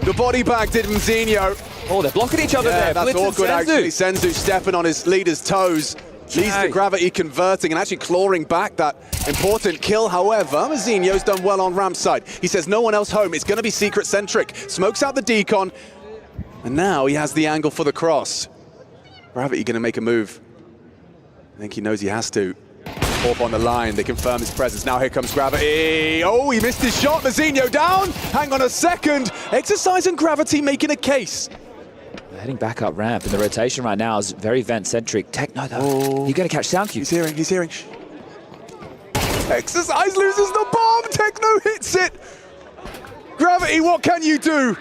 The body bag did Mazzinho. Oh, they're blocking each other Yeah, there. that's Blitz and awkward, Senzu. actually. Senzu stepping on his leader's toes. Leads the gravity converting and actually clawing back that important kill. However, Mazinho's done well on ramp side. He says no one else home. It's going to be secret-centric. Smokes out the decon. And now he has the angle for the cross. Gravity going to make a move. I think he knows he has to. Orb on the line. They confirm his presence. Now here comes Gravity. Oh, he missed his shot. Mazinho down. Hang on a second. Exercise and Gravity making a case. They're heading back up ramp, and the rotation right now is very vent-centric. Techno, though, you're going to catch sound cues. He's hearing. Shh. Exercise loses the bomb. Techno hits it. Gravity, what can you do?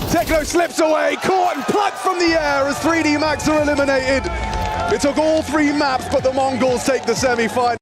Techno slips away, caught and plucked from the air as 3D Max are eliminated. It took all 3 maps, but the Mongols take the semi-final.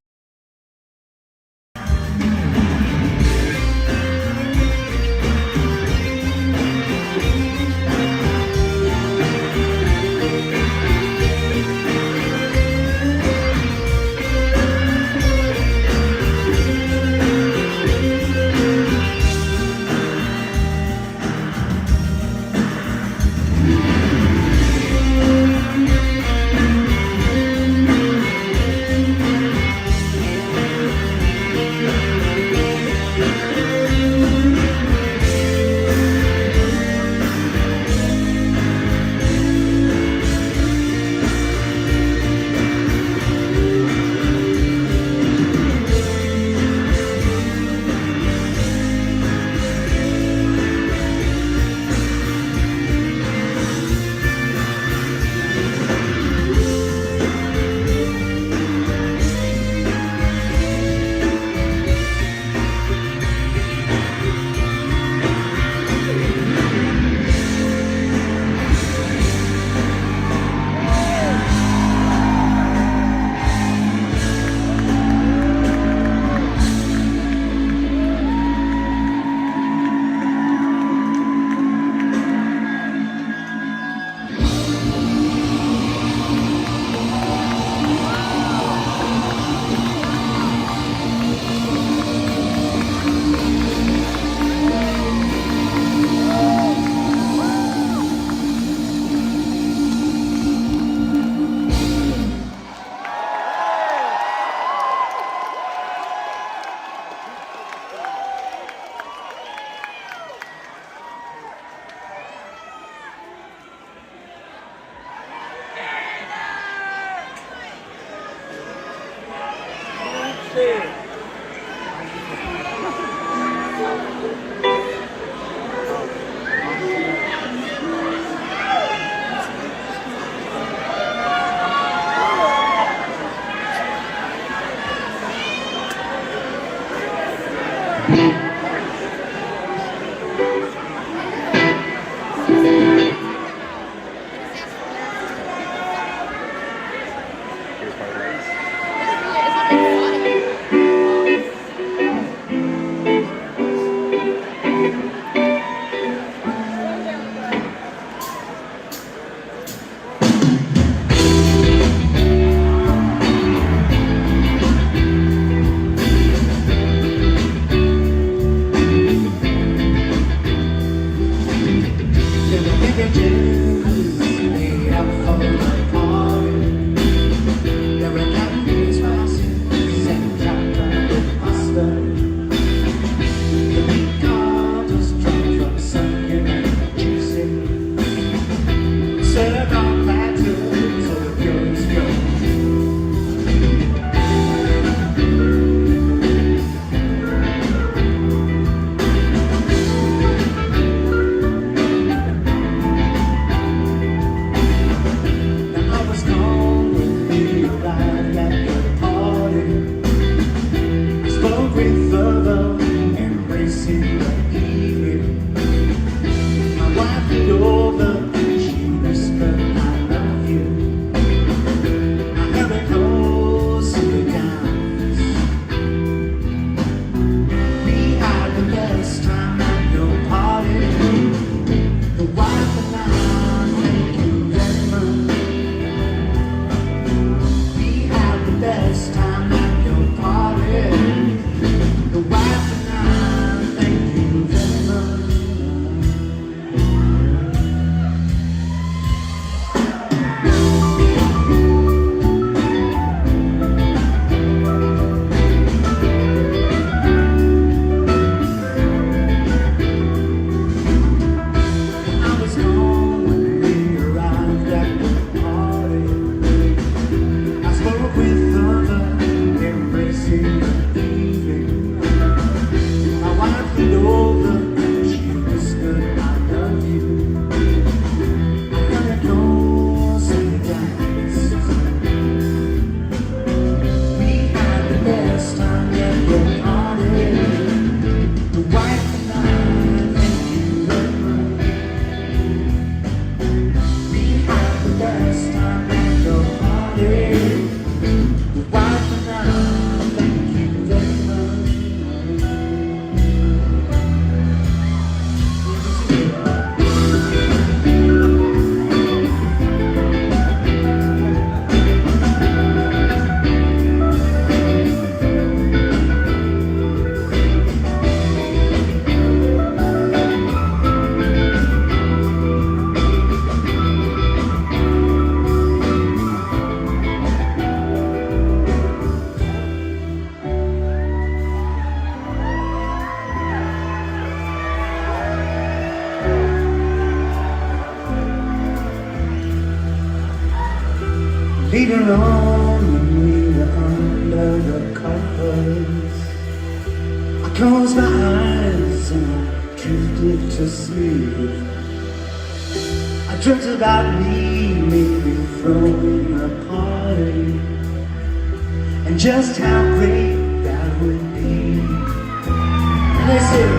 alone when we were under the covers. I closed my eyes and I drifted to sleep. I dreamt about me maybe throwing a party, and just how great that would be. And they said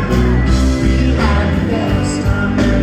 we had the best time.